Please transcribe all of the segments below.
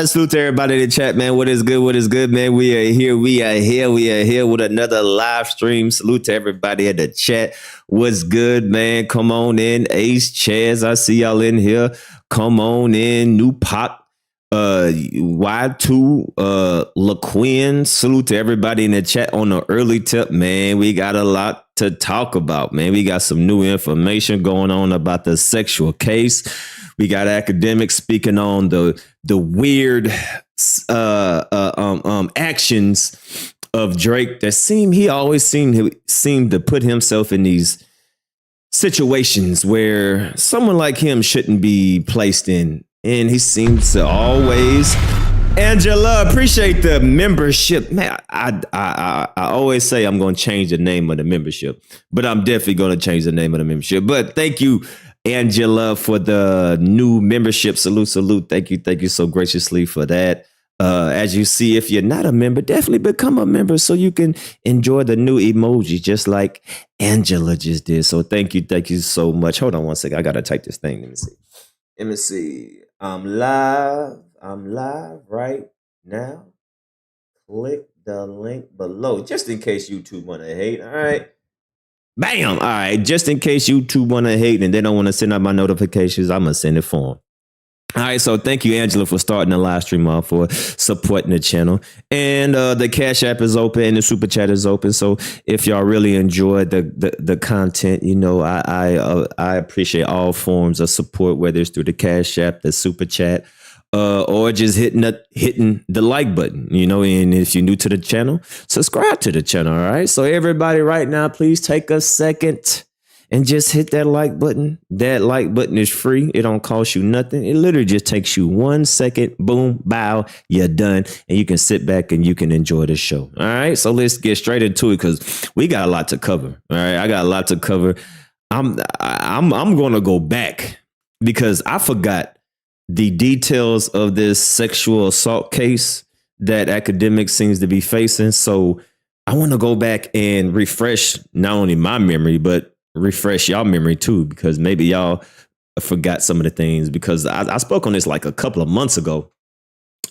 Salute to everybody in the chat, man. What is good? What is good, man? We are here. We are here with another live stream. Salute to everybody in the chat. What's good, man? Come on in. Ace Chaz, I see y'all in here. Come on in. New Pop. Y2, LaQuinn. Salute to everybody in the chat on the early tip, man. We got a lot to talk about, man. We got some new information going on about the sexual case. We got Akademiks speaking on the weird actions of Drake that he always seemed to put himself in these situations where someone like him shouldn't be placed in. And he seems to always. Angela, appreciate the membership. Man, I always say I'm going to change the name of the membership, but I'm definitely going to change the name of the membership. But thank you, Angela, for the new membership. Salute. Thank you so graciously for that. As you see, if you're not a member, definitely become a member so you can enjoy the new emoji, just like Angela just did. So thank you so much. Hold on one second. I got to type this thing. Let me see. I'm live right now. Click the link below, just in case YouTube want to hate. All right. Bam. All right. Just in case YouTube want to hate and they don't want to send out my notifications, I'm going to send it for them. All right, so thank you, Angela, for starting the live stream off, for supporting the channel. And the Cash App is open and the Super Chat is open. So if y'all really enjoy the content, you know, I appreciate all forms of support, whether it's through the Cash App, the Super Chat, or just hitting the like button, you know. And if you're new to the channel, subscribe to the channel. All right. So everybody right now, please take a second and just hit that like button. That like button is free. It don't cost you nothing. It literally just takes you 1 second. Boom, bow, you're done. And you can sit back and you can enjoy the show. All right. So let's get straight into it because we got a lot to cover. All right. I got a lot to cover. I'm going to go back because I forgot the details of this sexual assault case that Akademiks seems to be facing. So I want to go back and refresh not only my memory, but refresh y'all memory too, because maybe y'all forgot some of the things, because I spoke on this like a couple of months ago.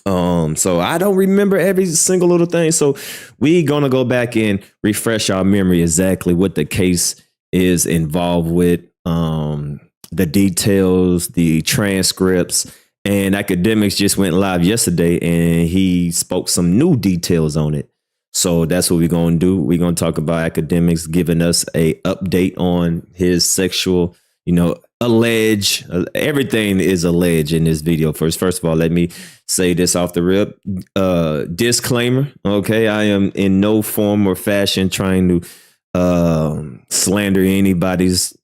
So I don't remember every single little thing. So we gonna go back and refresh our memory exactly what the case is involved with, the details, the transcripts. And Akademiks just went live yesterday and he spoke some new details on it. So that's what we're going to do. We're going to talk about Akademiks giving us a update on his sexual, alleged. Everything is alleged in this video. First of all, let me say this off the rip. Disclaimer. Okay. I am in no form or fashion trying to slander anybody's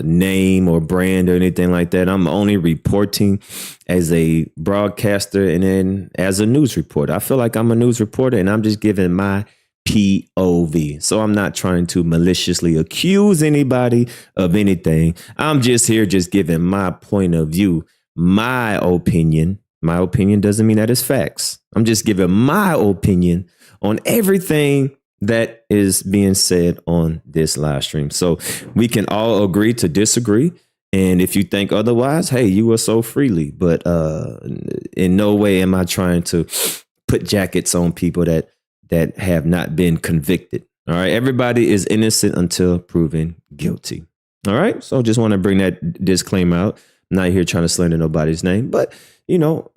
name or brand or anything like that. I'm only reporting as a broadcaster and then as a news reporter. I feel like I'm a news reporter and I'm just giving my POV. So I'm not trying to maliciously accuse anybody of anything. I'm just here just giving my point of view, my opinion. My opinion doesn't mean that it's facts. I'm just giving my opinion on everything that is being said on this live stream. So we can all agree to disagree. And if you think otherwise, hey, you are so freely. But in no way am I trying to put jackets on people that have not been convicted. All right. Everybody is innocent until proven guilty. All right. So just want to bring that disclaimer out. I'm not here trying to slander nobody's name. But,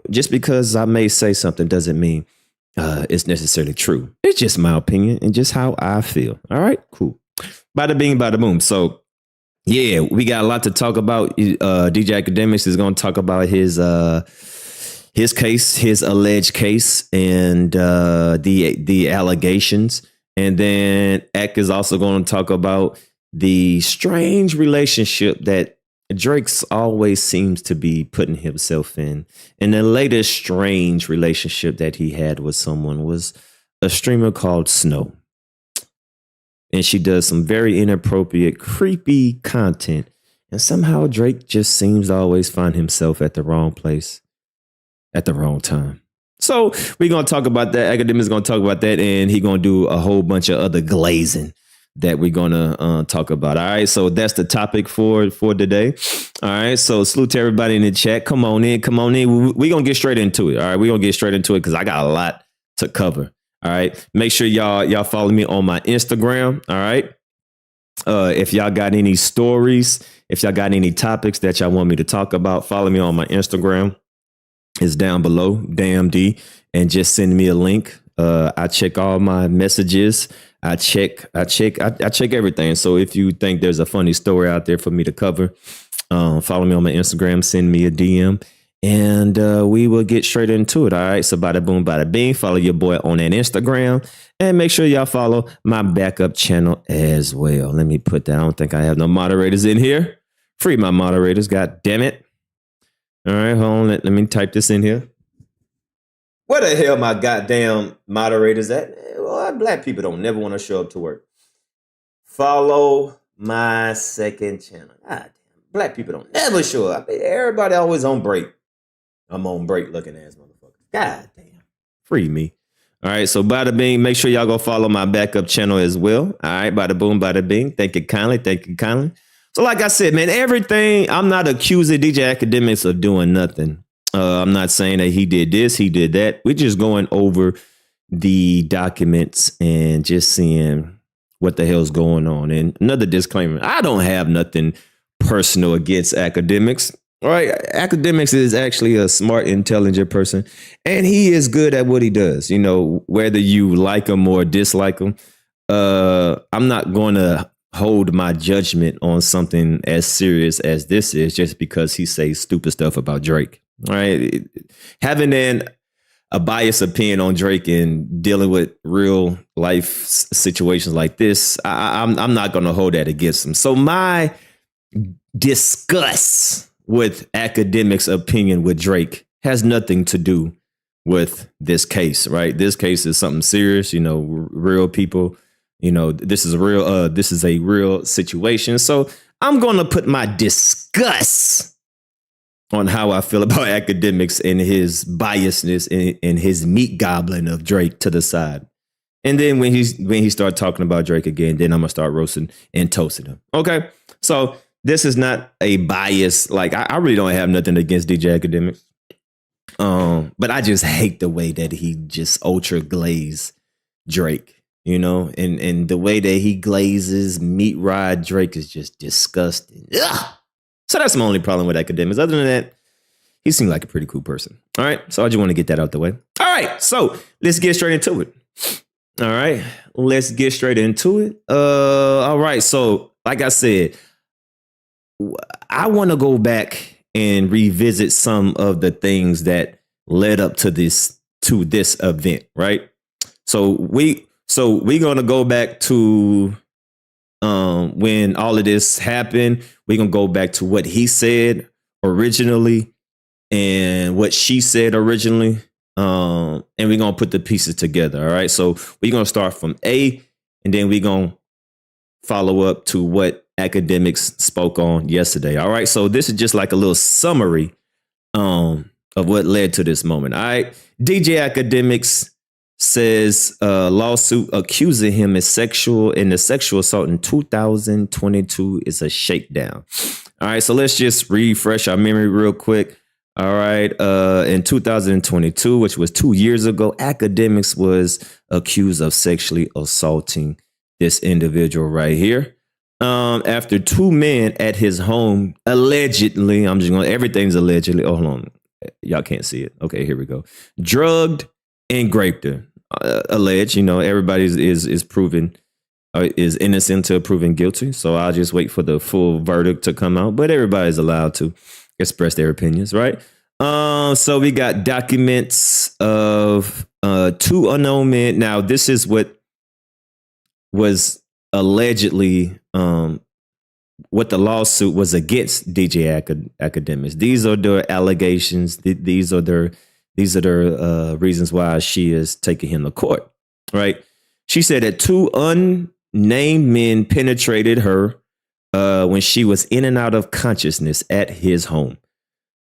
just because I may say something doesn't mean it's necessarily true. It's just my opinion and just how I feel. All right, cool. Bada bing, bada boom. So, yeah, we got a lot to talk about. DJ Akademiks is going to talk about his case, his alleged case, and the allegations. And then Ek is also going to talk about the strange relationship that Drake's always seems to be putting himself in. And the latest strange relationship that he had with someone was a streamer called Snow. And she does some very inappropriate, creepy content. And somehow Drake just seems to always find himself at the wrong place at the wrong time. So we're going to talk about that. Akademiks is going to talk about that. And he's going to do a whole bunch of other glazing. that we're gonna talk about. All right, so that's the topic for today. All right, so salute to everybody in the chat. Come on in. We're gonna get straight into it. All right, we're gonna get straight into it because I got a lot to cover. All right, make sure y'all follow me on my Instagram. All right, if y'all got any stories, if y'all got any topics that y'all want me to talk about, follow me on my Instagram. It's down below, DamnD, and just send me a link. I check all my messages. I check everything. So if you think there's a funny story out there for me to cover, follow me on my Instagram, send me a DM, and we will get straight into it. All right. So bada boom, bada bing. Follow your boy on that Instagram, and make sure y'all follow my backup channel as well. Let me put that. I don't think I have no moderators in here. Free my moderators. God damn it. All right. Hold on. Let me type this in here. Where the hell my goddamn moderators at? Well, black people don't never want to show up to work. Follow my second channel. God damn. Black people don't never show up. I mean, everybody always on break. I'm on break looking ass motherfucker. God damn. Free me. All right. So bada bing. Make sure y'all go follow my backup channel as well. All right. Bada boom, bada bing. Thank you kindly. Thank you kindly. So like I said, man, everything, I'm not accusing DJ Akademiks of doing nothing. I'm not saying that he did this, he did that. We're just going over the documents and just seeing what the hell's going on. And another disclaimer, I don't have nothing personal against Akademiks. All right. Akademiks is actually a smart, intelligent person, and he is good at what he does. You know, whether you like him or dislike him, I'm not going to hold my judgment on something as serious as this is just because he says stupid stuff about Drake. All right. Having a biased opinion on Drake and dealing with real life situations like this, I'm not going to hold that against him. So my disgust with Akademiks' opinion with Drake has nothing to do with this case, right? This case is something serious, you know, real people. You know, this is a real situation. So I'm going to put my disgust on how I feel about Akademiks and his biasness and his meat gobbling of Drake to the side. And then when he started talking about Drake again, then I'm going to start roasting and toasting him. Okay. So this is not a bias. Like I really don't have nothing against DJ Akademiks. But I just hate the way that he just ultra glaze Drake. You know, and the way that he glazes meat ride Drake is just disgusting. Ugh! So that's my only problem with Akademiks. Other than that, he seemed like a pretty cool person. All right. So I just want to get that out the way. All right. So let's get straight into it. All right. Let's get straight into it. All right. So like I said, I want to go back and revisit some of the things that led up to this event. Right. So we're going to go back to when all of this happened. We're going to go back to what he said originally and what she said originally. And we're going to put the pieces together. All right. So we're going to start from A, and then we're going to follow up to what Akademiks spoke on yesterday. All right. So this is just like a little summary of what led to this moment. All right. DJ Akademiks says lawsuit accusing him of sexual assault in 2022 is a shakedown. All right, so let's just refresh our memory real quick. All right, in 2022, which was 2 years ago, Akademiks was accused of sexually assaulting this individual right here. After two men at his home allegedly, everything's allegedly. Oh, hold on, y'all can't see it. Okay, here we go. Drugged and raped her. Alleged, you know, everybody is proven is innocent until proven guilty. So I'll just wait for the full verdict to come out. But everybody's allowed to express their opinions, right? So we got documents of two unknown men. Now, this is what was allegedly what the lawsuit was against DJ Akademiks. These are their allegations. These are their reasons why she is taking him to court, right? She said that two unnamed men penetrated her when she was in and out of consciousness at his home.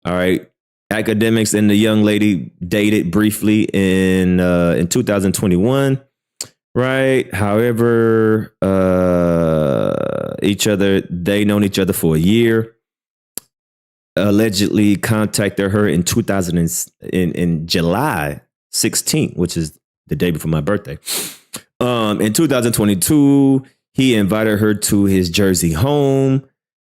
All right. Akademiks and the young lady dated briefly in 2021. right? However, they known each other for a year. Allegedly contacted her in 2000 in July 16th, which is the day before my birthday. In 2022, he invited her to his Jersey home.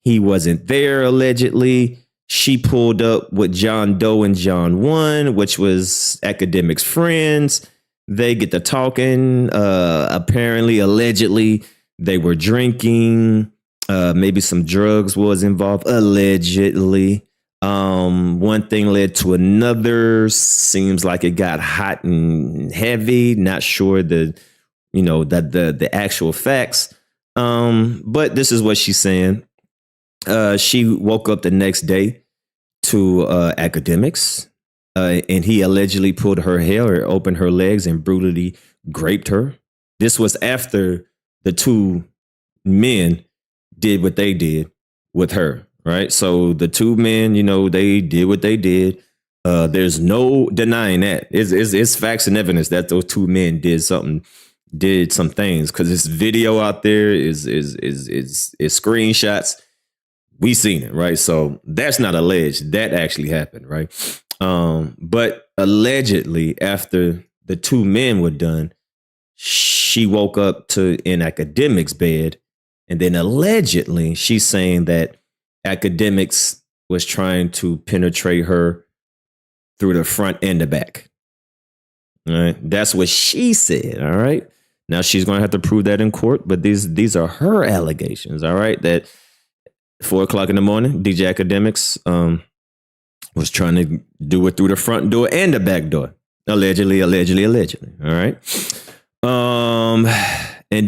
He wasn't there, allegedly. She pulled up with John Doe and John 1, which was Akademiks' friends. They get to talking. Apparently, allegedly, they were drinking. Maybe some drugs was involved, allegedly. One thing led to another. Seems like it got hot and heavy. Not sure the actual facts. But this is what she's saying. She woke up the next day to Akademiks, and he allegedly pulled her hair, opened her legs, and brutally raped her. This was after the two men did what they did with her, right? So the two men, they did what they did. There's no denying that. It's facts and evidence that those two men did some things, because this video out there is screenshots. We seen it, right? So that's not alleged. That actually happened, right? But allegedly, after the two men were done, she woke up in Akademiks' bed, and then allegedly she's saying that Akademiks was trying to penetrate her through the front and the back. All right, that's what she said. All right, now she's going to have to prove that in court, but these are her allegations. All right, that 4 o'clock in the morning, DJ Akademiks was trying to do it through the front door and the back door. Allegedly. All right. And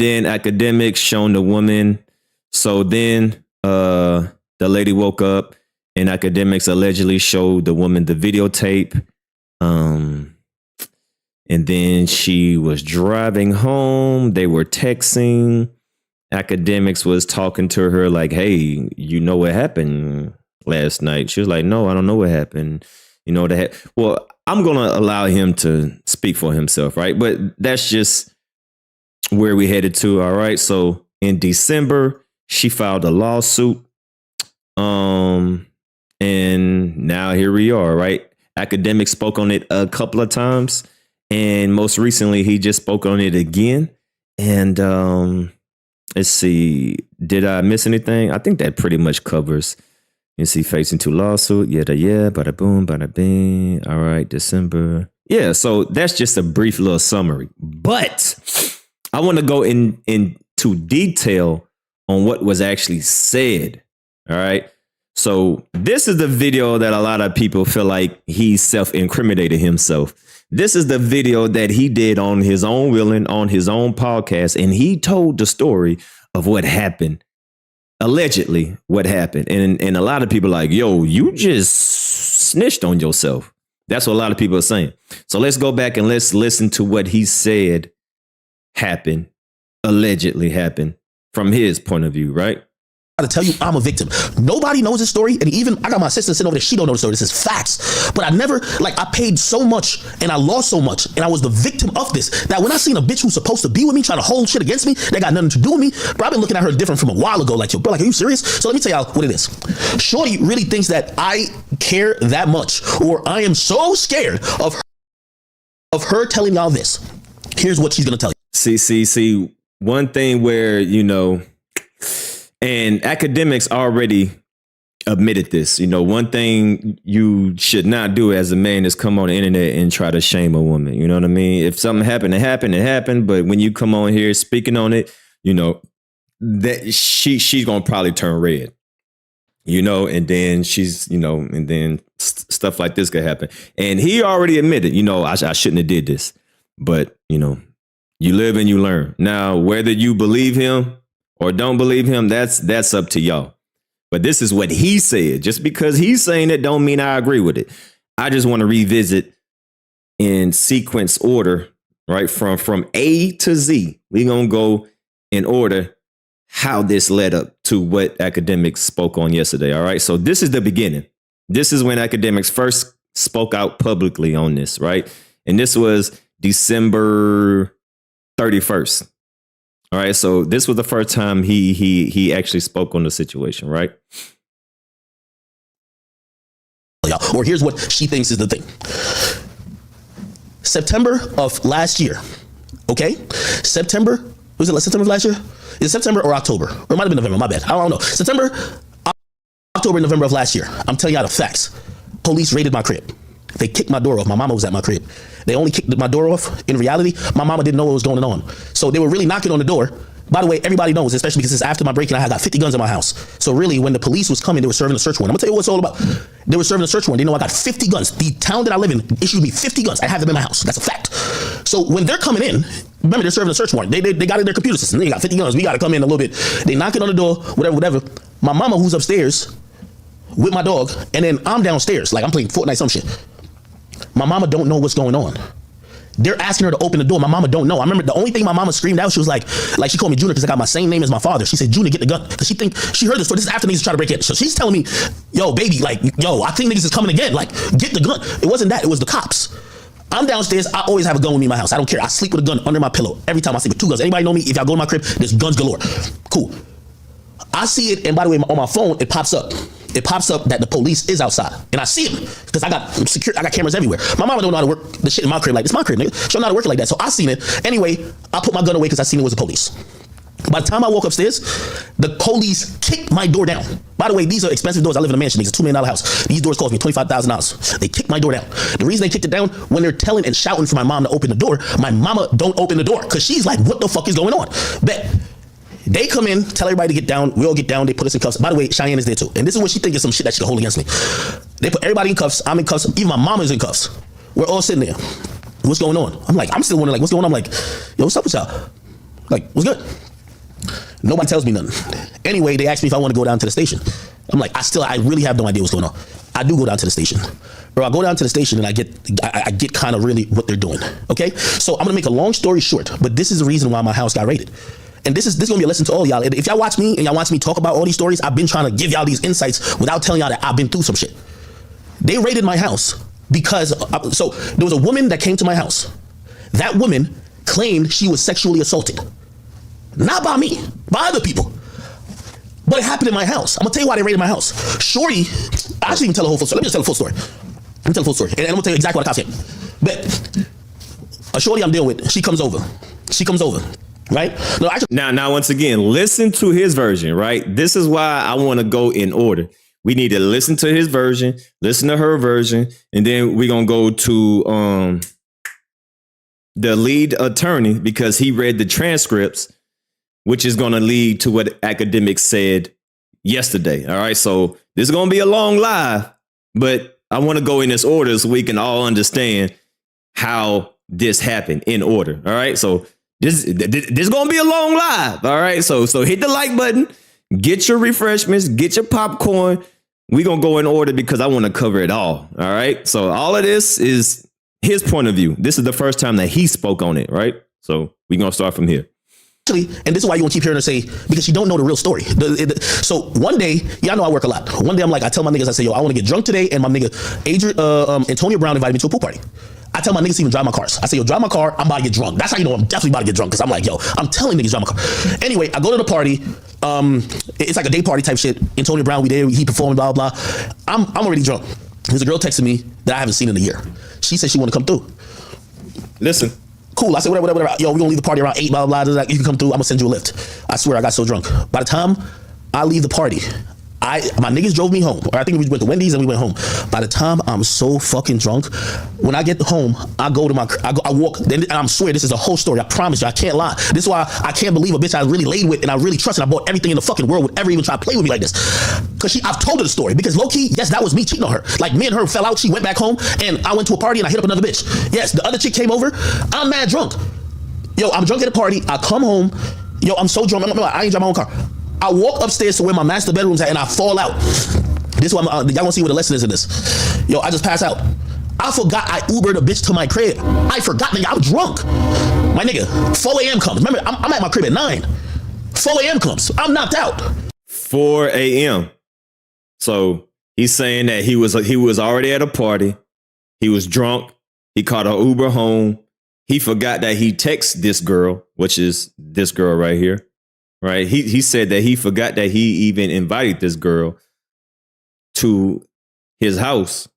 then Akademiks shown the woman. So then the lady woke up, and Akademiks allegedly showed the woman the videotape. And then she was driving home. They were texting. Akademiks was talking to her like, hey, you know what happened last night? She was like, no, I don't know what happened. Well, I'm going to allow him to speak for himself, right? But that's just where we headed to. All right. So in December, she filed a lawsuit. And now here we are, right? Akademiks spoke on it a couple of times. And most recently, he just spoke on it again. And let's see, did I miss anything? I think that pretty much covers. You see, facing 2 lawsuits. Yeah, bada boom, bada bing. All right, December. Yeah, so that's just a brief little summary. But I want to go into detail on what was actually said. All right. So this is the video that a lot of people feel like he self-incriminated himself. This is the video that he did on his own willing, on his own podcast, and he told the story of what happened, allegedly what happened. And a lot of people are like, yo, you just snitched on yourself. That's what a lot of people are saying. So let's go back and let's listen to what he said happened, allegedly happened from his point of view, right? To tell you I'm a victim. Nobody knows this story, and even I got my sister sitting over there, she don't know the story. This is facts. But I paid so much and I lost so much, and I was the victim of this, that when I seen a bitch who's supposed to be with me trying to hold shit against me, they got nothing to do with me, bro, I've been looking at her different from a while ago, like, yo, bro, like, are you serious? So let me tell y'all what it is. Shorty really thinks that I care that much, or I am so scared of her telling y'all this. Here's what she's gonna tell you. See, one thing where, and Akademiks already admitted this. One thing you should not do as a man is come on the internet and try to shame a woman. You know what I mean? If something happened, it happened. But when you come on here speaking on it, that she's gonna probably turn red. And then she's, and then stuff like this could happen. And he already admitted, I shouldn't have did this. But you live and you learn. Now, whether you believe him or don't believe him, that's up to y'all. But this is what he said. Just because he's saying it don't mean I agree with it. I just want to revisit in sequence order, right? From A to Z. We're going to go in order how this led up to what Akademiks spoke on yesterday. All right. So this is the beginning. This is when Akademiks first spoke out publicly on this, right? And this was December 31st. All right, so this was the first time he actually spoke on the situation, right? Or here's what she thinks is the thing. September of last year, okay? September, was it September of last year? Is it September or October? Or it might have been November, my bad. I don't know. September, October, November of last year. I'm telling y'all the facts. Police raided my crib. They kicked my door off. My mama was at my crib. They only kicked my door off. In reality, my mama didn't know what was going on. So they were really knocking on the door. By the way, everybody knows, especially because it's after my break-in, I got 50 guns in my house. So really, when the police was coming, they were serving a search warrant. I'm gonna tell you what it's all about. They were serving a search warrant. They know I got 50 guns. The town that I live in issued me 50 guns. I have them in my house. That's a fact. So when they're coming in, remember, they're serving a search warrant. They got in their computer system. They got 50 guns. We got to come in a little bit. They knocking on the door, whatever. My mama, who's upstairs with my dog, and then I'm downstairs, like I'm playing Fortnite, some shit. My mama don't know what's going on. They're asking her to open the door. My mama don't know. I remember the only thing my mama screamed out, she was like she called me Junior because I got my same name as my father. She said, Junior, get the gun. Because she heard this story. This is after niggas try to break in. So she's telling me, yo, baby, like, yo, I think niggas is coming again. Like, get the gun. It wasn't that. It was the cops. I'm downstairs. I always have a gun with me in my house. I don't care. I sleep with a gun under my pillow. Every time I sleep with 2 guns. Anybody know me? If y'all go to my crib, there's guns galore. Cool. I see it, and by the way, on my phone, it pops up. It pops up that the police is outside, and I see them because I got cameras everywhere. My mama don't know how to work the shit in my crib. Like, it's my crib, nigga. She don't know how to work it like that. So I seen it. Anyway, I put my gun away because I seen it was the police. By the time I woke upstairs, the police kicked my door down. By the way, these are expensive doors. I live in a mansion. It's a $2 million house. These doors cost me $25,000. They kicked my door down. The reason they kicked it down, when they're telling and shouting for my mom to open the door, my mama don't open the door because she's like, what the fuck is going on? Bet. They come in, tell everybody to get down. We all get down. They put us in cuffs. By the way, Cheyenne is there too. And this is what she thinks is some shit that she can hold against me. They put everybody in cuffs. I'm in cuffs. Even my mama's in cuffs. We're all sitting there. What's going on? I'm still wondering, like, what's going on? I'm like, yo, what's up with y'all? Like, what's good? Nobody tells me nothing. Anyway, they asked me if I want to go down to the station. I'm like, I really have no idea what's going on. I do go down to the station. Bro, I go down to the station and I get kind of really what they're doing. Okay? So I'm going to make a long story short, but this is the reason why my house got raided. And this is gonna be a lesson to all y'all. If y'all watch me and y'all watch me talk about all these stories, I've been trying to give y'all these insights without telling y'all that I've been through some shit. They raided my house because, so there was a woman that came to my house. That woman claimed she was sexually assaulted. Not by me, by other people. But it happened in my house. I'm gonna tell you why they raided my house. Shorty, I should even tell the whole full story. Let me just tell the full story. Let me tell the full story. And I'm gonna tell you exactly what the cops said. But a shorty I'm dealing with, she comes over. Right? No, now, once again, listen to his version, right? This is why I want to go in order. We need to listen to his version, listen to her version, and then we're going to go to the lead attorney because he read the transcripts, which is going to lead to what Akademiks said yesterday. All right, so this is going to be a long live, but I want to go in this order so we can all understand how this happened in order. All right, so This gonna be a long live, all right? So hit the like button, get your refreshments, get your popcorn. We gonna go in order because I want to cover it all right? So all of this is his point of view. This is the first time that he spoke on it, right? So we gonna start from here. And this is why you gonna keep hearing her say, because you don't know the real story. So one day, y'all know I work a lot. One day I'm like, I tell my niggas, I say, yo, I want to get drunk today, and my nigga Antonio Brown invited me to a pool party. I tell my niggas to even drive my cars. I say, yo, drive my car, I'm about to get drunk. That's how you know I'm definitely about to get drunk, because I'm like, yo, I'm telling niggas drive my car. Anyway, I go to the party. It's like a day party type shit. Antonio Brown, we there, he performing, blah, blah, blah. I'm already drunk. There's a girl texting me that I haven't seen in a year. She said she want to come through. Listen. Cool. I said, whatever. Yo, we gonna leave the party around 8, blah, blah, blah. You can come through. I'm gonna send you a lift. I swear I got so drunk. By the time I leave the party, my niggas drove me home, or I think we went to Wendy's and we went home. By the time I'm so fucking drunk, when I get home, I go to I walk, and I swear this is a whole story. I promise you, I can't lie. This is why I can't believe a bitch I really laid with and I really trust and I bought everything in the fucking world would ever even try to play with me like this. Because I've told her the story. Because low key, yes, that was me cheating on her. Like, me and her fell out. She went back home and I went to a party and I hit up another bitch. Yes, the other chick came over. I'm mad drunk. Yo, I'm drunk at a party. I come home. Yo, I'm so drunk. I ain't drive my own car. I walk upstairs to where my master bedroom's at and I fall out. This is why y'all gonna see what the lesson is in this. Yo, I just pass out. I forgot I Ubered a bitch to my crib. I forgot, nigga, I'm drunk. My nigga, 4 a.m. comes. Remember, I'm at my crib at 9. 4 a.m. comes. I'm knocked out. 4 a.m. So he's saying that he was already at a party. He was drunk. He caught an Uber home. he forgot that he texted this girl, which is this girl right here, right? He said that he forgot that he even invited this girl to his house.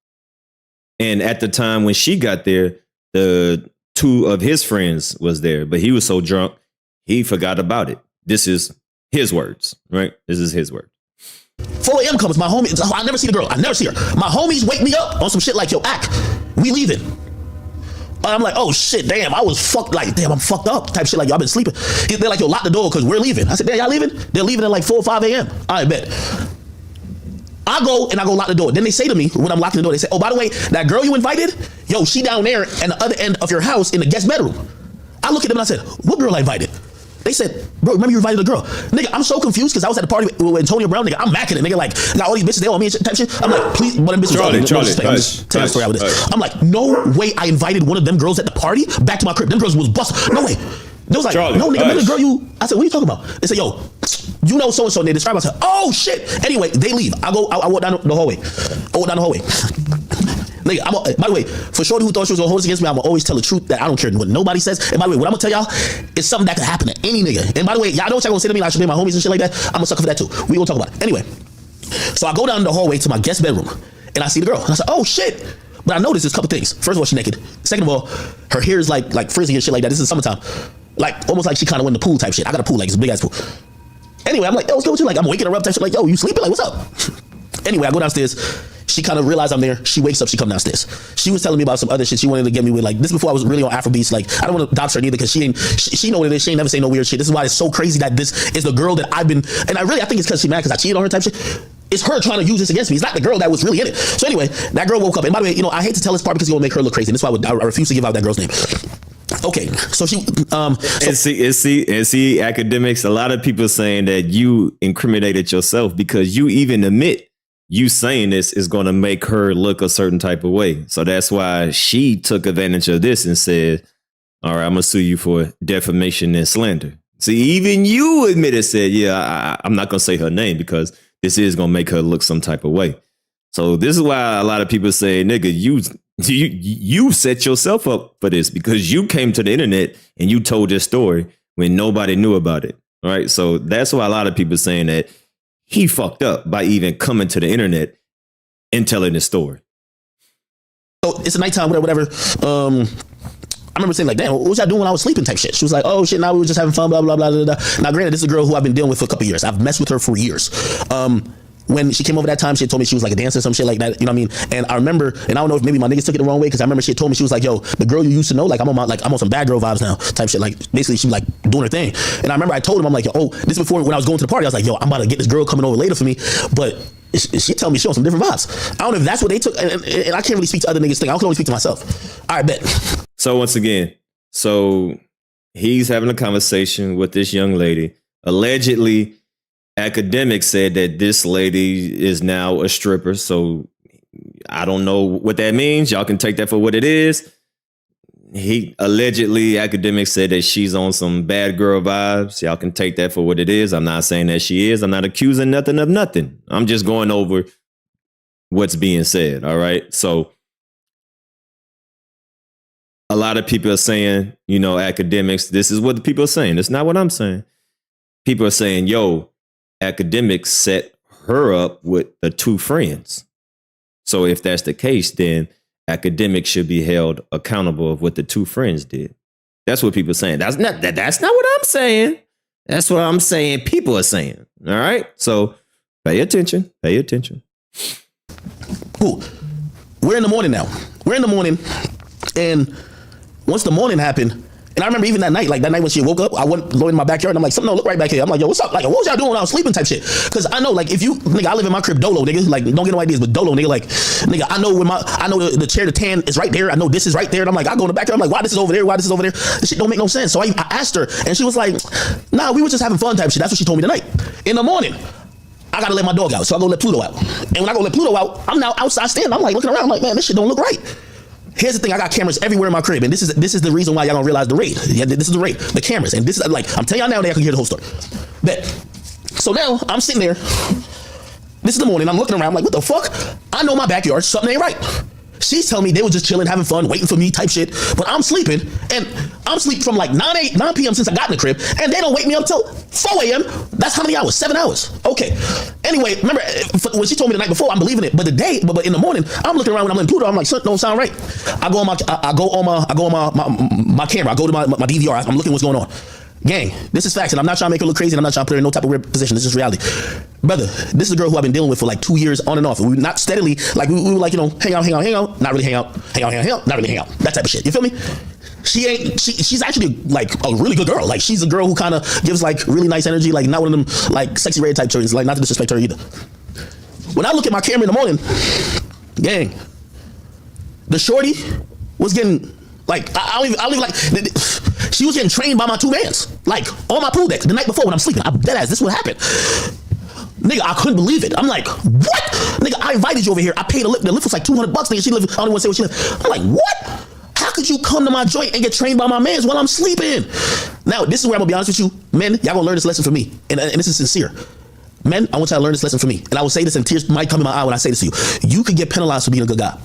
And at the time when she got there, the two of his friends was there, but he was so drunk, he forgot about it. This is his words, right? This is his word. 4 a.m. comes, my homie, I never see the girl. I never see her. My homies wake me up on some shit like, yo, we leaving. I'm like, oh shit, damn, I was fucked, like, damn, I'm fucked up, type shit, like, y'all been sleeping. They're like, yo, lock the door, because we're leaving. I said, damn, y'all leaving? They're leaving at like 4 or 5 a.m. I bet. I go lock the door. Then they say to me, when I'm locking the door, they say, oh, by the way, that girl you invited, yo, she down there at the other end of your house in the guest bedroom. I look at them and I said, what girl I invited? They said, bro, remember you invited a girl. Nigga, I'm so confused because I was at the party with Antonio Brown. Nigga, I'm macking it. Nigga, like, got all these bitches, they on me and type shit. I'm like, please, one of them bitches. Charlie, I'm just telling a story out with this. I'm like, no way I invited one of them girls at the party back to my crib. Them girls was bust. No way. They was like, Charlie, no, nigga, remember the girl you, I said, what are you talking about? They said, yo, you know so-and-so. And they describe myself. Oh, shit. Anyway, they leave. I walk down the hallway. Nigga, by the way, for shorty who thought she was gonna hold this against me, I'm gonna always tell the truth that I don't care what nobody says. And by the way, what I'm gonna tell y'all is something that could happen to any nigga. And by the way, y'all know what y'all gonna say to me, like I should be my homies and shit like that. I'm a sucker for that too. We gonna talk about it. Anyway, so I go down the hallway to my guest bedroom and I see the girl. And I said, oh shit. But I noticed there's a couple things. First of all, she's naked. Second of all, her hair is like frizzy and shit like that. This is summertime. Like almost like she kind of went in the pool type shit. I got a pool, like it's a big ass pool. Anyway, I'm like, yo, what's good with you? Like I'm waking her up type shit. Like, yo, you sleeping? Like, what's up? Anyway, I go downstairs. She kind of realized I'm there. She wakes up. She come downstairs. She was telling me about some other shit. She wanted to get me with like this before I was really on Afrobeats. Like I don't want to dox her either because she know what it is. She ain't never say no weird shit. This is why it's so crazy that this is the girl that I've been. And I think it's because she mad because I cheated on her type shit. It's her trying to use this against me. It's not the girl that was really in it. So anyway, that girl woke up. And by the way, I hate to tell this part because it's gonna make her look crazy. And that's why I refuse to give out that girl's name. Okay, so she and see Akademiks, a lot of people saying that you incriminated yourself because you even admit you saying this is going to make her look a certain type of way. So that's why she took advantage of this and said, all right, I'm going to sue you for defamation and slander. See, even you admitted, said, yeah, I'm not going to say her name because this is going to make her look some type of way. So this is why a lot of people say, nigga, you set yourself up for this because you came to the internet and you told this story when nobody knew about it. All right. So that's why a lot of people saying that he fucked up by even coming to the internet and telling this story. So it's a nighttime, whatever. I remember saying like, damn, what was y'all doing when I was sleeping type shit? She was like, oh shit, now we were just having fun, blah, blah, blah, blah, blah. Now granted, this is a girl who I've been dealing with for a couple of years. I've messed with her for years. When she came over that time, she had told me she was like a dancer or some shit like that. You know what I mean? And I remember, and I don't know if maybe my niggas took it the wrong way, because I remember she had told me, she was like, yo, the girl you used to know, like I'm on some bad girl vibes now type shit. Like basically she was like doing her thing. And I remember I told him, I'm like, oh, this before when I was going to the party, I was like, yo, I'm about to get this girl coming over later for me. But she tell me she on some different vibes. I don't know if that's what they took. And I can't really speak to other niggas thing. I can only speak to myself. All right, bet. So once again, so he's having a conversation with this young lady. Allegedly, Akademiks said that this lady is now a stripper. So I don't know what that means. Y'all can take that for what it is. Akademiks said that she's on some bad girl vibes. Y'all can take that for what it is. I'm not saying that she is. I'm not accusing nothing of nothing. I'm just going over what's being said. All right. So a lot of people are saying, Akademiks, this is what the people are saying. It's not what I'm saying. People are saying, yo, Akademiks set her up with the two friends. So if that's the case, then Akademiks should be held accountable of what the two friends did. That's what people are saying. That's not what I'm saying. That's what I'm saying. People are saying. All right. So pay attention. Pay attention. Cool. We're in the morning now. And once the morning happened, and I remember even that night when she woke up, I went in my backyard and I'm like, something don't look right back here. I'm like, yo, what's up? Like, what was y'all doing when I was sleeping type shit? Because I know, like, if you, nigga, I live in my crib dolo, nigga. Like, don't get no ideas, but dolo, nigga. Like, nigga, I know the chair, the tan is right there. I know this is right there. And I'm like, I go in the backyard. I'm like, why this is over there? Why this is over there? This shit don't make no sense. So I asked her and she was like, nah, we were just having fun type shit. That's what she told me tonight. In the morning, I gotta let my dog out. So I go let Pluto out. And when I go let Pluto out, I'm now outside standing. I'm like looking around. I'm like, man, this shit don't look right. Here's the thing, I got cameras everywhere in my crib, and this is the reason why y'all don't realize the raid. Yeah, this is the raid, the cameras, and this is like, I'm telling y'all now, they can hear the whole story. Bet. So now I'm sitting there. This is the morning. I'm looking around. I'm like, what the fuck? I know my backyard. Something ain't right. She's telling me they were just chilling, having fun, waiting for me type shit. But I'm sleeping, and I'm sleeping from like 9 p.m. since I got in the crib, and they don't wake me up till 4 a.m. That's how many hours? 7 hours. Okay. Anyway, remember when she told me the night before, I'm believing it. But the day, but in the morning, I'm looking around when I'm in Pluto. I'm like, something don't sound right. I go on my camera. I go to my DVR. I'm looking what's going on. Gang, this is facts, and I'm not trying to make her look crazy, and I'm not trying to put her in no type of weird position. This is reality. Brother, this is a girl who I've been dealing with for like 2 years on and off. And we not steadily, like we were like, you know, hang out, not really hang out, not really hang out. That type of shit. You feel me? She's actually like a really good girl. Like she's a girl who kind of gives like really nice energy, like not one of them like sexy red type turns, like not to disrespect her either. When I look at my camera in the morning, gang, the shorty was getting like, I don't even like, she was getting trained by my two mans, like on my pool deck the night before when I'm sleeping. I'm dead ass, this is what happened. Nigga, I couldn't believe it. I'm like, what? Nigga, I invited you over here. I paid a lift. The lift was like $200. Nigga, she lived, I don't even want to say what she lived. I'm like, what? How could you come to my joint and get trained by my mans while I'm sleeping? Now, this is where I'm gonna be honest with you. Men, y'all gonna learn this lesson from me. And this is sincere. Men, I want y'all to learn this lesson from me. And I will say this, and tears might come in my eye when I say this to you. You could get penalized for being a good guy.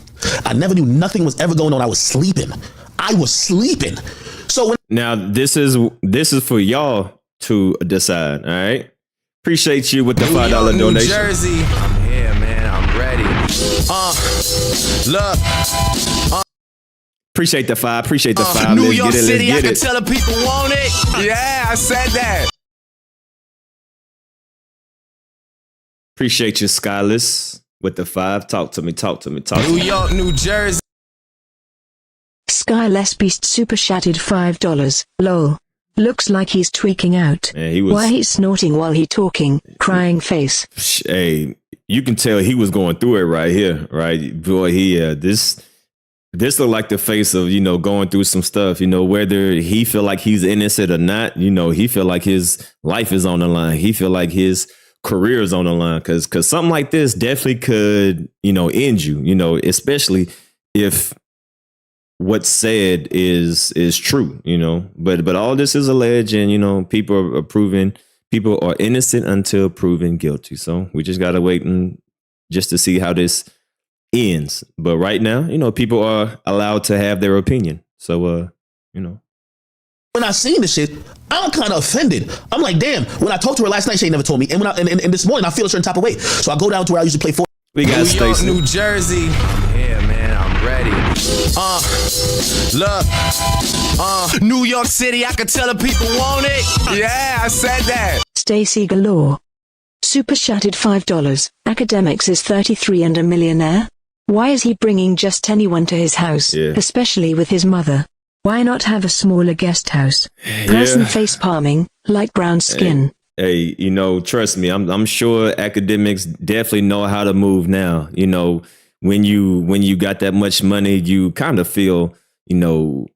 I never knew nothing was ever going on. I was sleeping. So now this is for y'all to decide. All right. Appreciate you with the $5 donation. New Jersey, I'm here, man. I'm ready. Look. Appreciate the 5. Appreciate the 5. New York City, I can tell the people want it. Yeah, I said that. Appreciate you, Skyless, with the 5. Talk to me. New York, New Jersey. Skyless Beast super chatted $5. Lol. Looks like he's tweaking out. Man, why he's snorting while he talking, crying face. Hey, you can tell he was going through it right here, right? Boy, this look like the face of, you know, going through some stuff, you know, whether he feel like he's innocent or not, you know, he feel like his life is on the line. He feel like his career is on the line because something like this definitely could, you know, end you, you know, especially if what's said is true, you know, but all this is alleged, and, you know, people are innocent until proven guilty. So we just got to wait and just to see how this ends. But right now, you know, people are allowed to have their opinion. So, you know. When I seen this shit, I'm kind of offended. I'm like, damn, when I talked to her last night, she ain't never told me. And and this morning, I feel a certain type of way. So I go down to where I usually play for. We got New York, New Jersey. I'm here, man. I'm ready. Look. New York City, I can tell the people want it. Yeah, I said that. Stacy Galore. Super chatted $5. Akademiks is 33 and a millionaire. Why is he bringing just anyone to his house, especially with his mother? Why not have a smaller guest house? Person face palming, light brown skin. Hey, you know, trust me, I'm sure academics definitely know how to move now. You know, when you got that much money, you kind of feel, you know,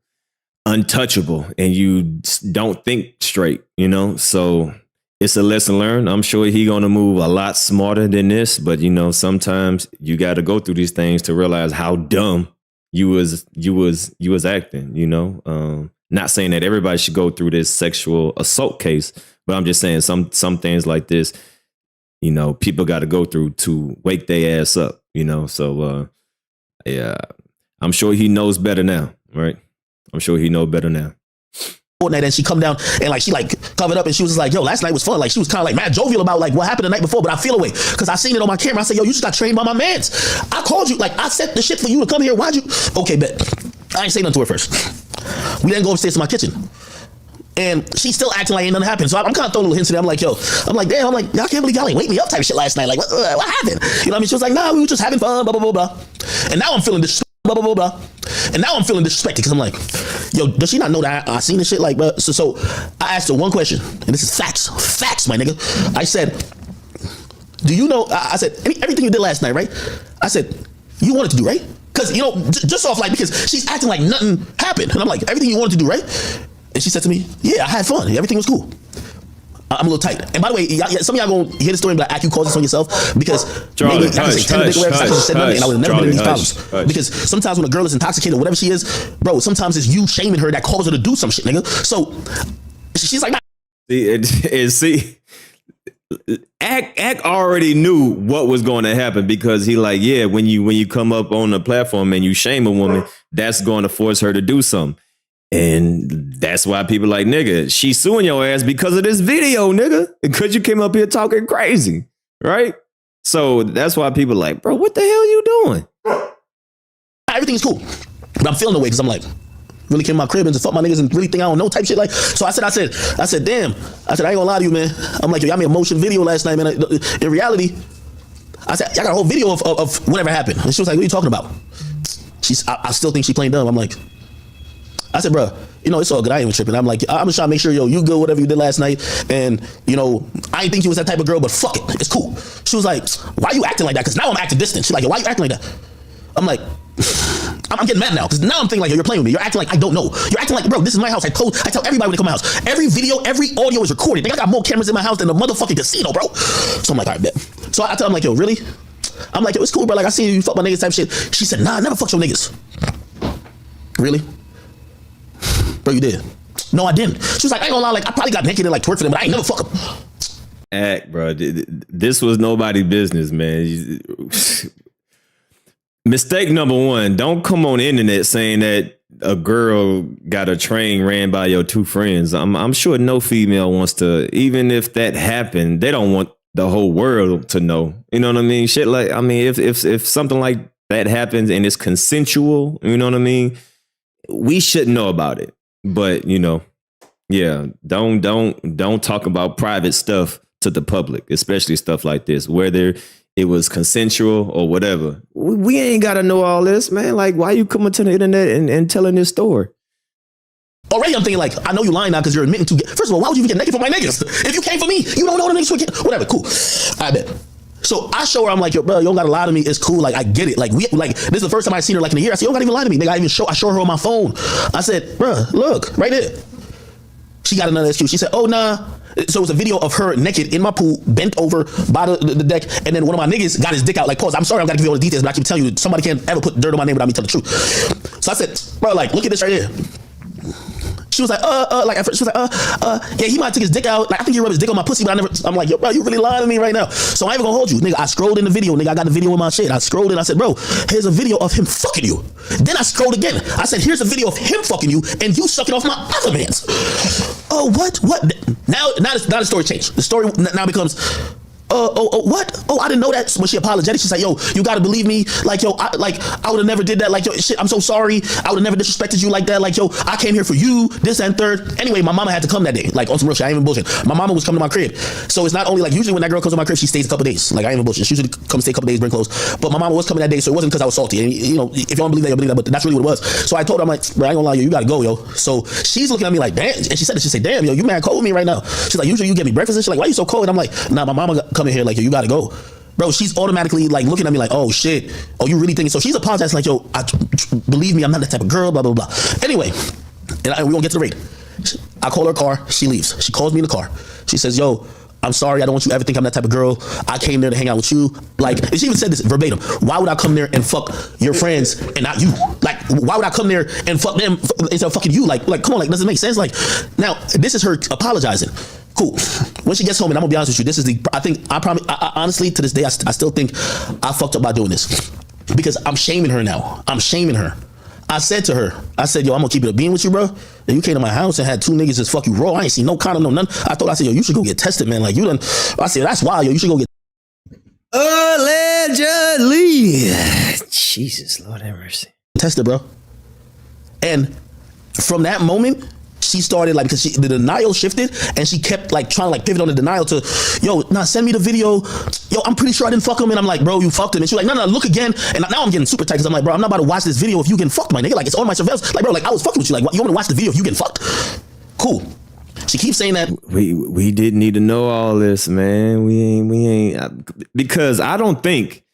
untouchable, and you don't think straight, you know. So it's a lesson learned. I'm sure he's gonna move a lot smarter than this, but you know, sometimes you got to go through these things to realize how dumb you was acting, you know. Not saying that everybody should go through this sexual assault case, but I'm just saying some things like this, you know, people got to go through to wake their ass up, you know. So yeah, I'm sure he knows better now, right? I'm sure he knows better now. And she come down and like she like covered up, and she was like, yo, last night was fun. Like she was kind of like mad jovial about like what happened the night before, but I feel away because I seen it on my camera. I said, yo, you just got trained by my mans. I called you, like I set the shit for you to come here. Why'd you? Okay, bet. I ain't say nothing to her first. We then go upstairs to my kitchen, and she's still acting like ain't nothing happened. So I'm kind of throwing little hints at her. I'm like, yo, damn, I'm like, y'all can't believe y'all ain't wake me up type of shit last night. Like what happened? You know what I mean? She was like, nah, we were just having fun, blah, blah, blah, blah. And now I'm feeling this, blah, blah, blah, blah. And now I'm feeling disrespected because I'm like, yo, does she not know that I seen this shit? Like, bro. So I asked her one question, and this is facts, my nigga. I said, do you know, I said, everything you did last night, right? I said, you wanted to do, right? Because, you know, just off like, because she's acting like nothing happened. And I'm like, everything you wanted to do, right? And she said to me, yeah, I had fun. Everything was cool. I'm a little tight. And by the way, some of y'all gonna hear the story and be like, you caused this on yourself, because Charlie, maybe I can say 10 big words, I just said nothing, and I would have never been in these problems. Because sometimes when a girl is intoxicated or whatever she is, bro, sometimes it's you shaming her that causes her to do some shit, nigga. So she's like, see, Ack already knew what was going to happen because he like, yeah, when you come up on the platform and you shame a woman, that's going to force her to do something. And that's why people like, nigga, she's suing your ass because of this video, nigga. Because you came up here talking crazy, right? So that's why people like, bro, what the hell you doing? Everything's cool. But I'm feeling the way because I'm like, really came to my crib and just fuck my niggas and really think I don't know type shit. Like, so I said, damn. I said, I ain't gonna lie to you, man. I'm like, yo, y'all made a motion video last night, man. In reality, I said, y'all got a whole video of whatever happened. And she was like, what are you talking about? I still think she playing dumb. I'm like, I said, bro, you know, it's all good. I ain't even tripping. I'm like, I'm just trying to make sure, yo, you good, whatever you did last night. And, you know, I didn't think you was that type of girl, but fuck it. It's cool. She was like, why you acting like that? Because now I'm acting distant. She's like, yo, why you acting like that? I'm like, I'm getting mad now because now I'm thinking like, yo, you're playing with me. You're acting like I don't know. You're acting like, bro, this is my house. I tell everybody when they come to my house. Every video, every audio is recorded. They got more cameras in my house than the motherfucking casino, bro. So I'm like, all right, bet. So I tell him like, yo, really? I'm like, yo, it's cool, bro. Like, I see you fuck my niggas type shit. She said, nah, I never fucked your niggas. Really? Bro, you did. No, I didn't. She was like, I ain't gonna lie, like, I probably got naked and like twerked for them, but I ain't never fuck them. Act, bro. This was nobody's business, man. Mistake number one, don't come on the internet saying that a girl got a train ran by your two friends. I'm sure no female wants to, even if that happened, they don't want the whole world to know. You know what I mean? Shit like, I mean, if something like that happens and it's consensual, you know what I mean? We shouldn't know about it. But, you know, yeah, don't talk about private stuff to the public, especially stuff like this, whether it was consensual or whatever. We ain't got to know all this, man. Like, why you coming to the internet and telling this story? Already I'm thinking like, I know you lying now because you're admitting to get, first of all, why would you even get naked for my niggas? If you came for me, you don't know the niggas who get, whatever, cool. I bet. So I show her, I'm like, yo, bro, you don't gotta lie to me. It's cool. Like, I get it. Like, this is the first time I seen her like in a year. I said, you don't gotta even lie to me. Nigga, I show her on my phone. I said, bro, look, right there. She got another excuse. She said, oh, nah. So it was a video of her naked in my pool, bent over by the deck, and then one of my niggas got his dick out. Like, pause. I'm sorry, I'm gonna give you all the details, but I keep telling you, somebody can't ever put dirt on my name without me telling the truth. So I said, bro, like, look at this right here. She was like, like at first she was like, yeah, he might take his dick out. Like, I think he rubbed his dick on my pussy, but I'm like, yo, bro, you really lying to me right now. So I ain't even gonna hold you. Nigga, I scrolled in the video. Nigga, I got the video in my shit. I scrolled and I said, bro, here's a video of him fucking you. Then I scrolled again. I said, here's a video of him fucking you and you sucking off my other man's. Oh, what? Now the story changed. The story now becomes, what? Oh, I didn't know that. When she apologetic, she's like, yo, you gotta believe me. Like, yo, I would have never did that. Like, yo, shit, I'm so sorry. I would have never disrespected you like that. Like, yo, I came here for you, this and third. Anyway, my mama had to come that day. Like, on some real shit, I ain't even bullshit. My mama was coming to my crib. So it's not only like, usually when that girl comes to my crib, she stays a couple days. Like, I ain't even bullshit. She usually comes stay a couple days, bring clothes. But my mama was coming that day, so it wasn't because I was salty. And, you know, if you don't believe that, you believe that, but that's really what it was. So I told her, I'm like, bro, I ain't gonna lie, you gotta go, yo. So she's looking at me like, damn. And she said it, she said, damn, yo, you mad cold with me right now. She's like, usually you get me breakfast and she's like, why you so cold? And I'm like, nah, my mama coming here like, yo, you gotta go. Bro, she's automatically like looking at me like, oh shit, oh, you really thinking? So she's apologizing like, yo, believe me, I'm not that type of girl, blah, blah, blah. Anyway, and we won't get to the raid. I call her car, she leaves. She calls me in the car. She says, yo, I'm sorry, I don't want you to ever think I'm that type of girl. I came there to hang out with you. Like, and she even said this verbatim. Why would I come there and fuck your friends and not you? Like, why would I come there and fuck them instead of fucking you? Like, come on, like, does it make sense? Like, now, this is her apologizing. Cool. When she gets home, and I'm gonna be honest with you, this is I honestly, to this day, I still think I fucked up by doing this. Because I'm shaming her now. I'm shaming her. I said to her, I said, yo, I'm gonna keep it a being with you, bro. And you came to my house and had two niggas just fuck you raw. I ain't seen no condom, no none. I said, yo, you should go get tested, man. Like, you done. I said, that's wild, yo. You should go get. Allegedly. Jesus, Lord have mercy. Tested, bro. And from that moment, she started like, because the denial shifted and she kept like trying to like pivot on the denial to, yo, nah, send me the video. Yo, I'm pretty sure I didn't fuck him. And I'm like, bro, you fucked him. And she was like, no, look again. And now I'm getting super tight because I'm like, bro, I'm not about to watch this video if you getting fucked, my nigga. Like, it's on my surveillance. Like, bro, like, I was fucking with you. Like, you want me to watch the video if you getting fucked? Cool. She keeps saying that. We didn't need to know all this, man. We ain't because I don't think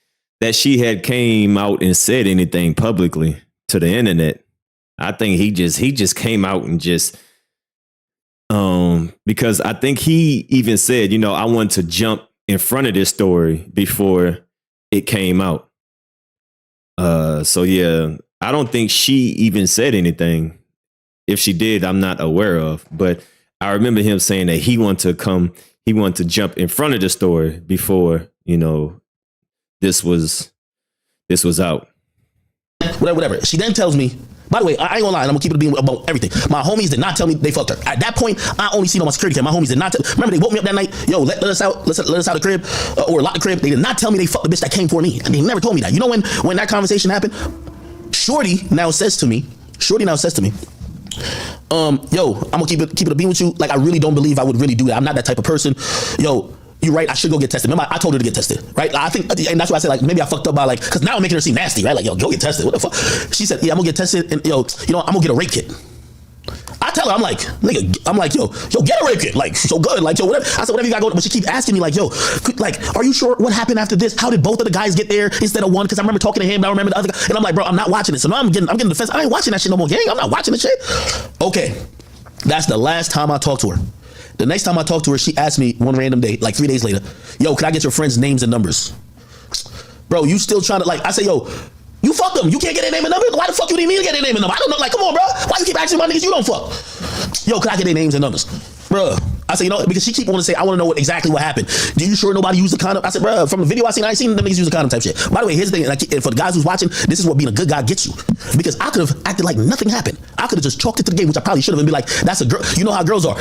that she had came out and said anything publicly to the internet. I think he just came out and just because I think he even said, you know, I want to jump in front of this story before it came out. So yeah, I don't think she even said anything. If she did, I'm not aware of. But I remember him saying that he wanted to jump in front of the story before, this was out. Whatever. She then tells me, by the way, I ain't gonna lie, and I'm gonna keep it being about everything. My homies did not tell me they fucked her. At that point, I only seen on my security cam. My homies did not tell. Remember, they woke me up that night. Yo, let us out. Let us out of the crib or lock the crib. They did not tell me they fucked the bitch that came for me. And they never told me that. You know when that conversation happened, Shorty now says to me, yo, I'm gonna keep it a beam with you. Like, I really don't believe I would really do that. I'm not that type of person. Yo, you're right, I should go get tested. Remember, I told her to get tested, right? I think, and that's why I said, like, maybe I fucked up by, like, because now I'm making her seem nasty, right? Like, yo, go get tested. What the fuck? She said, yeah, I'm gonna get tested, and yo, I'm gonna get a rape kit. I tell her, I'm like, nigga, yo, get a rape kit, like, so good, like, yo, whatever. I said, whatever you gotta go, but she keeps asking me, like, yo, are you sure what happened after this? How did both of the guys get there instead of one? Because I remember talking to him, but I remember the other guy, and I'm like, bro, I'm not watching it. So now I'm getting defensive. I ain't watching that shit no more, gang. I'm not watching the shit. Okay, that's the last time I talked to her. The next time I talked to her, she asked me one random day, like 3 days later, yo, can I get your friends' names and numbers? Bro, you still trying to, like, I say, yo, you fuck them. You can't get their name and number? Why the fuck you need me to get their name and number? I don't know. Like, come on, bro. Why you keep asking my niggas you don't fuck? Yo, can I get their names and numbers? Bro, I say, because she keep wanting to say, I want to know exactly what happened. Do you sure nobody used the condom? I said, bro, from the video I ain't seen them niggas use the condom type shit. By the way, here's the thing, like, and for the guys who's watching, this is what being a good guy gets you. Because I could have acted like nothing happened. I could have just chalked it to the game, which I probably should have, and be like, that's a girl. You know how girls are.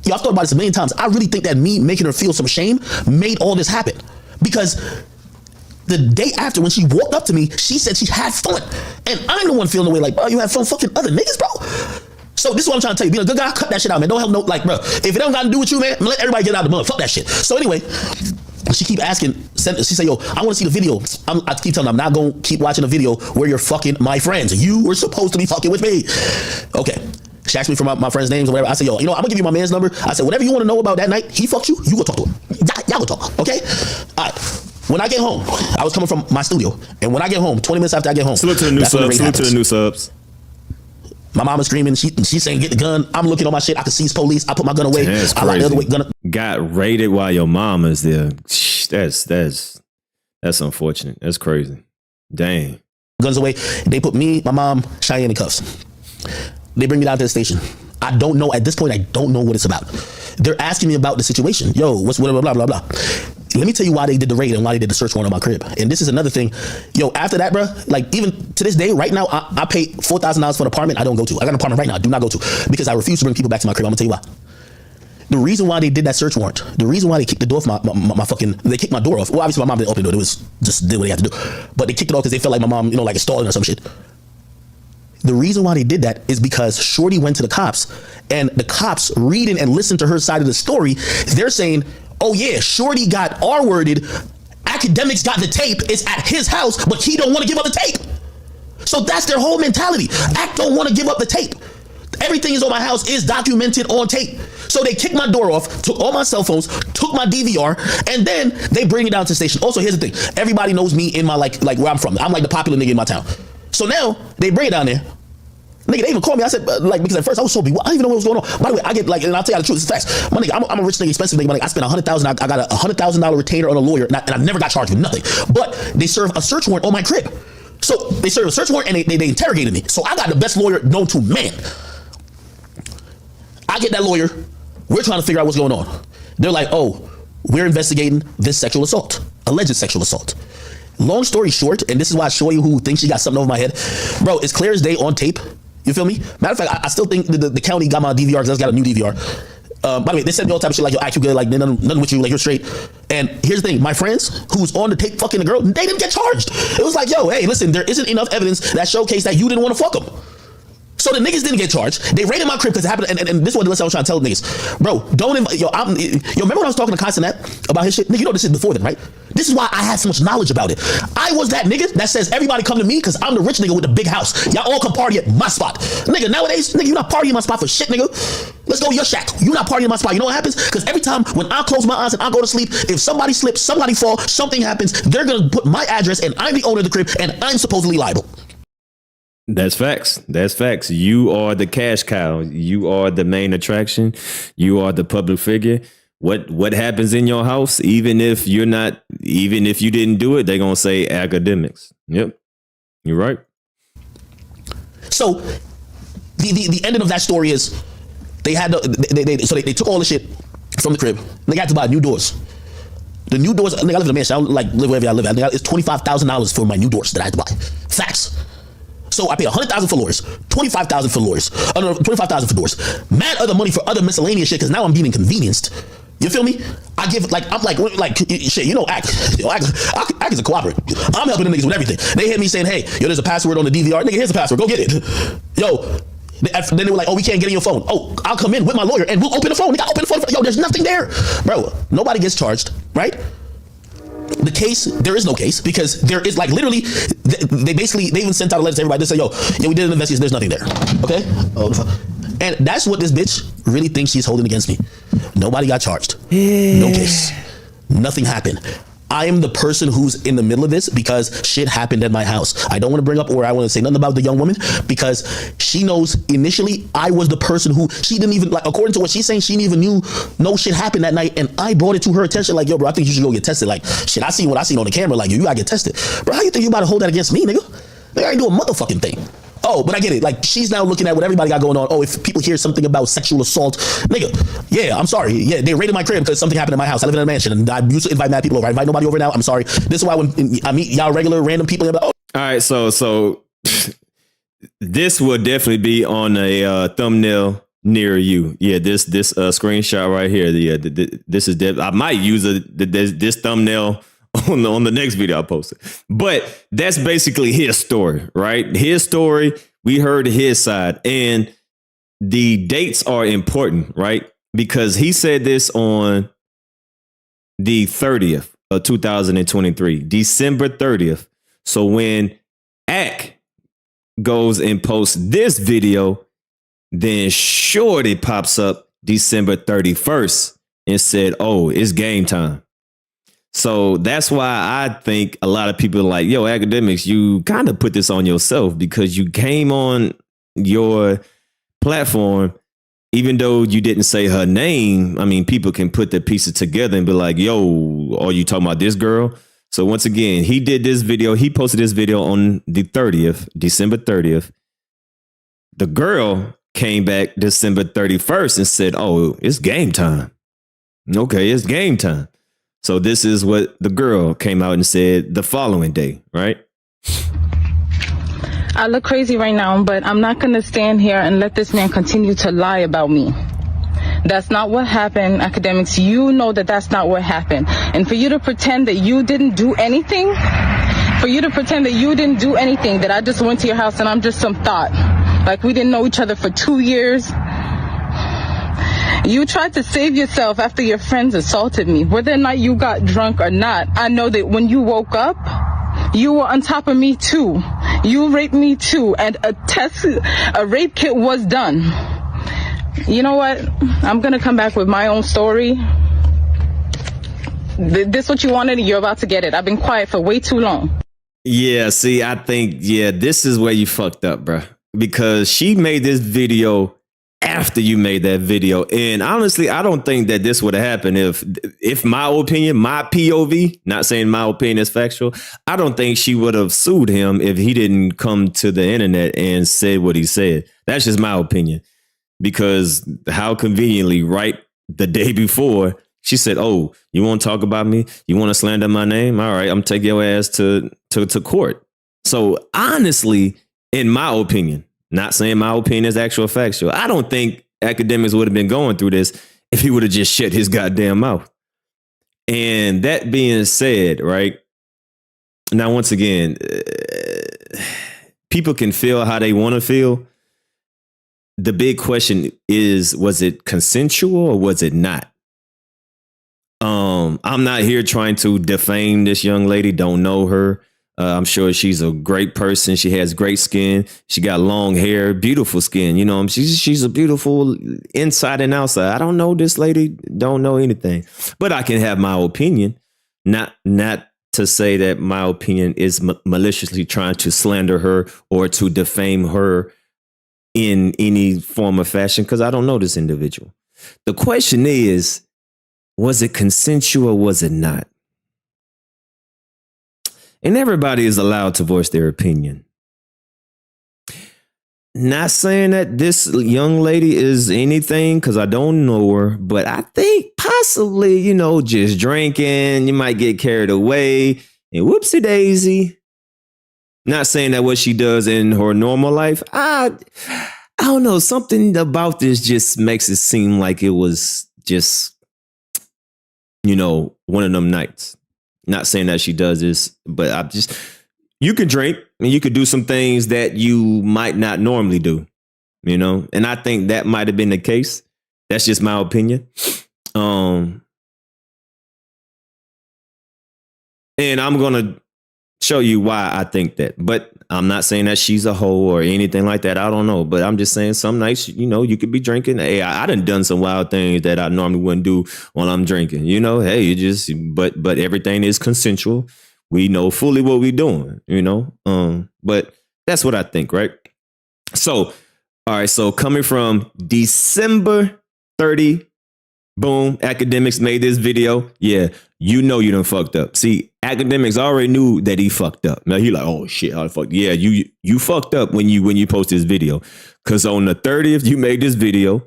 Yo, I've thought about this a million times. I really think that me making her feel some shame made all this happen. Because the day after, when she walked up to me, she said she had fun. And I'm the one feeling the way, like, bro, you have fun fucking other niggas, bro? So this is what I'm trying to tell you. Being a good guy, cut that shit out, man. Don't help no, like, bro, if it don't got to do with you, man, let everybody get out of the mud. Fuck that shit. So anyway, she keep asking, she said, yo, I want to see the video. I keep telling her, I'm not going to keep watching the video where you're fucking my friends. You were supposed to be fucking with me. Okay. She asked me for my friends' names or whatever. I said, yo, I'm gonna give you my man's number. I said, whatever you want to know about that night, he fucked you go talk to him. Y'all go talk, okay? All right. When I get home, I was coming from my studio, and when I get home, 20 minutes after I get home, salute to the new subs. My mama's screaming. She's saying, get the gun. I'm looking on my shit. I can seize police. I put my gun away. That's I lock the other way. Got raided while your mama's there. That's unfortunate. That's crazy. Dang. Guns away. They put me, my mom, Cheyenne in cuffs. They bring me down to the station. I don't know, at this point, I don't know what it's about. They're asking me about the situation. Yo, what's blah, blah, blah, blah. Let me tell you why they did the raid and why they did the search warrant on my crib. And this is another thing. Yo, after that, bro, like, even to this day, right now, I pay $4,000 for an apartment I don't go to. I got an apartment right now I do not go to because I refuse to bring people back to my crib. I'm gonna tell you why. The reason why they did that search warrant, the reason why they kicked the door off they kicked my door off. Well, obviously my mom didn't open the door. It was just did what they had to do. But they kicked it off because they felt like my mom, like, is stalling or some shit. The reason why they did that is because Shorty went to the cops, and the cops reading and listening to her side of the story, they're saying, oh yeah, Shorty got R-worded, Akademiks got the tape, it's at his house, but he don't want to give up the tape. So that's their whole mentality. Act don't want to give up the tape. Everything is on my house is documented on tape. So they kicked my door off, took all my cell phones, took my DVR, and then they bring it down to the station. Also, here's the thing. Everybody knows me in my, like where I'm from. I'm like the popular nigga in my town. So now they bring it down there. Nigga, they even called me. I said, because at first I was so bewildered. I didn't even know what was going on. By the way, I get, like, and I'll tell you the truth. It's facts. My nigga, I'm a rich nigga, expensive nigga. I spent $100,000. I got a $100,000 retainer on a lawyer, and I never got charged with nothing. But they serve a search warrant on my crib. So they serve a search warrant, and they interrogated me. So I got the best lawyer known to man. I get that lawyer. We're trying to figure out what's going on. They're like, oh, we're investigating this sexual assault, alleged sexual assault. Long story short, and this is why I show you who thinks she got something over my head. Bro, it's clear as day on tape. You feel me? Matter of fact, I still think the county got my DVR because I just got a new DVR. By the way, they said me all type of shit like, yo, act you good, like nothing with you, like you're straight. And here's the thing, my friends who's on the tape fucking the girl, they didn't get charged. It was like, yo, hey, listen, there isn't enough evidence that showcased that you didn't want to fuck them. So the niggas didn't get charged. They raided my crib because it happened. And this one, the lesson I was trying to tell niggas, bro, don't invite, remember when I was talking to Constantnet about his shit? Nigga, you know this is before then, right? This is why I had so much knowledge about it. I was that nigga that says everybody come to me because I'm the rich nigga with the big house. Y'all all come party at my spot. Nigga, nowadays, nigga, you not partying my spot for shit, nigga. Let's go to your shack. You not partying my spot. You know what happens? Because every time when I close my eyes and I go to sleep, if somebody slips, somebody fall, something happens, they're going to put my address and I'm the owner of the crib and I'm supposedly liable. That's facts. That's facts. You are the cash cow. You are the main attraction. You are the public figure. What happens in your house, even if you didn't do it, they're gonna say Akademiks. Yep. You're right. So the ending of that story is They had they took all the shit from the crib. They got to buy new doors. The new doors, I live in a mansion. I don't like live wherever I live. It's $25,000 for my new doors that I had to buy. Facts. So I paid $100,000 for lawyers, $25,000 for lawyers, $25,000 for doors. Mad other money for other miscellaneous shit because now I'm being inconvenienced. You feel me? I give I'm like shit. You know, act is a cooperative. I'm helping the niggas with everything. They hit me saying, hey, yo, there's a password on the DVR. Nigga, here's the password. Go get it. Yo. Then they were like, oh, we can't get in your phone. Oh, I'll come in with my lawyer and we'll open the phone. Nigga, open the phone. Yo, there's nothing there, bro. Nobody gets charged, right? The case, there is no case because there is like literally, they even sent out a letter to everybody. They say, yo, we did an investigation. There's nothing there. Okay. And that's what this bitch really thinks she's holding against me. Nobody got charged. No case. Nothing happened. I am the person who's in the middle of this because shit happened at my house. I don't want to bring up or I want to say nothing about the young woman because she knows initially I was the person who she didn't even like, according to what she's saying, she didn't even knew no shit happened that night. And I brought it to her attention like, yo, bro, I think you should go get tested. Like, shit, I seen what I seen on the camera. Like, you gotta get tested. Bro, how you think you about to hold that against me, nigga? Nigga, I ain't do a motherfucking thing. Oh, but I get it. Like, she's now looking at what everybody got going on. Oh, if people hear something about sexual assault, nigga, yeah, I'm sorry. Yeah, they raided my crib because something happened in my house. I live in a mansion and I used to invite mad people over. I invite nobody over now. I'm sorry. This is why when I meet y'all regular random people, I'm like, oh. All right, so this will definitely be on a thumbnail near you. Yeah, this screenshot right here. This is I might use this thumbnail on the next video I posted. But that's basically his story, right? His story, we heard his side. And the dates are important, right? Because he said this on the 30th of 2023, December 30th. So when Ak goes and posts this video, then Shorty pops up December 31st and said, oh, it's game time. So that's why I think a lot of people are like, yo, Akademiks, you kind of put this on yourself because you came on your platform, even though you didn't say her name. I mean, people can put the pieces together and be like, yo, are you talking about this girl? So once again, he did this video. He posted this video on the 30th, December 30th. The girl came back December 31st and said, oh, it's game time. Okay, it's game time. So this is what the girl came out and said the following day, right? I look crazy right now, but I'm not going to stand here and let this man continue to lie about me. That's not what happened, Akademiks. You know that that's not what happened. And for you to pretend that you didn't do anything, that I just went to your house and I'm just some thought, like we didn't know each other for 2 years. You tried to save yourself after your friends assaulted me. Whether or not you got drunk or not, I know that when you woke up, you were on top of me too. You raped me too, and a rape kit was done. You know what? I'm gonna come back with my own story. This what you wanted, and you're about to get it. I've been quiet for way too long. Yeah, see, I think, this is where you fucked up, bro. Because she made this video after you made that video. And honestly, I don't think that this would have happened if my opinion, my POV, not saying my opinion is factual, I don't think she would have sued him if he didn't come to the internet and said what he said. That's just my opinion. Because how conveniently, right the day before, she said, oh, you want to talk about me? You want to slander my name? All right, I'm taking your ass to court. So honestly, in my opinion, not saying my opinion is actual factual, I don't think Akademiks would have been going through this if he would have just shut his goddamn mouth. And that being said, right, now, once again, people can feel how they want to feel. The big question is, was it consensual or was it not? I'm not here trying to defame this young lady. Don't know her. I'm sure she's a great person. She has great skin. She got long hair, beautiful skin. You know, she's a beautiful inside and outside. I don't know this lady. Don't know anything, but I can have my opinion. Not to say that my opinion is maliciously trying to slander her or to defame her in any form of fashion, because I don't know this individual. The question is, was it consensual or was it not? And everybody is allowed to voice their opinion. not saying that this young lady is anything because I don't know her, but I think possibly, you know, just drinking, you might get carried away and whoopsie daisy. Not saying that what she does in her normal life. I don't know. Something about this just makes it seem like it was just, you know, one of them nights. Not saying that she does this, but you can drink and you could do some things that you might not normally do, you know? And I think that might have been the case. That's just my opinion. And I'm going to show you why I think that. But I'm not saying that she's a hoe or anything like that. I don't know. But I'm just saying some nights, you know, you could be drinking. Hey, I done some wild things that I normally wouldn't do while I'm drinking. You know, hey, but everything is consensual. We know fully what we're doing, you know. But that's what I think, right? So, all right. So coming from December 30, boom, Akademiks made this video. Yeah, you know you done fucked up. See, Akademiks already knew that he fucked up. Now he like, oh shit, how the fuck? Yeah, you fucked up when you post this video. Cause on the 30th, you made this video.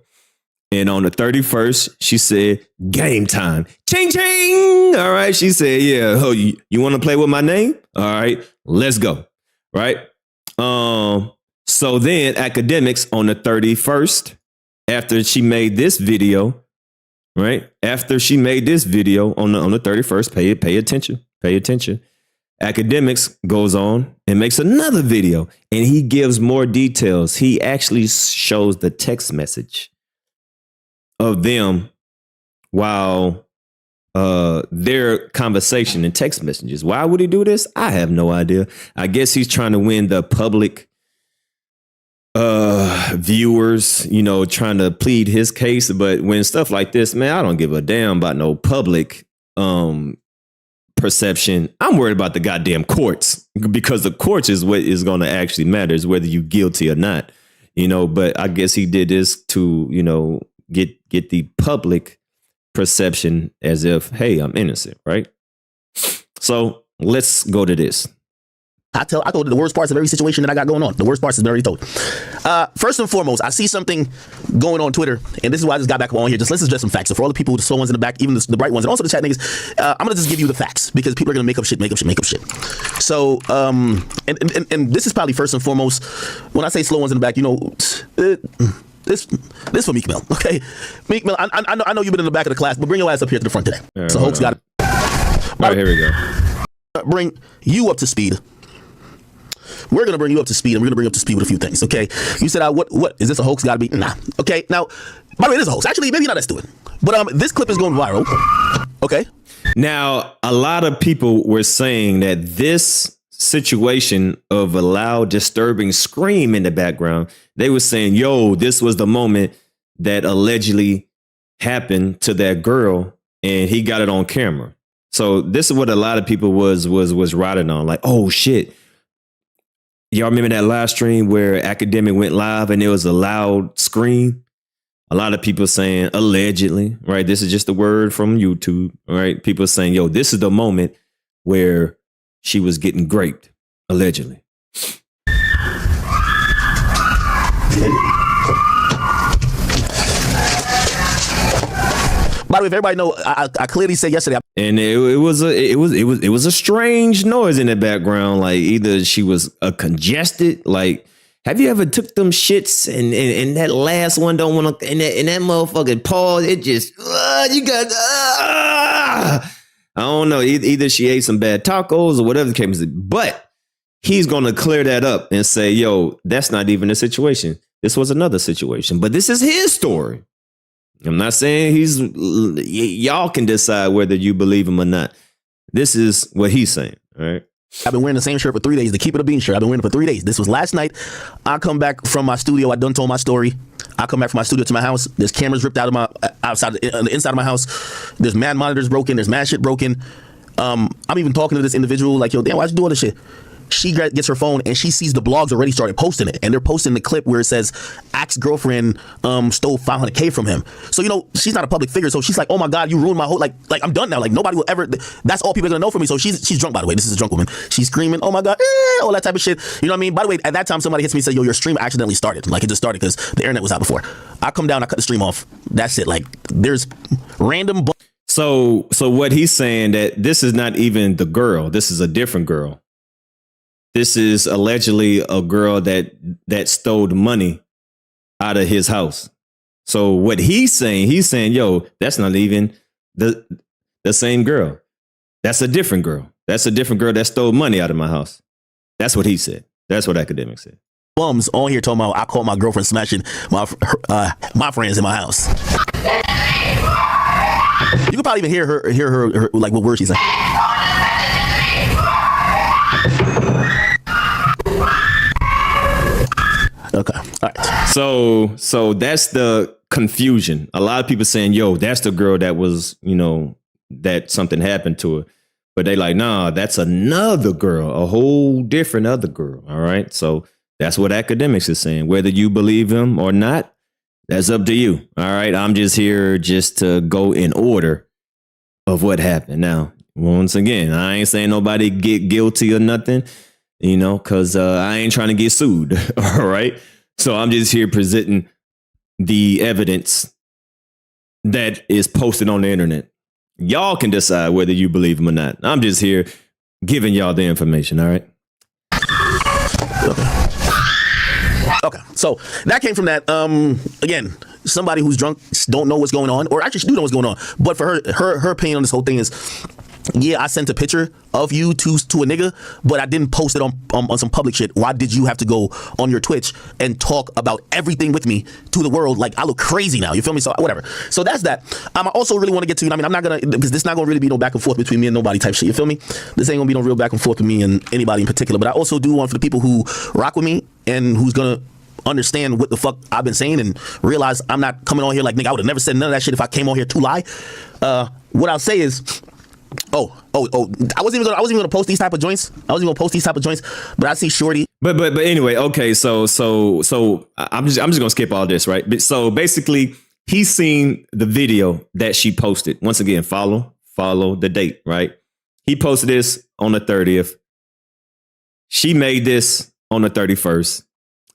And on the 31st, she said, game time. Ching, ching. All right. She said, yeah. Oh, you want to play with my name? All right. Let's go. Right. So then Akademiks on the 31st, after she made this video, right? After she made this video on the 31st, pay attention. Akademiks goes on and makes another video and he gives more details. He actually shows the text message of them while their conversation and text messages. Why would he do this? I have no idea. I guess he's trying to win the public viewers, you know, trying to plead his case. But when stuff like this, man, I don't give a damn about no public perception. I'm worried about the goddamn courts, because the courts is what is going to actually matter, is whether you're guilty or not, you know. But I guess he did this to, you know, get the public perception as if, hey, I'm innocent, right? So let's go to this. I told you the worst parts of every situation that I got going on. The worst parts has been already told. First and foremost, I see something going on Twitter, and this is why I just got back on here. Let's address some facts. So for all the people, the slow ones in the back, even the bright ones, and also the chat niggas, I'm gonna just give you the facts, because people are gonna make up shit. So, and this is probably first and foremost. When I say slow ones in the back, you know, this for Meek Mill, okay? Meek Mill, I know you've been in the back of the class, but bring your ass up here to the front today. Right, so Hope's got it. All right, here we go. Bring you up to speed. We're gonna bring you up to speed, and we're gonna bring you up to speed with a few things, okay? You said, what is this a hoax? Gotta be nah. Okay, now, by the way, it is a hoax. Actually, maybe not. Let's do it. But this clip is going viral. Okay. Now, a lot of people were saying that this situation of a loud, disturbing scream in the background, they were saying, yo, this was the moment that allegedly happened to that girl, and he got it on camera. So this is what a lot of people was riding on, like, oh shit. Y'all remember that live stream where Akademiks went live and there was a loud scream? A lot of people saying allegedly, right? This is just a word from YouTube, right? People saying, yo, this is the moment where she was getting raped, allegedly. By the way, if everybody know, I clearly said yesterday. And it was a strange noise in the background. Like either she was congested. Like, have you ever took them shits and that last one don't want to, and that motherfucking pause, it just, you got, I don't know. Either she ate some bad tacos or whatever the case is. But he's going to clear that up and say, yo, that's not even a situation. This was another situation. But this is his story. I'm not saying y'all can decide whether you believe him or not. This is what he's saying. All right. I've been wearing the same shirt for 3 days, the Keep It a Bean shirt. I've been wearing it for 3 days. This was last night. I come back from my studio. I done told my story. I come back from my studio to my house. There's cameras ripped out of my on the inside of my house. There's mad monitors broken. There's mad shit broken. I'm even talking to this individual like, yo, damn, why'd you do all this shit? she gets her phone and she sees the blogs already started posting it, and they're posting the clip where it says Axe girlfriend stole $500K from him. So you know she's not a public figure, so she's like, oh my god, you ruined my whole like I'm done now. Like nobody will ever. That's all people are gonna know from me. So she's drunk, by the way. This is a drunk woman. She's screaming, oh my god, all that type of shit. You know what I mean? By the way, at that time somebody hits me and says, yo, your stream accidentally started. Like it just started because the internet was out before. I come down, I cut the stream off. That's it. Like there's random. So what he's saying that this is not even the girl. This is a different girl. This is allegedly a girl that stole money out of his house. So what he's saying, yo, that's not even the same girl. That's a different girl. That's a different girl that stole money out of my house. That's what he said. That's what Akademiks said. Bums on here talking about I caught my girlfriend smashing my friends in my house. You can probably even hear her like what words she's saying. Okay. All right. So that's the confusion. A lot of people saying, yo, that's the girl that was, you know, that something happened to her. But they like, nah, that's another girl, a whole different other girl. All right. So that's what Akademiks is saying. Whether you believe him or not, that's up to you. All right. I'm just here just to go in order of what happened. Now, once again, I ain't saying nobody get guilty or nothing, you know, because I ain't trying to get sued. All right. So I'm just here presenting the evidence that is posted on the internet. Y'all can decide whether you believe him or not. I'm just here giving y'all the information. All right. Okay, so that came from that. Again, somebody who's drunk don't know what's going on, or actually she do know what's going on. But for her opinion on this whole thing is, yeah, I sent a picture of you to a nigga, but I didn't post it on some public shit. Why did you have to go on your Twitch and talk about everything with me to the world? Like I look crazy now. You feel me? So whatever. So that's that. I also really want to get to. I mean, I'm not gonna because this not gonna really be no back and forth between me and nobody type shit. You feel me? This ain't gonna be no real back and forth with me and anybody in particular. But I also do want for the people who rock with me and who's gonna understand what the fuck I've been saying and realize I'm not coming on here like nigga. I would have never said none of that shit if I came on here to lie. What I'll say is. I wasn't even gonna post these type of joints. But I see Shorty. But anyway, okay. So I'm just gonna skip all this, right? So basically, he's seen the video that she posted. Once again, follow the date, right? He posted this on the 30th. She made this on the 31st.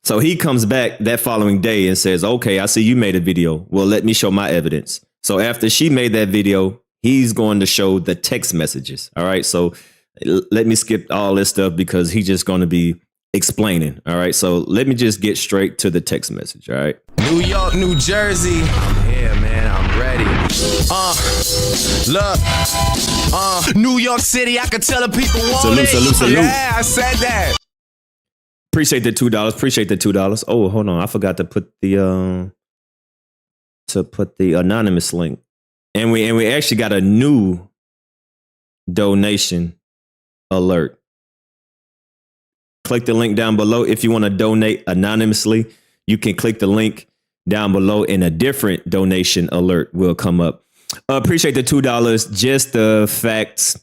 So he comes back that following day and says, "Okay, I see you made a video. Well, let me show my evidence." So after she made that video, he's going to show the text messages. All right. So let me skip all this stuff because he's just going to be explaining. All right. So let me just get straight to the text message. All right. New York, New Jersey. I'm here, man. I'm ready. Look. New York City. I could tell the people want it. Salute. Yeah, I said that. Appreciate the $2. Oh, hold on. I forgot to put the anonymous link. And we actually got a new donation alert. Click the link down below. If you want to donate anonymously, you can click the link down below and a different donation alert will come up. Appreciate the $2. Just the facts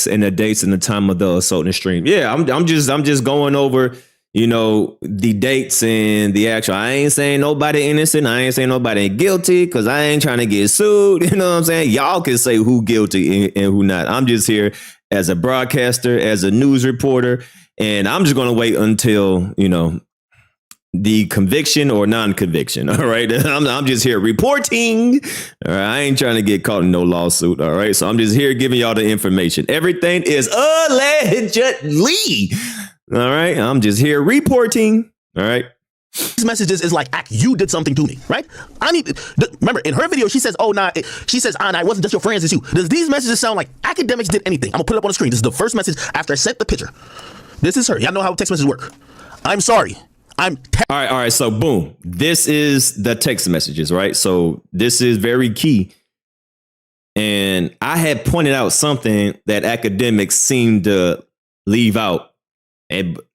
and the dates and the time of the assault and stream. Yeah, I'm just going over, you know, the dates and the actual. I ain't saying nobody innocent. I ain't saying nobody guilty because I ain't trying to get sued. You know what I'm saying? Y'all can say who guilty and who not. I'm just here as a broadcaster, as a news reporter, and I'm just going to wait until, you know, the conviction or non-conviction. All right. I'm just here reporting. All right. I ain't trying to get caught in no lawsuit. All right. So I'm just here giving y'all the information. Everything is allegedly. All right. I'm just here reporting. All right. These messages is like, you did something to me, right? Remember in her video, she says, she says, it wasn't just your friends, it's you. Does these messages sound like Akademiks did anything? I'm gonna put it up on the screen. This is the first message after I sent the picture. This is her. Y'all know how text messages work. I'm sorry. All right. So boom. This is the text messages, right? So this is very key. And I had pointed out something that Akademiks seemed to leave out.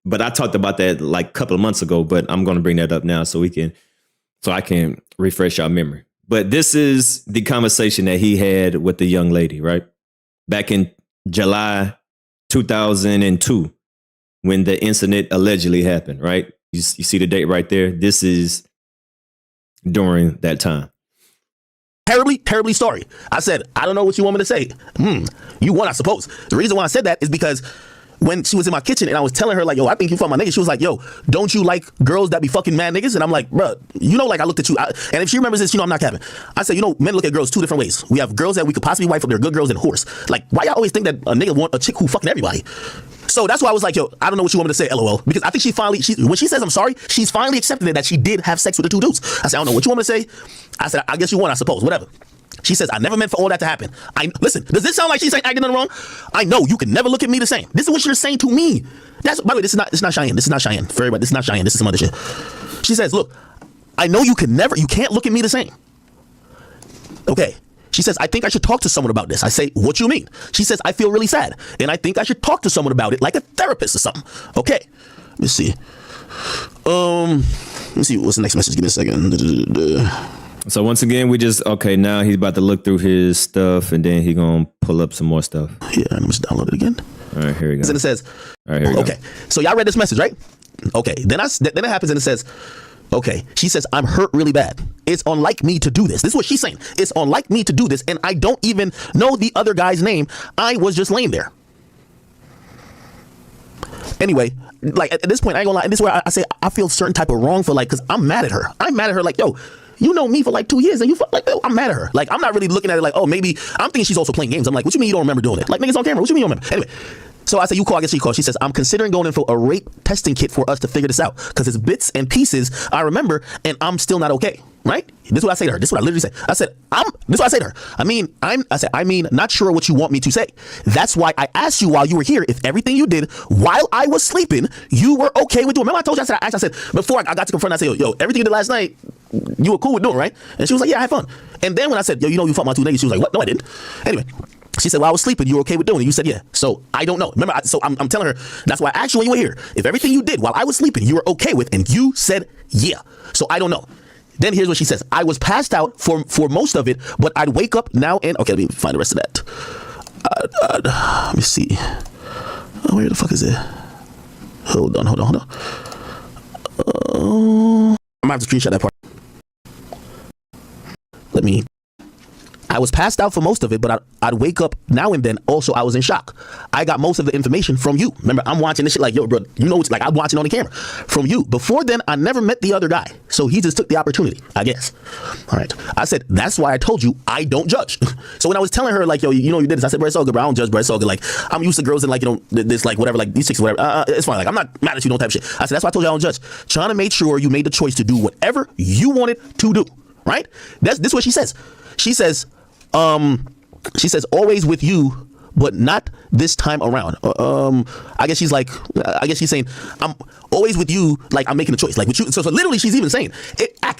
But I talked about that like a couple of months ago, but I'm going to bring that up now so I can refresh our memory. But this is the conversation that he had with the young lady, right? Back in July 2002. when the incident allegedly happened, right? You see the date right there. This is during that time. Terribly sorry. I said, I don't know what you want me to say. You won, I suppose. The reason why I said that is because when she was in my kitchen and I was telling her like, yo, I think you fuck my niggas, she was like, yo, don't you like girls that be fucking mad niggas? And I'm like, bruh, you know, like I looked at you. And if she remembers this, you know I'm not capping. I said, you know, men look at girls two different ways. We have girls that we could possibly wife up, they're good girls, and whores. Like, why y'all always think that a nigga want a chick who fucking everybody? So that's why I was like, yo, I don't know what you want me to say, LOL. Because I think when she says I'm sorry, she's finally accepted it that she did have sex with the two dudes. I said, I don't know what you want me to say. I said, I guess you won, I suppose, whatever. She says, I never meant for all that to happen. Listen, does this sound like she's saying I did nothing wrong? I know you can never look at me the same. This is what you're saying to me. By the way, this is not Cheyenne. This is not Cheyenne. For everybody, this is not Cheyenne. This is some other shit. She says, look, I know you can't look at me the same. Okay. She says, I think I should talk to someone about this. I say, what you mean? She says, I feel really sad. And I think I should talk to someone about it, like a therapist or something. Okay. Let me see. What's the next message? Give me a second. So once again, now he's about to look through his stuff and then he's going to pull up some more stuff. Yeah, let me just download it again. All right, here we go. And it says, all right, here we go. Okay, so y'all read this message, right? Okay, then it happens and it says, okay, she says, I'm hurt really bad. It's unlike me to do this. This is what she's saying. It's unlike me to do this, and I don't even know the other guy's name. I was just laying there. Anyway, like at this point, I ain't gonna lie, and this is where I say I feel certain type of wrong for, like, because I'm mad at her. I'm mad at her like, yo, you know me for like 2 years and you like, yo, I'm mad at her. Like, I'm not really looking at it like, oh, maybe I'm thinking she's also playing games. I'm like, what you mean you don't remember doing it? Like, niggas on camera, what you mean you don't remember? Anyway, so I say, you call, I guess she calls. She says, I'm considering going in for a rape testing kit for us to figure this out because it's bits and pieces I remember and I'm still not okay. Right? This is what I say to her. This is what I literally say. I said, this is what I say to her. I mean, not sure what you want me to say. That's why I asked you while you were here if everything you did while I was sleeping, you were okay with doing. Remember I told you, I said, before I got to confront, I said, yo, everything you did last night, you were cool with doing, right? And she was like, yeah, I had fun. And then when I said, yo, you know, you fucked my two niggas, she was like, what? No, I didn't. Anyway, she said, well, I was sleeping. You were okay with doing it. You said, yeah. So I don't know. Remember, I'm telling her, that's why I asked you when you were here. If everything you did while I was sleeping, you were okay with, and you said, yeah. So I don't know. Then here's what she says. I was passed out for most of it, but I'd wake up now and... Okay, let me find the rest of that. Let me see. Oh, where the fuck is it? Hold on. I'm going to have to screenshot that part. I was passed out for most of it, but I'd wake up now and then. Also, I was in shock. I got most of the information from you. Remember, I'm watching this shit like, yo, bro, you know, it's like I'm watching on the camera from you. Before then, I never met the other guy. So he just took the opportunity, I guess. All right. I said, that's why I told you I don't judge. So when I was telling her, like, yo, you know, you did this, I said, bro, it's all good, bro. I don't judge, bro. It's all good. Like, I'm used to girls and, like, you know, this, like, whatever, like, these chicks, whatever. It's fine. Like, I'm not mad at you, don't type shit. I said, that's why I told you I don't judge. Trying to make sure you made the choice to do whatever you wanted to do. Right? This is what she says. She says, always with you, but not this time around. I guess she's saying, I'm always with you, like I'm making a choice. Like with you. So literally she's even saying,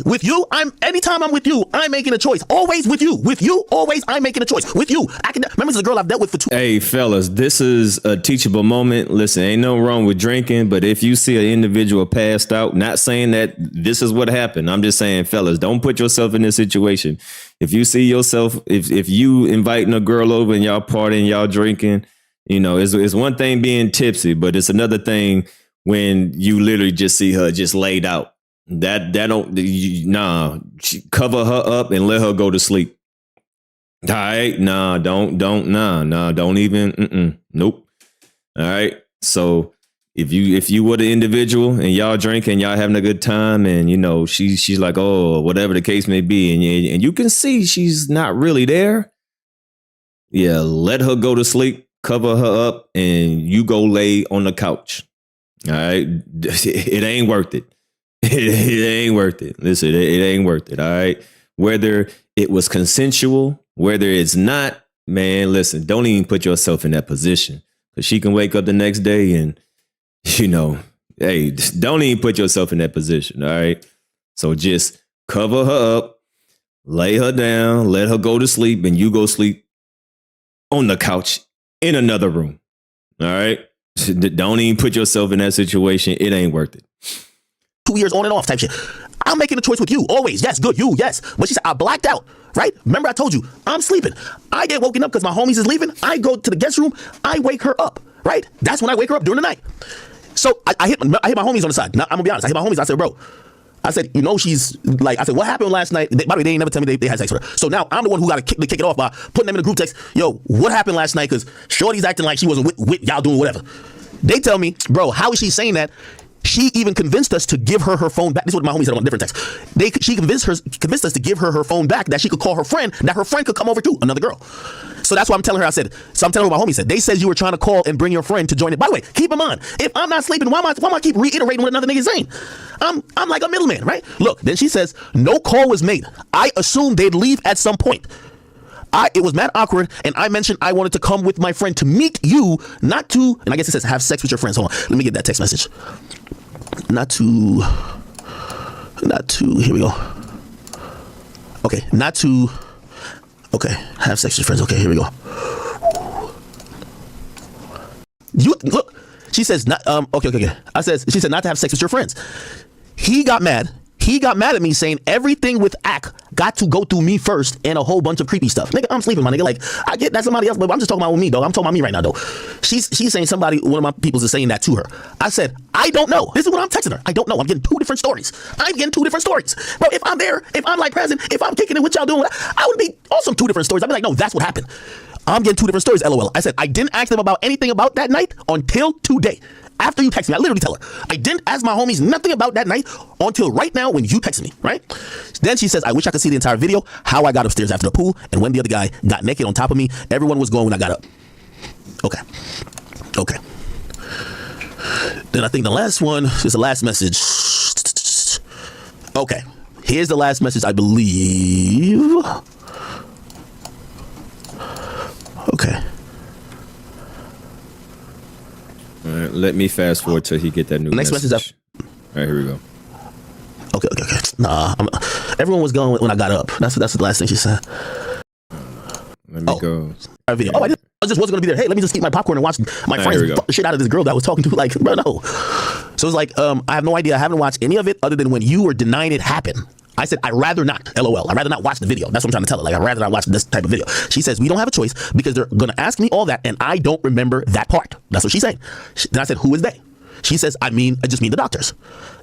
with you, anytime I'm with you, I'm making a choice. Always with you. With you, always I'm making a choice. With you. Remember, this is a girl I've dealt with for 2 years. Hey, fellas, this is a teachable moment. Listen, ain't no wrong with drinking, but if you see an individual passed out, not saying that this is what happened. I'm just saying, fellas, don't put yourself in this situation. If you see yourself, if you inviting a girl over and y'all partying, y'all drinking, you know, it's one thing being tipsy, but it's another thing when you literally just see her just laid out. Cover her up and let her go to sleep. All right, don't even, nope. All right, so if you were the individual and y'all drinking, y'all having a good time, and you know she's like, oh, whatever the case may be, and you can see she's not really there. Yeah, let her go to sleep, cover her up, and you go lay on the couch. All right, it ain't worth it. It ain't worth it. Listen, it ain't worth it. All right, whether it was consensual, whether it's not, man, listen, don't even put yourself in that position, because she can wake up the next day and, you know, hey, don't even put yourself in that position. All right. So just cover her up, lay her down, let her go to sleep, and you go sleep on the couch in another room. All right. Don't even put yourself in that situation. It ain't worth it. 2 years on and off type shit. I'm making a choice with you. Always. Yes. Good. You. Yes. But she said, I blacked out. Right? Remember I told you, I'm sleeping. I get woken up because my homies is leaving. I go to the guest room. I wake her up. Right? That's when I wake her up during the night. So I hit my homies on the side. Now, I'm gonna be honest. I hit my homies. I said, bro. I said, you know, she's like, I said, what happened last night? By the way, they ain't never tell me they had sex with her. So now I'm the one who got to kick it off by putting them in a group text. Yo, what happened last night? Because Shorty's acting like she wasn't with y'all doing whatever. They tell me, bro, how is she saying that? She even convinced us to give her phone back. This is what my homie said on a different text. She convinced us to give her phone back, that she could call her friend, that her friend could come over too, another girl. So that's why I'm telling her. I'm telling her what my homie said. They says you were trying to call and bring your friend to join it. By the way, keep in mind, if I'm not sleeping, why am I keep reiterating what another nigga is saying? I'm like a middleman, right? Look, then she says no call was made. I assumed they'd leave at some point. It was mad awkward, and I mentioned I wanted to come with my friend to meet you, not to, and I guess it says have sex with your friends. Hold on, let me get that text message. Not to, here we go. Okay, have sex with your friends. Okay, here we go. You, look, she says, not, okay. She said not to have sex with your friends. He got mad at me saying everything with Ak got to go through me first and a whole bunch of creepy stuff. Nigga, I'm sleeping, my nigga. Like, I get that's somebody else, but I'm just talking about with me, dog. I'm talking about me right now, though. She's saying one of my peoples is saying that to her. I said, I don't know. This is what I'm texting her. I don't know. I'm getting two different stories. Bro, if I'm there, if I'm like present, if I'm kicking it, what y'all doing, I would be awesome two different stories. I'd be like, no, that's what happened. I'm getting two different stories, LOL. I said, I didn't ask them about anything about that night until today. After you text me, I literally tell her, I didn't ask my homies nothing about that night until right now when you text me, right? Then she says, I wish I could see the entire video, how I got upstairs after the pool, and when the other guy got naked on top of me. Everyone was going when I got up. Okay. Then I think the last one is the last message. Okay. Here's the last message, I believe. Okay. All right, let me fast forward till he get that new next message. All right, here we go. Okay. Nah, everyone was going when I got up. That's the last thing she said. Let me go. Video. Oh, I just wasn't gonna be there. Hey, let me just eat my popcorn and watch my friends fuck the shit out of this girl that I was talking to. Like, bro, no. So it's like, I have no idea. I haven't watched any of it other than when you were denying it happened. I said, I'd rather not, LOL. I'd rather not watch the video. That's what I'm trying to tell her. Like, I'd rather not watch this type of video. She says, we don't have a choice because they're going to ask me all that and I don't remember that part. That's what she's saying. Then I said, who is they? She says, I just mean the doctors.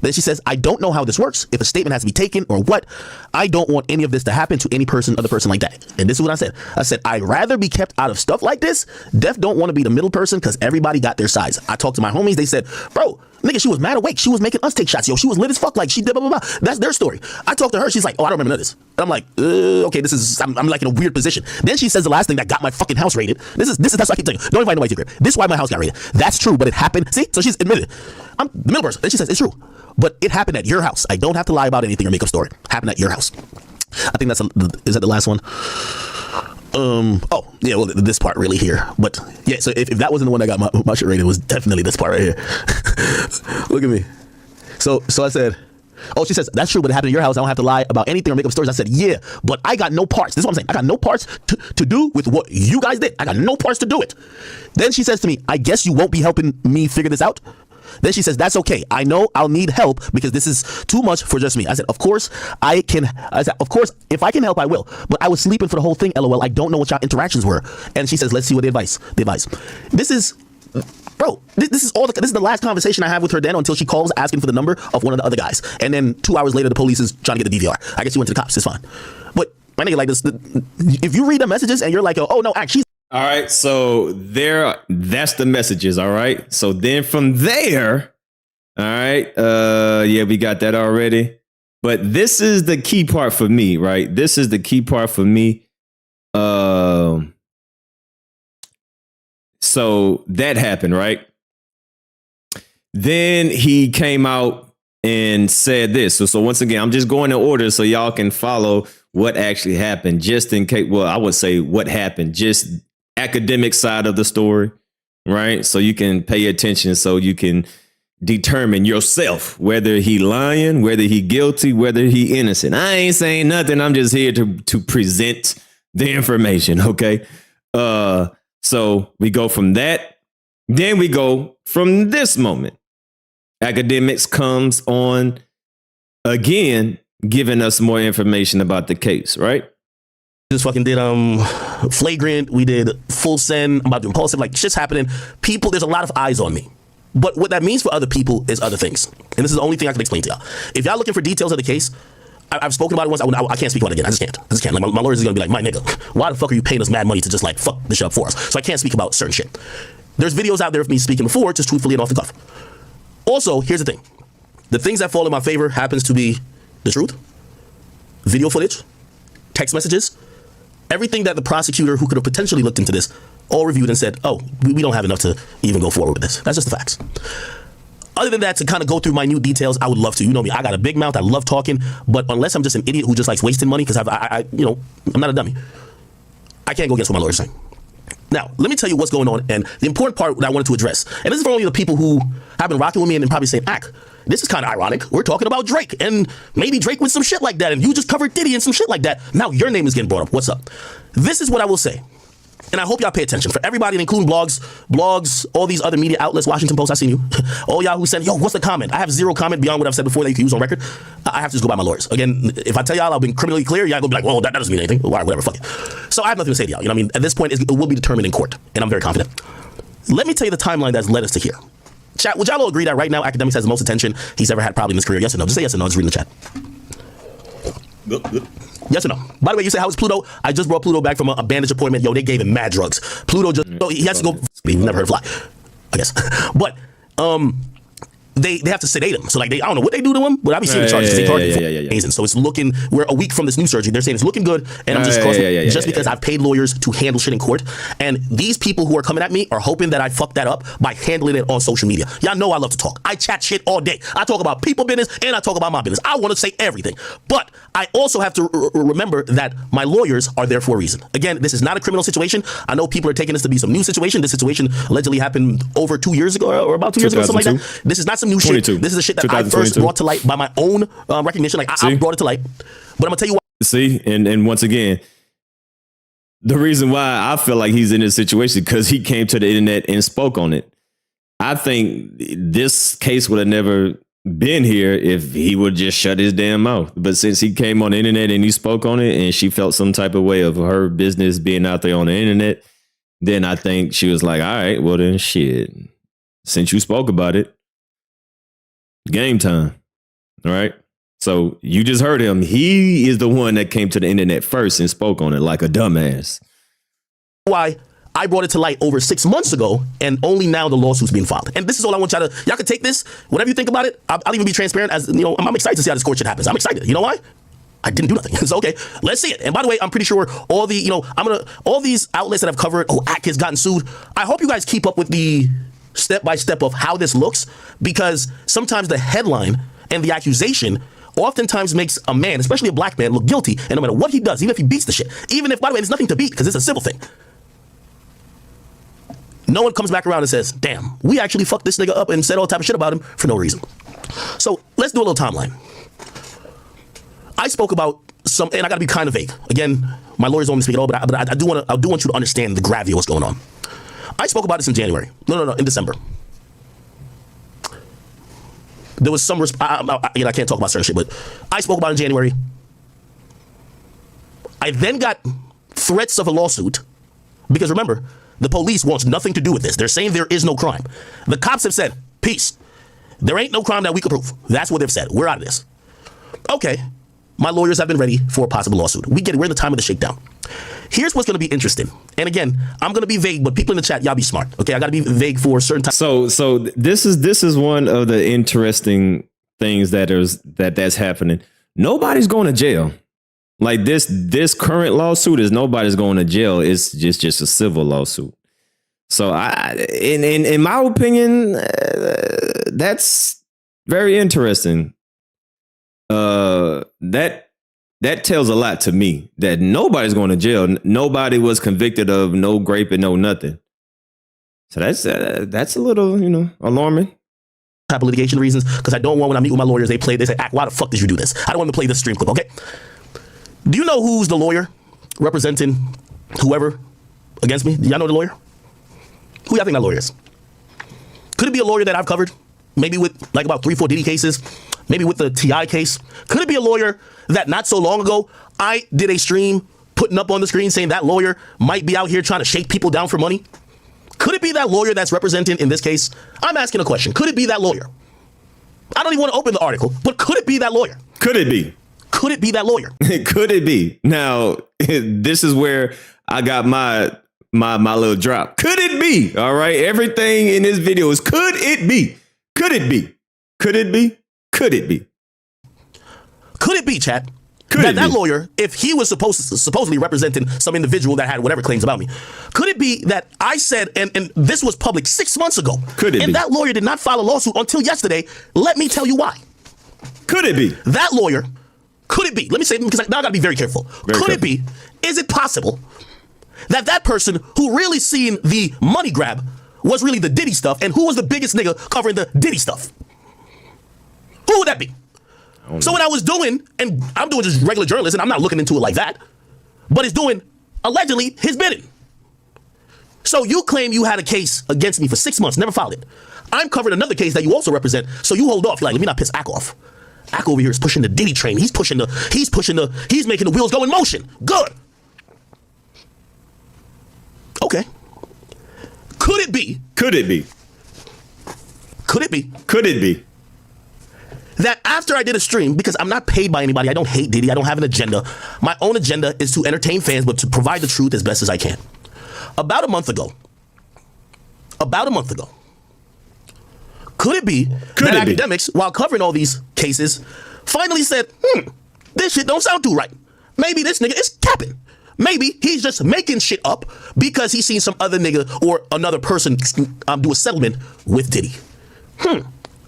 Then she says, I don't know how this works, if a statement has to be taken or what. I don't want any of this to happen to any other person like that. And this is what I said. I said, I'd rather be kept out of stuff like this. Def don't want to be the middle person because everybody got their size. I talked to my homies. They said, bro, nigga, she was mad awake. She was making us take shots. Yo, she was lit as fuck. Like, she did blah, blah, blah. That's their story. I talked to her. She's like, oh, I don't remember none of this. And I'm like, okay, I'm like in a weird position. Then she says the last thing that got my fucking house raided. This is that's what I keep telling you. Don't invite nobody to your crib. This is why my house got raided. That's true, but it happened. See? So she's admitted. I'm the middle person. Then she says, it's true. But it happened at your house. I don't have to lie about anything or make up story. Happened at your house. I think is that the last one? Oh yeah, well this part really here, but yeah. So if that wasn't the one that got my shit rated, it was definitely this part right here. Look at me. So I said, oh, she says that's true, but it happened at your house. I don't have to lie about anything or make up stories. I said, yeah, but I got no parts. This is what I'm saying. I got no parts to do with what you guys did. I got no parts to do it. Then she says to me, I guess you won't be helping me figure this out. Then she says, that's okay. I know I'll need help because this is too much for just me. I said, of course I can. I said, of course, if I can help, I will. But I was sleeping for the whole thing, LOL. I don't know what y'all interactions were. And she says, let's see what they advise. This is, bro, this is the last conversation I have with her then until she calls asking for the number of one of the other guys. And then 2 hours later, the police is trying to get the DVR. I guess she went to the cops. It's fine. But my nigga, like this, if you read the messages and you're like, oh no, she's. All right, so that's the messages, all right? So then from there, all right, yeah, we got that already. But this is the key part for me, right? This is the key part for me. So that happened, right? Then he came out and said this. So once again, I'm just going in order so y'all can follow what actually happened, just in case. Well, I would say what happened, just academic side of the story, right? So you can pay attention, so you can determine yourself whether he lying, whether he guilty, whether he innocent. I ain't saying nothing. I'm just here to present the information, okay? So we go from that. Then we go from this moment. Akademiks comes on again, giving us more information about the case, right? Just fucking did flagrant. We did full send. I'm about to do impulsive. Like shit's happening. People, there's a lot of eyes on me. But what that means for other people is other things. And this is the only thing I can explain to y'all. If y'all looking for details of the case, I've spoken about it once. I can't speak about it again. I just can't. Like my lawyers is gonna be like, my nigga, why the fuck are you paying us mad money to just like fuck this shit up for us? So I can't speak about certain shit. There's videos out there of me speaking before, just truthfully and off the cuff. Also, here's the thing. The things that fall in my favor happens to be the truth, video footage, text messages, everything that the prosecutor who could have potentially looked into this all reviewed and said, oh, we don't have enough to even go forward with this. That's just the facts. Other than that, to kind of go through minute details, I would love to. You know me, I got a big mouth. I love talking. But unless I'm just an idiot who just likes wasting money, because I'm not a dummy, I can't go against what my lawyer's saying. Now, let me tell you what's going on. And the important part that I wanted to address, and this is for only the people who have been rocking with me and probably saying, this is kind of ironic. We're talking about Drake and maybe Drake with some shit like that. And you just covered Diddy and some shit like that. Now your name is getting brought up. What's up? This is what I will say. And I hope y'all pay attention. For everybody, including blogs, all these other media outlets, Washington Post, I seen you. All y'all who said, yo, what's the comment? I have zero comment beyond what I've said before that you can use on record. I have to just go by my lawyers. Again, if I tell y'all I've been criminally clear, y'all gonna be like, well, that doesn't mean anything. All right, whatever, fuck it. So I have nothing to say to y'all. You know what I mean? At this point, it will be determined in court. And I'm very confident. Let me tell you the timeline that's led us to here. Chat, would y'all all agree that right now Akademiks has the most attention he's ever had probably in his career? Yes or no? Just say yes or no. Just read in the chat. Good. Yes or no? By the way, you say, how is Pluto? I just brought Pluto back from a bandage appointment. Yo, they gave him mad drugs. Pluto just, he has to go. We've never heard of fly, I guess. But they have to sedate him. So like I don't know what they do to him, but I be seeing the charges. Amazing. So it's looking, we're a week from this new surgery. They're saying it's looking good, and I'm just because I've paid lawyers to handle shit in court, and these people who are coming at me are hoping that I fuck that up by handling it on social media. Y'all know I love to talk. I chat shit all day. I talk about people business and I talk about my business. I want to say everything, but I also have to remember that my lawyers are there for a reason. Again, this is not a criminal situation. I know people are taking this to be some new situation. This situation allegedly happened over 2 years ago or about 2 years ago, something like that. This is not some new 22. Shit. This is the shit that I first brought to light by my own recognition. Like I brought it to light. But I'm gonna tell you why. See, and once again, the reason why I feel like he's in this situation because he came to the internet and spoke on it. I think this case would have never been here if he would just shut his damn mouth. But since he came on the internet and he spoke on it, and she felt some type of way of her business being out there on the internet, then I think she was like, all right, well then shit. Since you spoke about it, game time. All right. So you just heard him. He is the one that came to the internet first and spoke on it like a dumbass. Why I brought it to light over 6 months ago, and only now the lawsuit's being filed. And this is all I want y'all can take this, whatever you think about it. I'll even be transparent as, you know, I'm excited to see how this court shit happens. I'm excited. You know why? I didn't do nothing. So, okay, let's see it. And by the way, I'm pretty sure all these outlets that have covered, Ak has gotten sued. I hope you guys keep up with the step-by-step of how this looks, because sometimes the headline and the accusation oftentimes makes a man, especially a black man, look guilty. And no matter what he does, even if he beats the shit, even if, by the way, there's nothing to beat because it's a civil thing, no one comes back around and says, damn, we actually fucked this nigga up and said all type of shit about him for no reason. So let's do a little timeline. I spoke about some, and I got to be kind of vague. Again, my lawyers don't want me to speak at all, but I do want you to understand the gravity of what's going on. I spoke about this in January. No, in December. There was some, I can't talk about certain shit, but I spoke about it in January. I then got threats of a lawsuit because, remember, the police wants nothing to do with this. They're saying there is no crime. The cops have said, peace. There ain't no crime that we could prove. That's what they've said. We're out of this. Okay. My lawyers have been ready for a possible lawsuit. We're in the time of the shakedown. Here's what's going to be interesting. And again, I'm going to be vague, but people in the chat, y'all be smart. Okay, I got to be vague for a certain time. So this is one of the interesting things that's happening. Nobody's going to jail. Like this current lawsuit is nobody's going to jail. It's just a civil lawsuit. So in my opinion, that's very interesting. That tells a lot to me that nobody's going to jail. Nobody was convicted of no grape and no nothing. So that's a little, alarming. Type of litigation reasons, because I don't want, when I meet with my lawyers, they say, Ak, why the fuck did you do this? I don't want to play this stream clip, okay? Do you know who's the lawyer representing whoever against me? Do y'all know the lawyer? Who y'all think that lawyer is? Could it be a lawyer that I've covered? Maybe with like about 3-4 Diddy cases? Maybe with the T.I. case? Could it be a lawyer that not so long ago I did a stream putting up on the screen saying that lawyer might be out here trying to shake people down for money? Could it be that lawyer that's representing in this case? I'm asking a question. Could it be that lawyer? I don't even want to open the article, but could it be that lawyer? Could it be? Could it be that lawyer? Could it be? Now, this is where I got my little drop. Could it be? All right. Everything in this video is could it be? Could it be? Could it be? Could it be? Could it be, chat? Could That lawyer, if he was supposedly representing some individual that had whatever claims about me, could it be that I said, and this was public 6 months ago, could it be? And that lawyer did not file a lawsuit until yesterday? Let me tell you why. Could it be? That lawyer, could it be? Let me say, because now I got to be very careful. Could it be? Is it possible that that person who really seen the money grab was really the Diddy stuff, and who was the biggest nigga covering the Diddy stuff? Who would that be? So what I was doing, and I'm doing just regular journalism, I'm not looking into it like that, but it's doing, allegedly, his bidding. So you claim you had a case against me for 6 months, never filed it. I'm covering another case that you also represent, so you hold off. You're like, let me not piss Ack off. Ack over here is pushing the Diddy train. He's making the wheels go in motion. Good. Okay. Could it be? Could it be? Could it be? Could it be? That after I did a stream, because I'm not paid by anybody, I don't hate Diddy, I don't have an agenda. My own agenda is to entertain fans, but to provide the truth as best as I can. About a month ago, could it be that Akademiks, while covering all these cases, finally said, this shit don't sound too right. Maybe this nigga is capping. Maybe he's just making shit up because he's seen some other nigga or another person do a settlement with Diddy.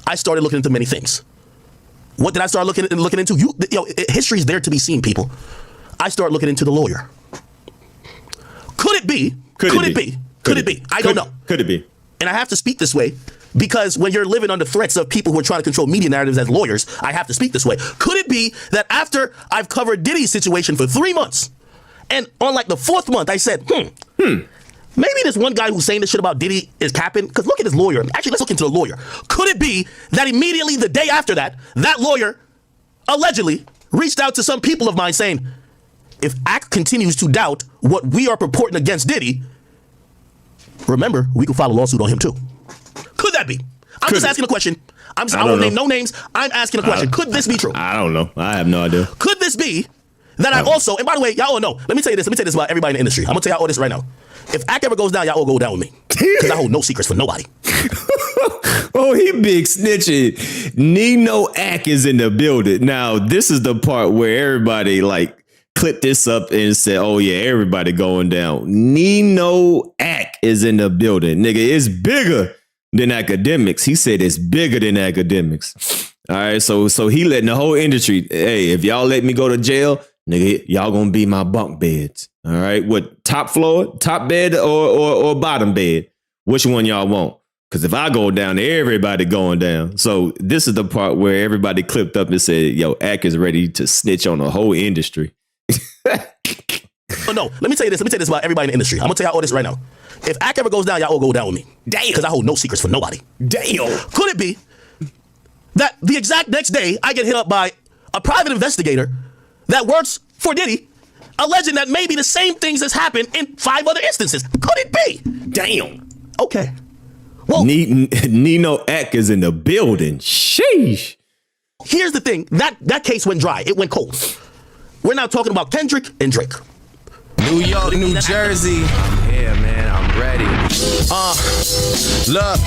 I started looking into many things. What did I start looking into? History is there to be seen, people. I start looking into the lawyer. Could it be? Could it be? Could it be? I don't know. Could it be? And I have to speak this way because when you're living under threats of people who are trying to control media narratives as lawyers, I have to speak this way. Could it be that after I've covered Diddy's situation for 3 months, and on like the 4th month, I said, maybe this one guy who's saying this shit about Diddy is capping? Because look at his lawyer. Actually, let's look into the lawyer. Could it be that immediately the day after that, that lawyer allegedly reached out to some people of mine saying, if Ack continues to doubt what we are purporting against Diddy, remember, we could file a lawsuit on him too. Could that be? I'm just asking a question. I won't name no names. I'm asking a question. Could this be true? I don't know. I have no idea. Could this be that I also, and by the way, y'all all know, let me tell you this about everybody in the industry. I'm going to tell y'all all this right now. If Ack ever goes down, y'all all go down with me. Because I hold no secrets for nobody. Oh, he big snitching. Nino Ack is in the building. Now, this is the part where everybody like clipped this up and said, oh yeah, everybody going down. Nino Ack is in the building. Nigga, it's bigger than Akademiks. He said it's bigger than Akademiks. All right, so he letting the whole industry, hey, if y'all let me go to jail, nigga, y'all gonna be my bunk beds. All right, what, top floor, top bed or bottom bed? Which one y'all want? Because if I go down, everybody going down. So this is the part where everybody clipped up and said, yo, Ack is ready to snitch on the whole industry. Oh, no, let me tell you this about everybody in the industry. I'm gonna tell y'all all this right now. If Ack ever goes down, y'all all go down with me. Damn. Because I hold no secrets for nobody. Damn. Could it be that the exact next day I get hit up by a private investigator that works for Diddy, alleging that maybe the same things has happened in 5 other instances? Could it be? Damn. Okay. Well, Nino Ack is in the building. Sheesh. Here's the thing. That case went dry. It went cold. We're now talking about Kendrick and Drake. New York, New Jersey. Yeah, man, I'm ready. Look.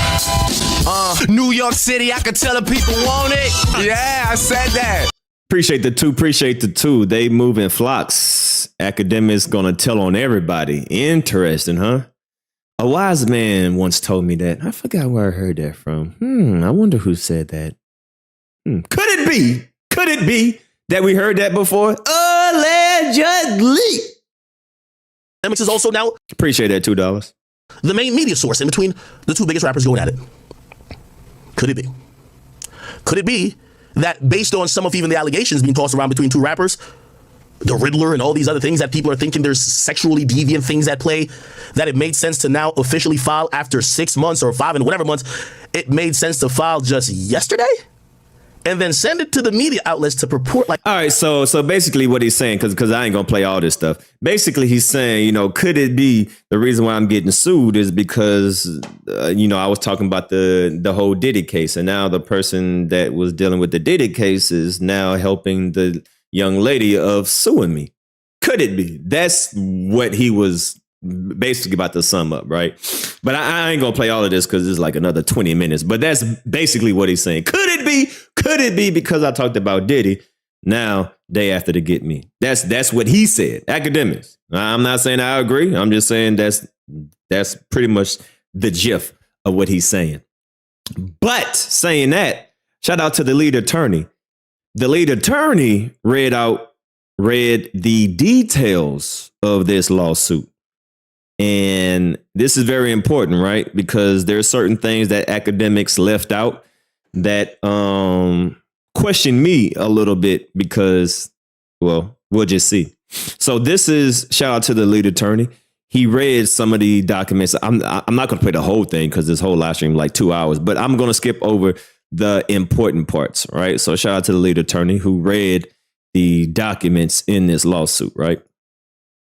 New York City, I can tell the people want it. Yeah, I said that. Appreciate the two. They move in flocks. Akademiks gonna tell on everybody. Interesting, huh? A wise man once told me that. I forgot where I heard that from. I wonder who said that. Could it be that we heard that before? Allegedly. Akademiks is also now appreciate that $2. The main media source in between the 2 biggest rappers going at it. Could it be? Could it be that based on some of even the allegations being tossed around between 2 rappers, the Riddler and all these other things that people are thinking there's sexually deviant things at play, that it made sense to now officially file after 6 months or 5 and whatever months, it made sense to file just yesterday? and then send it to the media outlets to purport like. All right, so basically what he's saying, because I ain't gonna play all this stuff. Basically, he's saying, could it be the reason why I'm getting sued is because, I was talking about the whole Diddy case, and now the person that was dealing with the Diddy case is now helping the young lady of suing me. Could it be? That's what he was basically about to sum up, right? But I ain't gonna play all of this because it's like another 20 minutes. But that's basically what he's saying. Could it be? Could it be because I talked about Diddy? Now they after to get me. That's what he said. Academics. I'm not saying I agree. I'm just saying that's pretty much the gist of what he's saying. But saying that, shout out to the lead attorney. The lead attorney read the details of this lawsuit. And this is very important, right? Because there are certain things that Akademiks left out that question me a little bit because, well, we'll just see. So this is, shout out to the lead attorney. He read some of the documents. I'm not going to play the whole thing because this whole live stream is like 2 hours, but I'm going to skip over the important parts, right? So shout out to the lead attorney who read the documents in this lawsuit, right?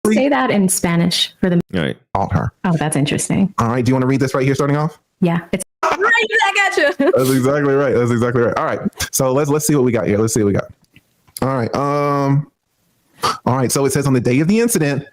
Say that in Spanish for the. All right. Called her. Oh, that's interesting. All right. Do you want to read this right here starting off? Yeah, it's right back at you. That's exactly right. That's exactly right. All right. So let's see what we got here. Let's see what we got. All right. All right. So it says on the day of the incident,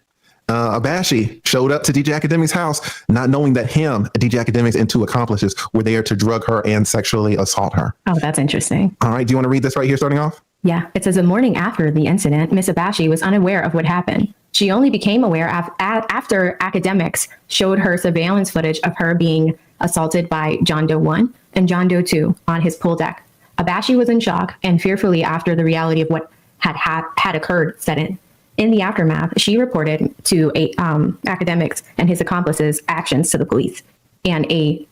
Abashi showed up to DJ Akademiks' house, not knowing that him, DJ Akademiks, and two accomplices were there to drug her and sexually assault her. Oh, that's interesting. All right. Do you want to read this right here starting off? Yeah, it says the morning after the incident, Miss Abashi was unaware of what happened. She only became aware after Akademiks showed her surveillance footage of her being assaulted by John Doe 1 and John Doe 2 on his pool deck. Abashi was in shock and fearfully after the reality of what had occurred set in. In the aftermath, she reported to Akademiks and his accomplices' actions to the police, and a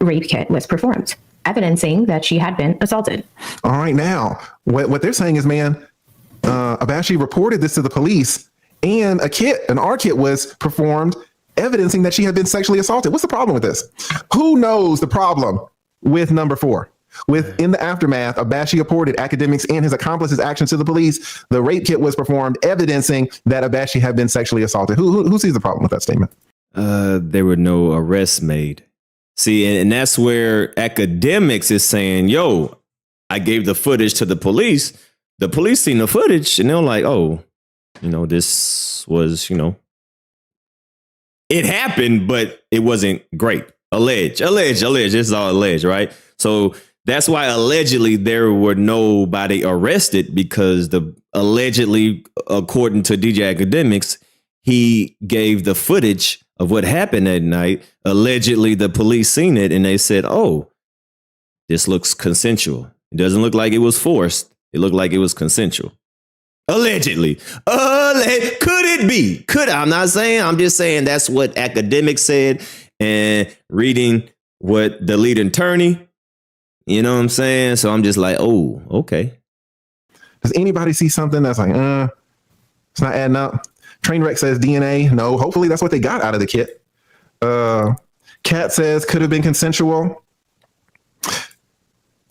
rape kit was performed, evidencing that she had been assaulted. All right. Now, what they're saying is, man, Abashi reported this to the police, and an R kit was performed, evidencing that she had been sexually assaulted. What's the problem with this? Who knows the problem with number 4? In the aftermath, Abashi reported Akademiks and his accomplices' actions to the police. The rape kit was performed, evidencing that Abashi had been sexually assaulted. Who sees the problem with that statement? There were no arrests made. See, and that's where Akademiks is saying, yo, I gave the footage to the police. The police seen the footage and they're like, oh, this was, it happened, but it wasn't great. Alleged. This is all alleged, right? So that's why allegedly there were nobody arrested because allegedly, according to DJ Akademiks, he gave the footage of what happened that night. Allegedly, the police seen it and they said, oh, this looks consensual. It doesn't look like it was forced. It looked like it was consensual. Allegedly. Could it be? I'm not saying. I'm just saying that's what Akademiks said. And reading what the lead attorney, you know what I'm saying? So I'm just like, oh, okay. Does anybody see something that's like, it's not adding up? Trainwreck says DNA. No, hopefully that's what they got out of the kit. Kat says could have been consensual.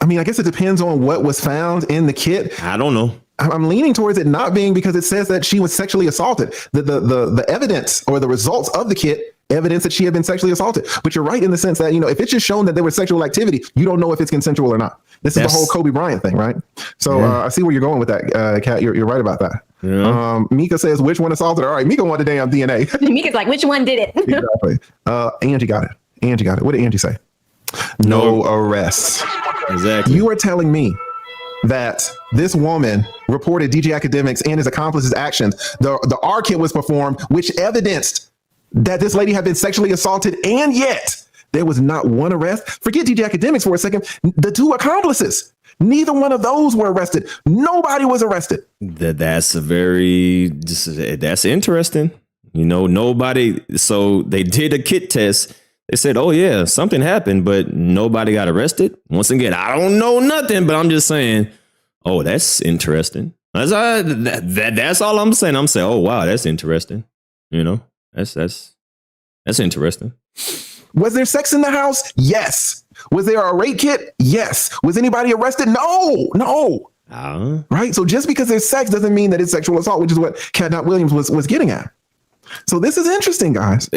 I mean, I guess it depends on what was found in the kit. I don't know. I'm leaning towards it not being because it says that she was sexually assaulted. The evidence or the results of the kit evidence that she had been sexually assaulted. But you're right in the sense that, if it's just shown that there was sexual activity, you don't know if it's consensual or not. This is the whole Kobe Bryant thing, right? So I see where you're going with that, Kat. You're right about that. Yeah. Mika says, which one assaulted her? All right, Mika want the damn DNA. Mika's like, which one did it? Exactly. Angie got it. What did Angie say? No arrests. Exactly. You are telling me that this woman reported DJ Akademiks and his accomplices' actions. The R kit was performed, which evidenced that this lady had been sexually assaulted, and yet there was not one arrest. Forget DJ Akademiks for a second. The two accomplices, neither one of those were arrested. Nobody was arrested. That's interesting. Nobody. So they did a kit test. They said, oh, yeah, something happened, but nobody got arrested. Once again, I don't know nothing, but I'm just saying, oh, that's interesting. That's all I'm saying. I'm saying, oh, wow, that's interesting. That's interesting. Was there sex in the house? Yes. Was there a rape kit? Yes. Was anybody arrested? No. Right? So just because there's sex doesn't mean that it's sexual assault, which is what Cat Williams was getting at. So this is interesting, guys.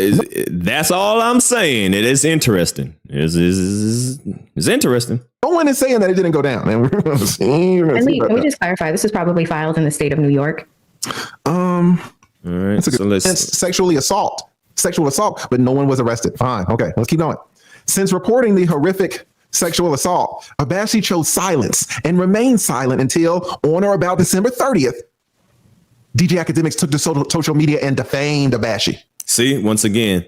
That's all I'm saying. It is interesting. It's interesting. No one is saying that it didn't go down. And we're going to see. Can we just clarify? This is probably filed in the state of New York. All right. Sexual assault, but no one was arrested. Fine. Okay, let's keep going. Since reporting the horrific sexual assault, Abashi chose silence and remained silent until on or about December 30th. DJ Akademiks took to social media and defamed Abashi. See, once again,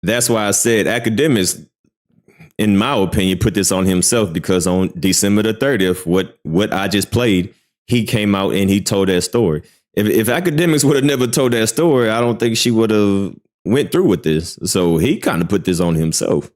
that's why I said Akademiks, in my opinion, put this on himself, because on December the 30th, what I just played, he came out and he told that story. If Akademiks would have never told that story, I don't think she would have went through with this. So he kind of put this on himself.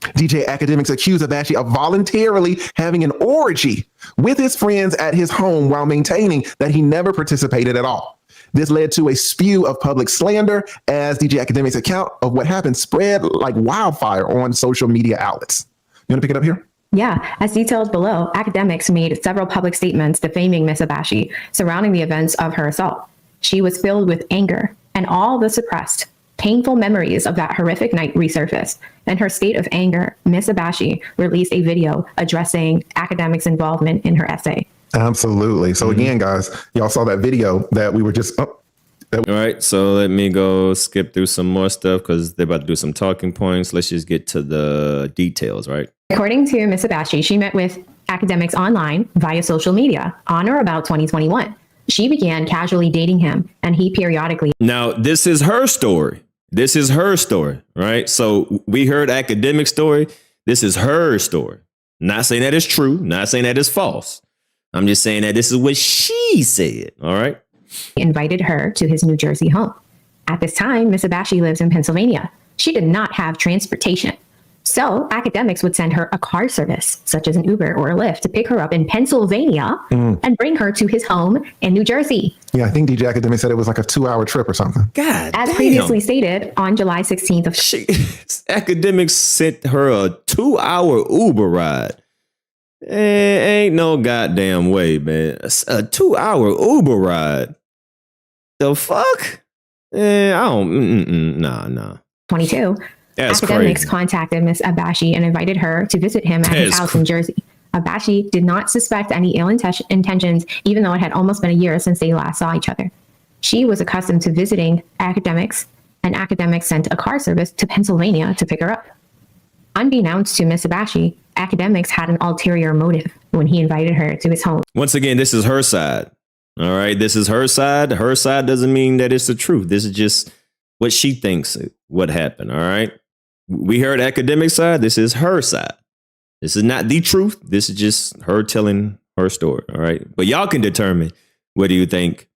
DJ Akademiks accused Abashi of voluntarily having an orgy with his friends at his home while maintaining that he never participated at all. This led to a spew of public slander as DJ Akademiks' account of what happened spread like wildfire on social media outlets. You want to pick it up here? Yeah, as detailed below, Akademiks made several public statements defaming Miss Abashi surrounding the events of her assault. She was filled with anger, and all the suppressed, painful memories of that horrific night resurfaced. In her state of anger, Miss Abashi released a video addressing Akademiks' involvement in her essay. Absolutely. So again, guys, y'all saw that video that we were just... All right, so let me go skip through some more stuff because they're about to do some talking points. Let's just get to the details, right? According to Miss Abashi, she met with Akademiks online via social media on or about 2021. She began casually dating him, and he periodically... Now, this is her story. This is her story, right? So we heard Akademiks' story. This is her story. Not saying that it's true. Not saying that it's false. I'm just saying that this is what she said, all right? Invited her to his New Jersey home. At this time, Miss Abashi lives in Pennsylvania. She did not have transportation. So Akademiks would send her a car service, such as an Uber or a Lyft, to pick her up in Pennsylvania and bring her to his home in New Jersey. Yeah, I think DJ Akademiks said it was like a 2-hour trip or something. God As damn. previously stated, on July 16th of... Akademiks sent her a 2-hour Uber ride. Ain't no goddamn way, man. A 2-hour Uber ride. The fuck? I don't... Nah. 22. That's Akademiks crazy. contacted Miss Abashi and invited her to visit him at his house in Jersey. Abashi did not suspect any ill intentions, even though it had almost been a year since they last saw each other. She was accustomed to visiting Akademiks, and Akademiks sent a car service to Pennsylvania to pick her up. Unbeknownst to Miss Abashi, Akademiks had an ulterior motive when he invited her to his home. Once again, this is her side. All right, this is her side. Her side doesn't mean that it's the truth. This is just what she thinks what happened. All right. We heard Akademiks' side. This is her side. This is not the truth. This is just her telling her story. All right. But y'all can determine whether you think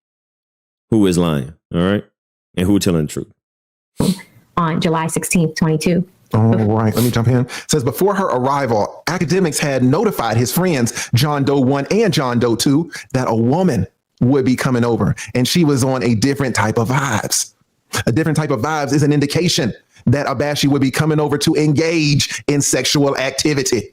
who is lying. All right. And who telling the truth. On July 16th, 22. All right, let me jump in. It says before her arrival, Akademiks had notified his friends, John Doe 1 and John Doe 2, that a woman would be coming over, and she was on a different type of vibes. A different type of vibes is an indication that Abashi would be coming over to engage in sexual activity.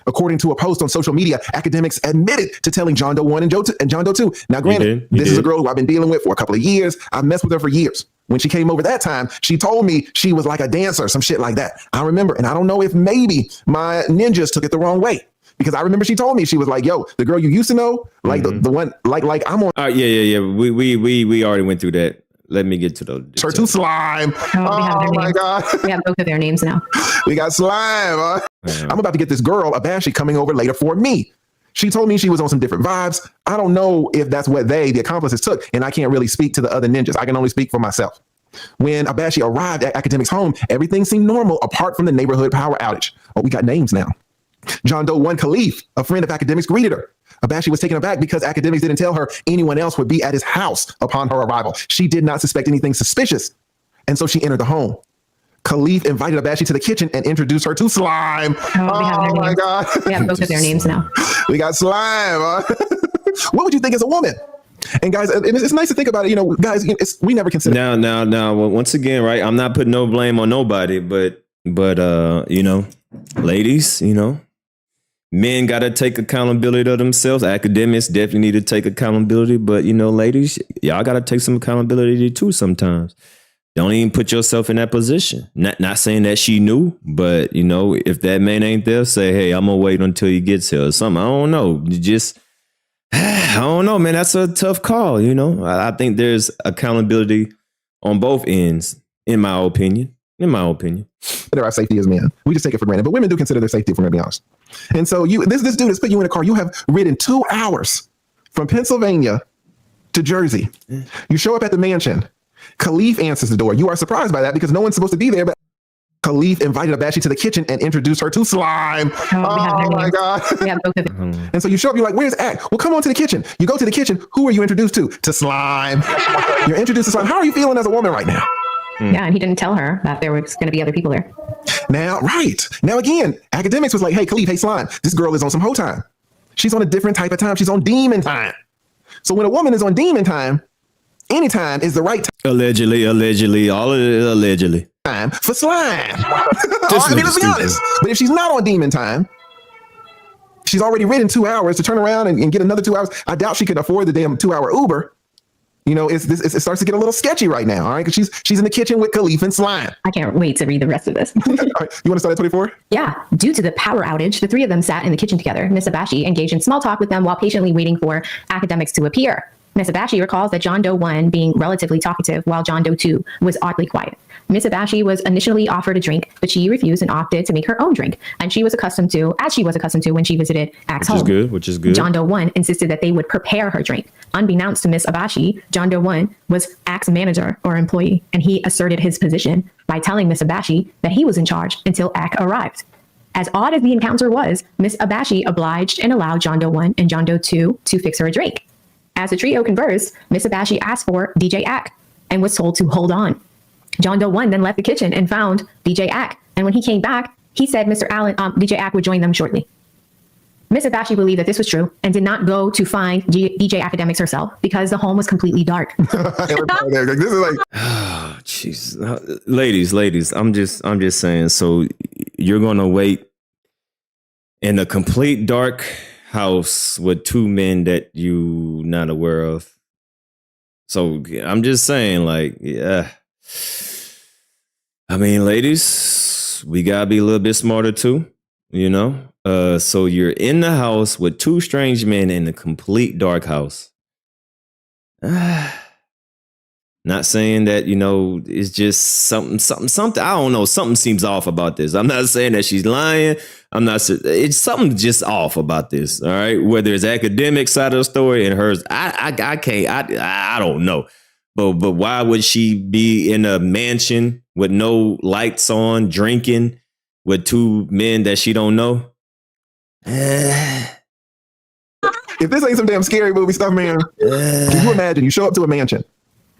According to a post on social media, Akademiks admitted to telling John Doe 1 and John Doe 2. Now, granted, this is a girl who I've been dealing with for a couple of years. I've messed with her for years. When she came over that time, she told me she was like a dancer, some shit like that. I remember, and I don't know if maybe my ninjas took it the wrong way, because I remember she told me, she was like, yo, the girl you used to know, like the one, like I'm on. Yeah. We already went through that. Let me get to those. Her two slime. Oh my God. We have both of their names now. We got slime. I'm about to get this girl, Abashi, coming over later for me. She told me she was on some different vibes. I don't know if that's what the accomplices took, and I can't really speak to the other ninjas. I can only speak for myself. When Abashi arrived at Akademiks' home, everything seemed normal apart from the neighborhood power outage. Oh, we got names now. John Doe 1 Khalif, a friend of Akademiks, greeted her. Abashi was taken aback because Akademiks didn't tell her anyone else would be at his house upon her arrival. She did not suspect anything suspicious, and so she entered the home. Khalif invited Abashi to the kitchen and introduced her to Slime. Oh my God. We have both of their names now. We got Slime. What would you think as a woman? And guys, and it's nice to think about it. You know, guys, we never consider. Now, once again, right? I'm not putting no blame on nobody, but you know, ladies, you know, men got to take accountability of themselves. Academics definitely need to take accountability, but you know, ladies, y'all got to take some accountability too sometimes. Don't even put yourself in that position. Not saying that she knew, but you know, if that man ain't there, say, hey, I'm gonna wait until he gets here or something. I don't know. I don't know, man. That's a tough call. You know, I think there's accountability on both ends, in my opinion. Our safety as men, we just take it for granted, but women do consider their safety, if we're gonna be honest. And so this dude has put you in a car. You have ridden 2 hours from Pennsylvania to Jersey. You show up at the mansion. Khalif answers the door. You are surprised by that because no one's supposed to be there, but Khalif invited Abashi to the kitchen and introduced her to Slime. Oh my God. Yeah, both of them. And so you show up, you're like, where's Ack? Well, come on to the kitchen. You go to the kitchen. Who are you introduced to? To Slime. You're introduced to Slime. How are you feeling as a woman right now? Yeah, and he didn't tell her that there was going to be other people there. Now, right. Now, again, Akademiks was like, hey, Khalif, hey, Slime, this girl is on some hoe time. She's on a different type of time. She's on demon time. So when a woman is on demon time, anytime is the right time. Allegedly, all of it allegedly. Time for Slime. I mean, let's be honest. But if she's not on demon time, she's already ridden 2 hours to turn around and get another 2 hours. I doubt she could afford the damn 2 hour Uber. You know, it starts to get a little sketchy right now, all right? Because she's in the kitchen with Khalif and Slime. I can't wait to read the rest of this. All right, you want to start at 24? Yeah. Due to the power outage, the three of them sat in the kitchen together. Miss Abashi engaged in small talk with them while patiently waiting for Akademiks to appear. Miss Abashi recalls that John Doe 1 being relatively talkative while John Doe 2 was oddly quiet. Miss Abashi was initially offered a drink, but she refused and opted to make her own drink. And as she was accustomed to when she visited Ack's home. Which is good. John Doe 1 insisted that they would prepare her drink. Unbeknownst to Miss Abashi, John Doe 1 was Ack's manager or employee, and he asserted his position by telling Miss Abashi that he was in charge until Ack arrived. As odd as the encounter was, Miss Abashi obliged and allowed John Doe 1 and John Doe 2 to fix her a drink. As the trio conversed, Miss Abashi asked for DJ Ack and was told to hold on. John Doe 1 then left the kitchen and found DJ Ack. And when he came back, he said DJ Ack would join them shortly. Miss Abashi believed that this was true and did not go to find DJ Akademiks herself because the home was completely dark. This is like, oh, jeez, ladies, I'm just saying. So you're gonna wait in a complete dark house with 2 men that you not aware of. So I'm just saying, like, yeah. I mean, ladies, we gotta be a little bit smarter too, you know? So you're in the house with 2 strange men in a complete dark house. Not saying that, you know, it's just something. I don't know. Something seems off about this. I'm not saying that she's lying. It's something just off about this. All right. Whether it's Akademiks side of the story and hers, I don't know. But why would she be in a mansion with no lights on, drinking with 2 men that she don't know? If this ain't some damn scary movie stuff, man, can you imagine you show up to a mansion,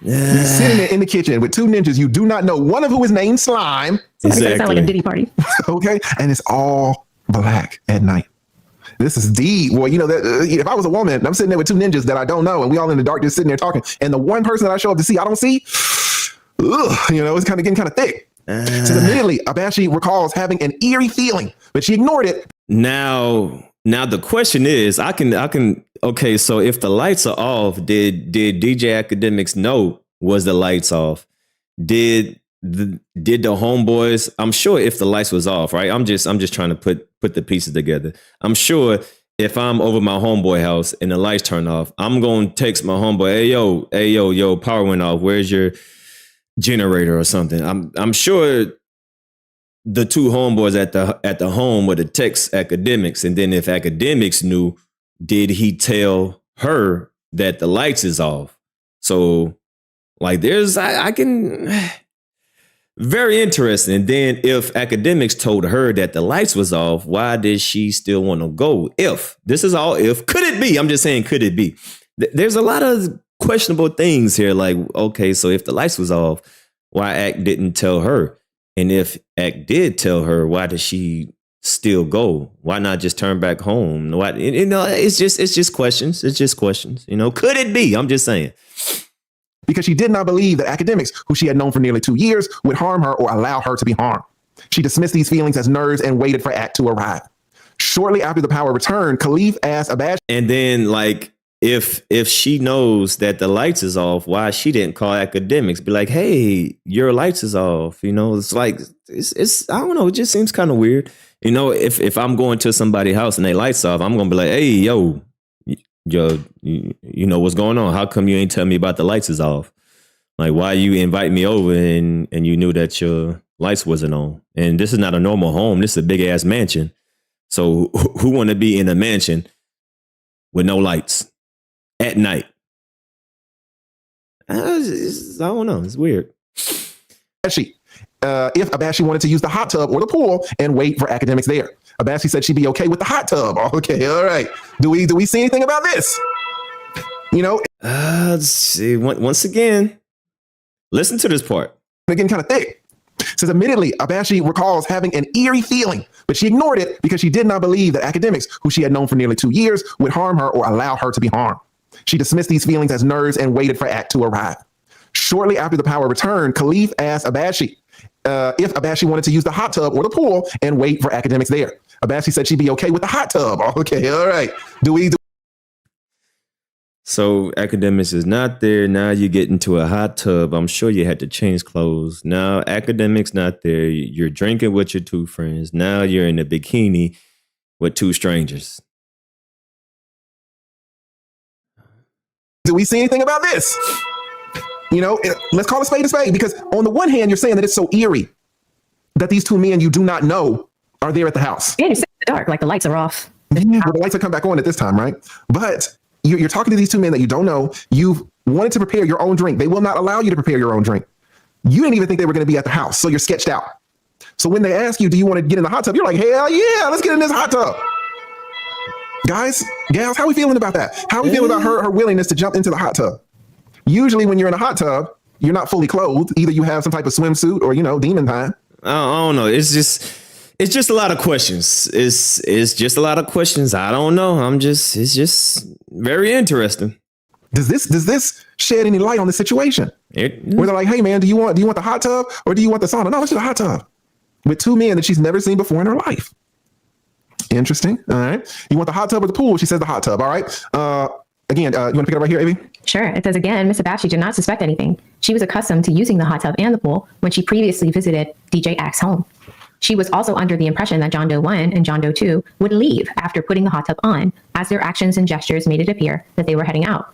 you're sitting there in the kitchen with 2 ninjas you do not know, one of who is named Slime. Exactly. Sound like a Diddy party. Okay, and it's all black at night. This is deep. Well, you know, that if I was a woman and I'm sitting there with 2 ninjas that I don't know, and we all in the dark just sitting there talking, and the one person that I show up to see I don't see, you know, it's kind of getting kind of thick. So immediately, Abashi recalls having an eerie feeling, but she ignored it. Now the question is, I can. Okay, so if the lights are off, did DJ Akademiks know was the lights off? Did the homeboys? I'm sure if the lights was off, right? I'm just trying to put the pieces together. I'm sure if I'm over my homeboy house and the lights turn off, I'm going to text my homeboy, hey yo, power went off. Where's your generator or something? I'm sure the 2 homeboys at the home would have text Akademiks, and then if Akademiks knew, did he tell her that the lights is off? So like there's I can very interesting. And then if Akademiks told her that the lights was off, why did she still want to go? If this is all if, could it be? I'm just saying, could it be? There's a lot of questionable things here. Like, okay, so if the lights was off, why Ack didn't tell her? And if Ack did tell her, why did she still go? Why not just turn back home? Why, it's just questions. It's just questions. Could it be? I'm just saying. Because she did not believe that Akademiks, who she had known for nearly 2 years, would harm her or allow her to be harmed. She dismissed these feelings as nerves and waited for Act to arrive. Shortly after the power returned, Khalif asked Abashi. And then, like, if she knows that the lights is off, why she didn't call Akademiks? Be like, hey, your lights is off. It's like, it's I don't know. It just seems kind of weird. If I'm going to somebody's house and they lights off, I'm going to be like, hey, yo, you know what's going on? How come you ain't tell me about the lights is off? Like, why you invite me over and you knew that your lights wasn't on? And this is not a normal home. This is a big ass mansion. So who want to be in a mansion with no lights at night? I don't know. It's weird. If Abashi wanted to use the hot tub or the pool and wait for Akademiks there. Abashi said she'd be okay with the hot tub. Okay, all right. Do we see anything about this? Let's see. Once again, listen to this part. Again, kind of thick. Says admittedly, Abashi recalls having an eerie feeling, but she ignored it because she did not believe that Akademiks, who she had known for nearly 2 years, would harm her or allow her to be harmed. She dismissed these feelings as nerves and waited for Act to arrive. Shortly after the power returned, Khalif asked Abashi if Abashi wanted to use the hot tub or the pool and wait for Akademiks there. Abashi said she'd be okay with the hot tub. Okay, all right. So Akademiks is not there. Now you get into a hot tub. I'm sure you had to change clothes. Now Akademiks not there. You're drinking with your 2 friends. Now you're in a bikini with 2 strangers. Do we see anything about this? Let's call a spade because on the one hand, you're saying that it's so eerie that these 2 men you do not know are there at the house. And you sit in the dark, like the lights are off. Yeah, well, the lights will come back on at this time, right? But you're talking to these 2 men that you don't know. You've wanted to prepare your own drink. They will not allow you to prepare your own drink. You didn't even think they were going to be at the house, so you're sketched out. So when they ask you, do you want to get in the hot tub? You're like, hell yeah, let's get in this hot tub. Guys, gals, how are we feeling about that? How are we feeling about her willingness to jump into the hot tub? Usually when you're in a hot tub, you're not fully clothed. Either you have some type of swimsuit or, demon time. I don't know. It's just a lot of questions. It's just a lot of questions. I don't know. It's just very interesting. Does this shed any light on the situation? Where they're like, hey man, do you want the hot tub or do you want the sauna? No, let's do the hot tub. With 2 men that she's never seen before in her life. Interesting. All right. You want the hot tub or the pool? She says the hot tub. All right. Again, you want to pick it up right here, Avi? Sure. It says again, Miss Abashi did not suspect anything. She was accustomed to using the hot tub and the pool when she previously visited DJ Act's home. She was also under the impression that John Doe 1 and John Doe 2 would leave after putting the hot tub on, as their actions and gestures made it appear that they were heading out.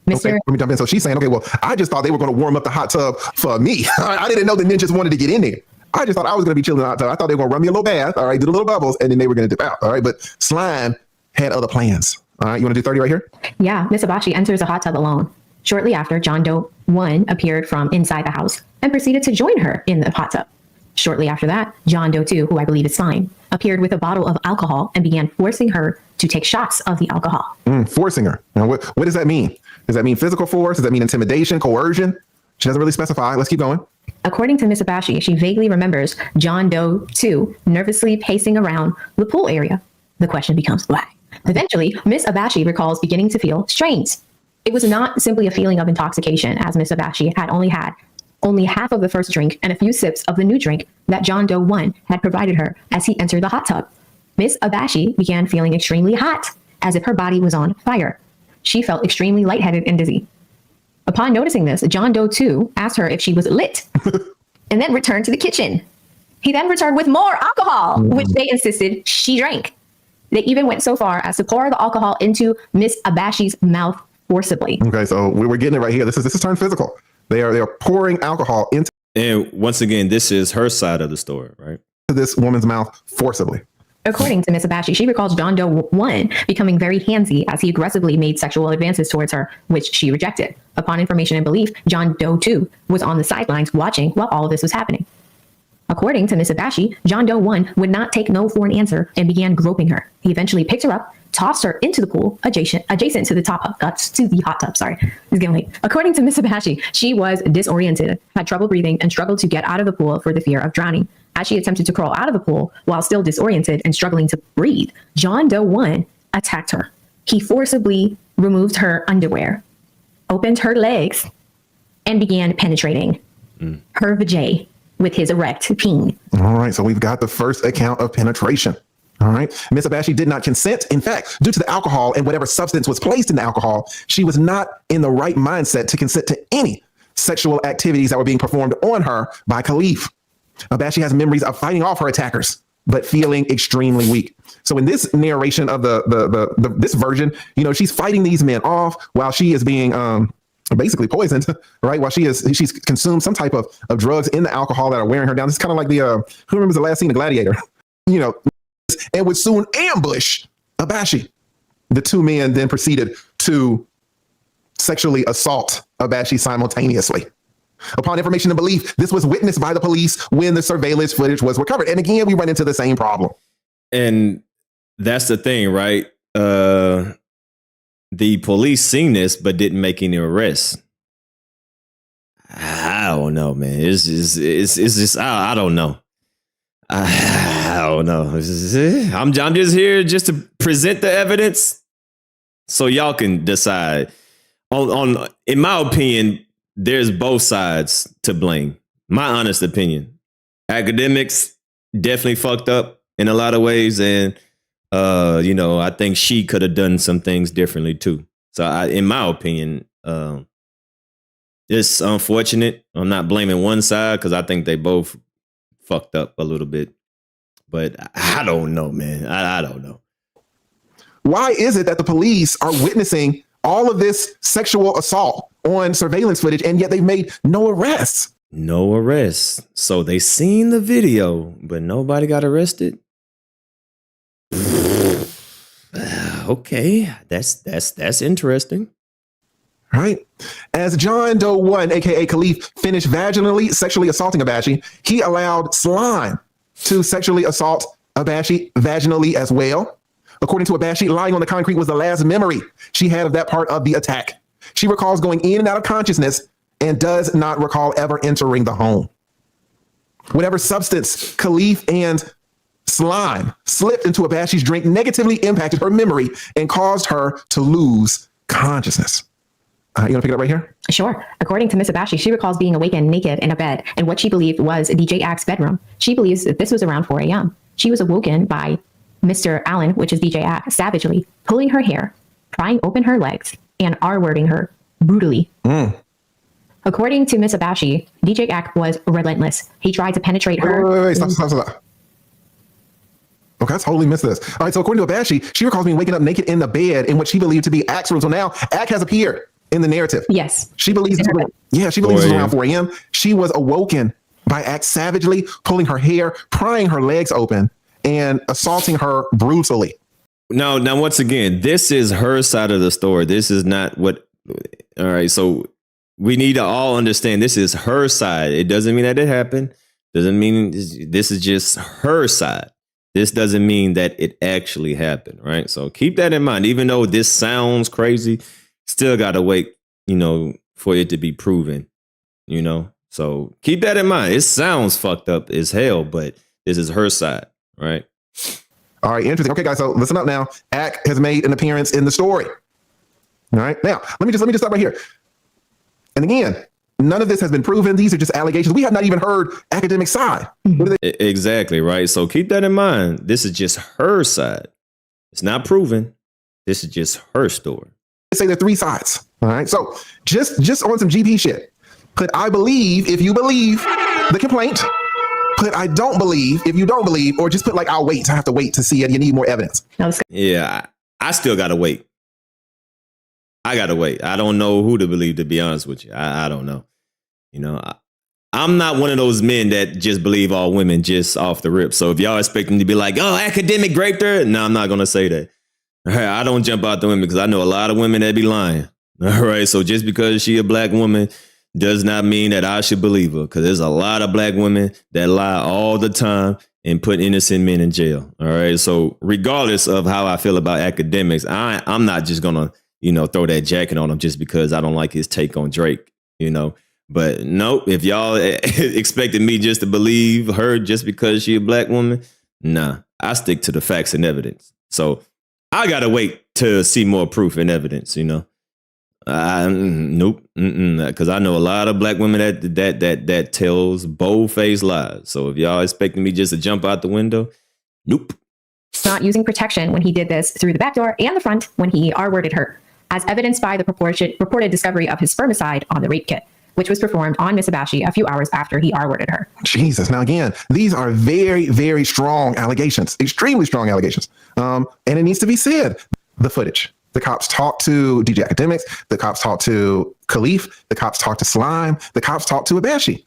Okay, let me jump in. So she's saying, okay, well, I just thought they were going to warm up the hot tub for me. I didn't know the ninjas wanted to get in there. I just thought I was going to be chilling in the hot tub. I thought they were going to run me a little bath, all right, do the little bubbles, and then they were going to dip out, all right? But Slime had other plans. All right, you want to do 30 right here? Yeah, Miss Abashi enters the hot tub alone. Shortly after, John Doe 1 appeared from inside the house and proceeded to join her in the hot tub. Shortly after that, John Doe 2, who I believe is Slime, appeared with a bottle of alcohol and began forcing her to take shots of the alcohol. Forcing her. Now, what does that mean? Does that mean physical force? Does that mean intimidation, coercion? She doesn't really specify. Let's keep going. According to Miss Abashi, she vaguely remembers John Doe 2 nervously pacing around the pool area. The question becomes why? Eventually, Miss Abashi recalls beginning to feel strains. It was not simply a feeling of intoxication, as Miss Abashi had only half of the first drink and a few sips of the new drink that John Doe 1 had provided her as he entered the hot tub. Miss Abashi began feeling extremely hot, as if her body was on fire. She felt extremely lightheaded and dizzy. Upon noticing this, John Doe 2 asked her if she was lit and then returned to the kitchen. He then returned with more alcohol, which they insisted she drank. They even went so far as to pour the alcohol into Miss Abashi's mouth forcibly. Okay, so we're getting it right here. This is turned physical. They are pouring alcohol into. And once again, this is her side of the story, right? This woman's mouth forcibly. According to Miss Abashi, she recalls John Doe 1 becoming very handsy as he aggressively made sexual advances towards her, which she rejected. Upon information and belief, John Doe 2 was on the sidelines watching while all of this was happening. According to Miss Abashi, John Doe 1 would not take no for an answer and began groping her. He eventually picked her up, tossed her into the pool adjacent to the hot tub. Sorry, it's getting late. According to Miss Abashi, she was disoriented, had trouble breathing, and struggled to get out of the pool for the fear of drowning. As she attempted to crawl out of the pool while still disoriented and struggling to breathe, John Doe 1 attacked her. He forcibly removed her underwear, opened her legs, and began penetrating her vajay with his erect peen. All right, so we've got the first account of penetration. All right. Miss Abashi did not consent. In fact, due to the alcohol and whatever substance was placed in the alcohol, she was not in the right mindset to consent to any sexual activities that were being performed on her by Khalif. Abashi has memories of fighting off her attackers, but feeling extremely weak. So in this narration of this version, you know, she's fighting these men off while she is being basically poisoned, right? While she's consumed some type of drugs in the alcohol that are wearing her down. It's kind of like who remembers the last scene of Gladiator? You know, and would soon ambush Abashi. The two men then proceeded to sexually assault Abashi simultaneously. Upon information and belief, this was witnessed by the police when the surveillance footage was recovered. And again, we run into the same problem. And that's the thing, right? The police seen this, but didn't make any arrests. I don't know, man. It's just I don't know. I don't know. I'm just here just to present the evidence so y'all can decide. On in my opinion, there's both sides to blame. My honest opinion. Akademiks definitely fucked up in a lot of ways, and you know, I think she could have done some things differently too. So in my opinion, it's unfortunate. I'm not blaming one side because I think they both fucked up a little bit. But I don't know, man. I don't know. Why is it that the police are witnessing all of this sexual assault on surveillance footage, and yet they've made no arrests? No arrests. So they seen the video, but nobody got arrested. Okay, that's interesting. Right. As John Doe 1, aka Khalif, finished vaginally sexually assaulting Abashi, he allowed Slime to sexually assault Abashi vaginally as well. According to Abashi, lying on the concrete was the last memory she had of that part of the attack. She recalls going in and out of consciousness and does not recall ever entering the home. Whatever substance Khalif and Slime slipped into Abashi's drink negatively impacted her memory and caused her to lose consciousness. You want to pick it up right here? Sure. According to Miss Abashi, she recalls being awakened naked in a bed in what she believed was DJ Ack's bedroom. She believes that this was around 4 a.m. She was awoken by Mr. Allen, which is DJ Ack, savagely pulling her hair, prying open her legs, and R-wording her brutally. According to Miss Abashi, DJ Ack was relentless. He tried to penetrate her. Wait, stop. Okay, I totally missed this. All right, so according to Abashi, she recalls being waking up naked in the bed in what she believed to be Ack's room. So now Ack has appeared in the narrative. Yes. She believes it was around 4 a.m. She was awoken by Ack savagely pulling her hair, prying her legs open, and assaulting her brutally. Now, once again, this is her side of the story. This is not what. All right, so we need to all understand this is her side. It doesn't mean that it happened. Doesn't mean this is just her side. This doesn't mean that it actually happened, right? So keep that in mind. Even though this sounds crazy, still got to wait, you know, for it to be proven, you know? So keep that in mind. It sounds fucked up as hell, but this is her side, right? All right, interesting. Okay, guys, so listen up now. Ack has made an appearance in the story. All right, now let me just stop right here. And again, none of this has been proven. These are just allegations. We have not even heard academic side. Exactly, right? So keep that in mind. This is just her side. It's not proven. This is just her story. Say there are three sides. All right, so just on some GP shit. Put I believe if you believe the complaint. Put I don't believe if you don't believe, or just put like I'll wait. I have to wait to see it. You need more evidence. Yeah, I still gotta wait. I gotta wait. I don't know who to believe, to be honest with you. I don't know. You know, I'm not one of those men that just believe all women just off the rip. So if y'all expect me to be like, oh, academic raped her, no, I'm not gonna say that. All right, I don't jump out the women because I know a lot of women that be lying. All right, so just because she a black woman does not mean that I should believe her, because there's a lot of black women that lie all the time and put innocent men in jail. All right. So regardless of how I feel about academics, I'm not just going to, you know, throw that jacket on him just because I don't like his take on Drake, you know. But nope, if y'all expected me just to believe her just because she a black woman, nah, I stick to the facts and evidence. So I gotta wait to see more proof and evidence, you know. Nope, because I know a lot of black women that tells bold-faced lies. So if y'all expecting me just to jump out the window, nope. Not using protection when he did this through the back door and the front when he R-worded her, as evidenced by the reported discovery of his spermicide on the rape kit, which was performed on Miss Abashi a few hours after he R-worded her. Jesus. Now, again, these are very, very strong allegations, extremely strong allegations. And it needs to be said, the footage. The cops talked to DJ Akademiks. The cops talked to Khalif. The cops talked to Slime. The cops talked to Abashi.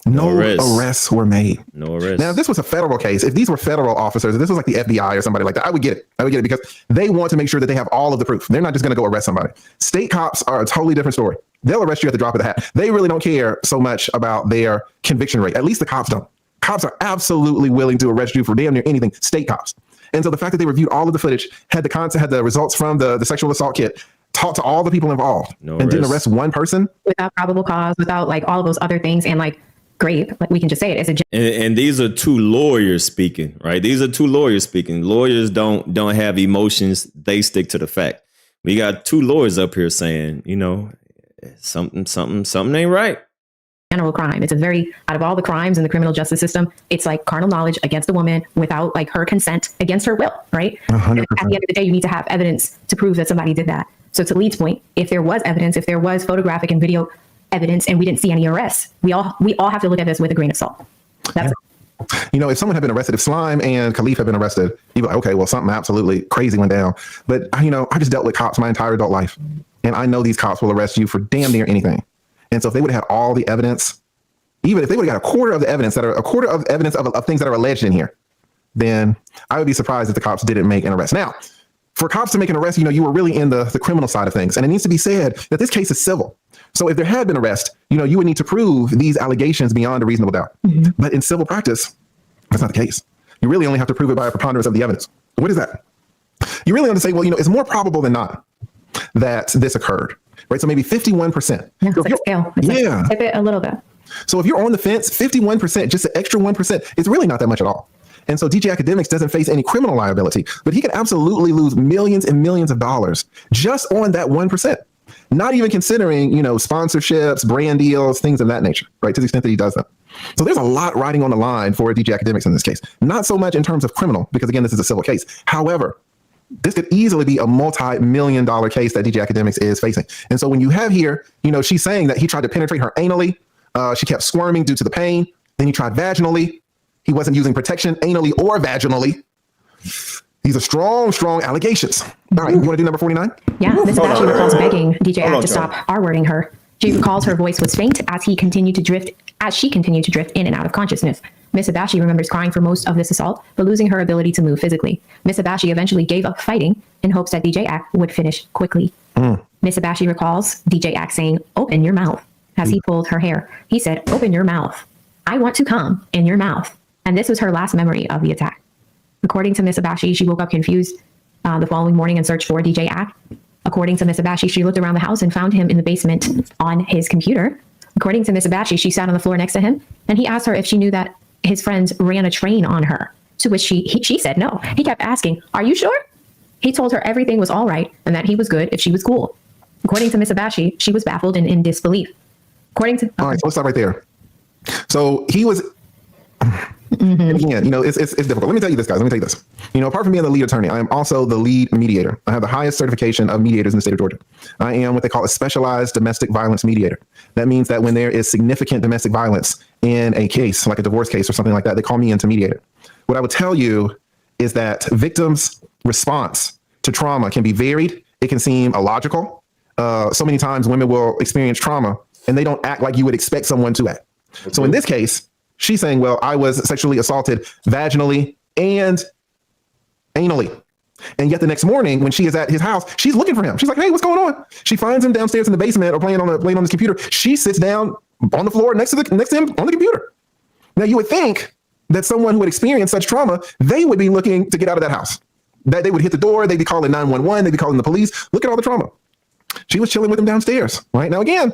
No arrests were made. No arrests. Now, if this was a federal case, if these were federal officers, if this was like the FBI or somebody like that, I would get it. Because they want to make sure that they have all of the proof. They're not just going to go arrest somebody. State cops are a totally different story. They'll arrest you at the drop of the hat. They really don't care so much about their conviction rate. At least the cops don't. Cops are absolutely willing to arrest you for damn near anything. State cops. And so the fact that they reviewed all of the footage, had the results from the sexual assault kit, talked to all the people involved, and didn't arrest one person without probable cause, without like all of those other things, and like grape, like we can just say it as a. And these are two lawyers speaking, right? These are two lawyers speaking. Lawyers don't have emotions; they stick to the fact. We got two lawyers up here saying, you know, something ain't right. General crime. It's a very, out of all the crimes in the criminal justice system, it's like carnal knowledge against a woman without like her consent, against her will, right? 100%. At the end of the day, you need to have evidence to prove that somebody did that. So to Lee's point, if there was evidence, if there was photographic and video evidence and we didn't see any arrests, we all have to look at this with a grain of salt. That's it. You know, if someone had been arrested, if Slime and Khalif had been arrested, you'd be like, okay, well, something absolutely crazy went down. But, you know, I just dealt with cops my entire adult life. And I know these cops will arrest you for damn near anything. And so if they would have had all the evidence, even if they would have got a quarter of evidence of things that are alleged in here, then I would be surprised if the cops didn't make an arrest. Now, for cops to make an arrest, you know, you were really in the criminal side of things. And it needs to be said that this case is civil. So if there had been arrest, you know, you would need to prove these allegations beyond a reasonable doubt. Mm-hmm. But in civil practice, that's not the case. You really only have to prove it by a preponderance of the evidence. What is that? You really want to say, well, you know, it's more probable than not that this occurred, right? So maybe 51%. Yeah, it's like scale. It's like, tip it a little bit. So if you're on the fence, 51%, just an extra 1%, it's really not that much at all. And so DJ Akademiks doesn't face any criminal liability, but he can absolutely lose millions and millions of dollars just on that 1%. Not even considering, you know, sponsorships, brand deals, things of that nature, right? To the extent that he does them. So there's a lot riding on the line for DJ Akademiks in this case. Not so much in terms of criminal, because again, this is a civil case. However, this could easily be a multi-million-dollar case that DJ Akademiks is facing. And so when you have here, you know, she's saying that he tried to penetrate her anally. She kept squirming due to the pain. Then he tried vaginally. He wasn't using protection anally or vaginally. These are strong, strong allegations. All right, you want to do number 49? Yeah, Miss Abashi recalls begging DJ Ack to stop R-wording her. She recalls her voice was faint as she continued to drift in and out of consciousness. Miss Abashi remembers crying for most of this assault, but losing her ability to move physically. Miss Abashi eventually gave up fighting in hopes that DJ Ack would finish quickly. Miss Abashi recalls DJ Ack saying, "Open your mouth," as he pulled her hair. He said, "Open your mouth. I want to come in your mouth." And this was her last memory of the attack. According to Miss Abashi, she woke up confused the following morning and searched for DJ Ack. According to Miss Abashi, she looked around the house and found him in the basement on his computer. According to Miss Abashi, she sat on the floor next to him, and he asked her if she knew that his friends ran a train on her, to which she said no. He kept asking, "Are you sure?" He told her everything was all right and that he was good if she was cool. According to Miss Abashi, she was baffled and in disbelief. All right, so let's stop right there. So he was... Again, you know, it's difficult. Let me tell you this, guys. Let me tell you this. You know, apart from being the lead attorney, I am also the lead mediator. I have the highest certification of mediators in the state of Georgia. I am what they call a specialized domestic violence mediator. That means that when there is significant domestic violence in a case, like a divorce case or something like that, they call me in to mediate it. What I would tell you is that victims' response to trauma can be varied. It can seem illogical. So many times women will experience trauma and they don't act like you would expect someone to act. So in this case, she's saying, well, I was sexually assaulted vaginally and anally. And yet the next morning when she is at his house, she's looking for him. She's like, "Hey, what's going on?" She finds him downstairs in the basement or playing on his computer. She sits down on the floor next to him on the computer. Now you would think that someone who would experience such trauma, they would be looking to get out of that house. That they would hit the door, they'd be calling 911, they'd be calling the police. Look at all the trauma. She was chilling with him downstairs. Right now, again,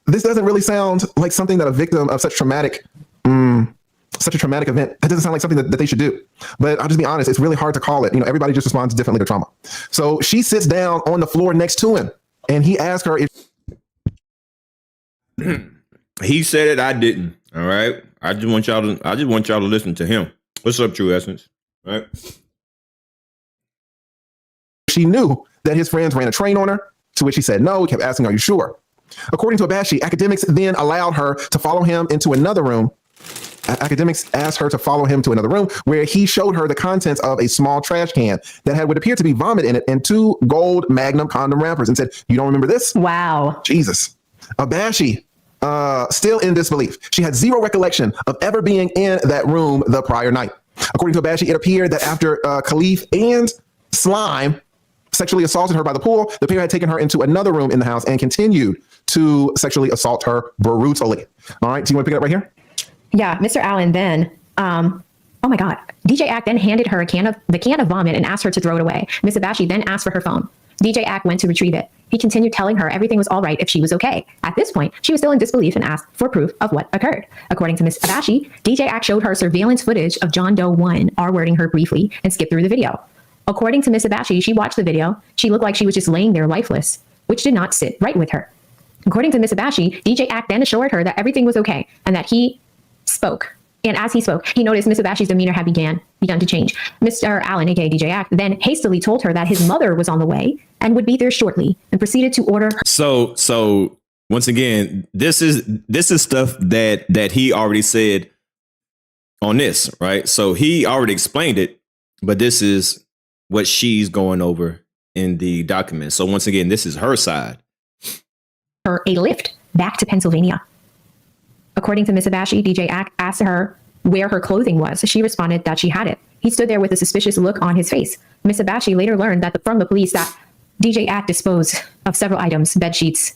this doesn't really sound like something that a victim of such a traumatic event, that doesn't sound like something that they should do. But I'll just be honest, it's really hard to call it. Everybody just responds differently to trauma. So she sits down on the floor next to him, and he asks her if he said it, I didn't. All right. I just want y'all to listen to him. What's up, True Essence? All right. she knew that his friends ran a train on her, to which he said no. He kept asking, are you sure? According to Abashi, Akademiks then allowed her to follow him into another room. Akademiks asked her to follow him to another room where he showed her the contents of a small trash can that had what appeared to be vomit in it and 2 gold Magnum condom wrappers and said, you don't remember this? Wow. Jesus. Abashi, still in disbelief. She had zero recollection of ever being in that room the prior night. According to Abashi, it appeared that after Khalif and Slime sexually assaulted her by the pool, the pair had taken her into another room in the house and continued to sexually assault her brutally. All right, so you want to pick it up right here? Yeah, Mr. Allen then, oh my God, DJ Ack then handed her the can of vomit and asked her to throw it away. Miss Abashi then asked for her phone. DJ Ack went to retrieve it. He continued telling her everything was all right if she was okay. At this point, she was still in disbelief and asked for proof of what occurred. According to Miss Abashi, DJ Ack showed her surveillance footage of John Doe 1 R-wording her briefly and skipped through the video. According to Miss Abashi, she watched the video. She looked like she was just laying there lifeless, which did not sit right with her. According to Miss Abashi, DJ Ack then assured her that everything was okay and that he spoke. And as he spoke, he noticed Miss Abashi's demeanor had begun to change. Mr. Allen, aka DJ Ack, then hastily told her that his mother was on the way and would be there shortly, and proceeded to order her. So once again, this is stuff that he already said on this, right? So he already explained it, but this is what she's going over in the document. So once again, this is her side. Her a lift back to Pennsylvania. According to Miss Abashi, DJ Ack asked her where her clothing was. She responded that she had it. He stood there with a suspicious look on his face. Miss Abashi later learned that from the police that DJ Ack disposed of several items, bed sheets,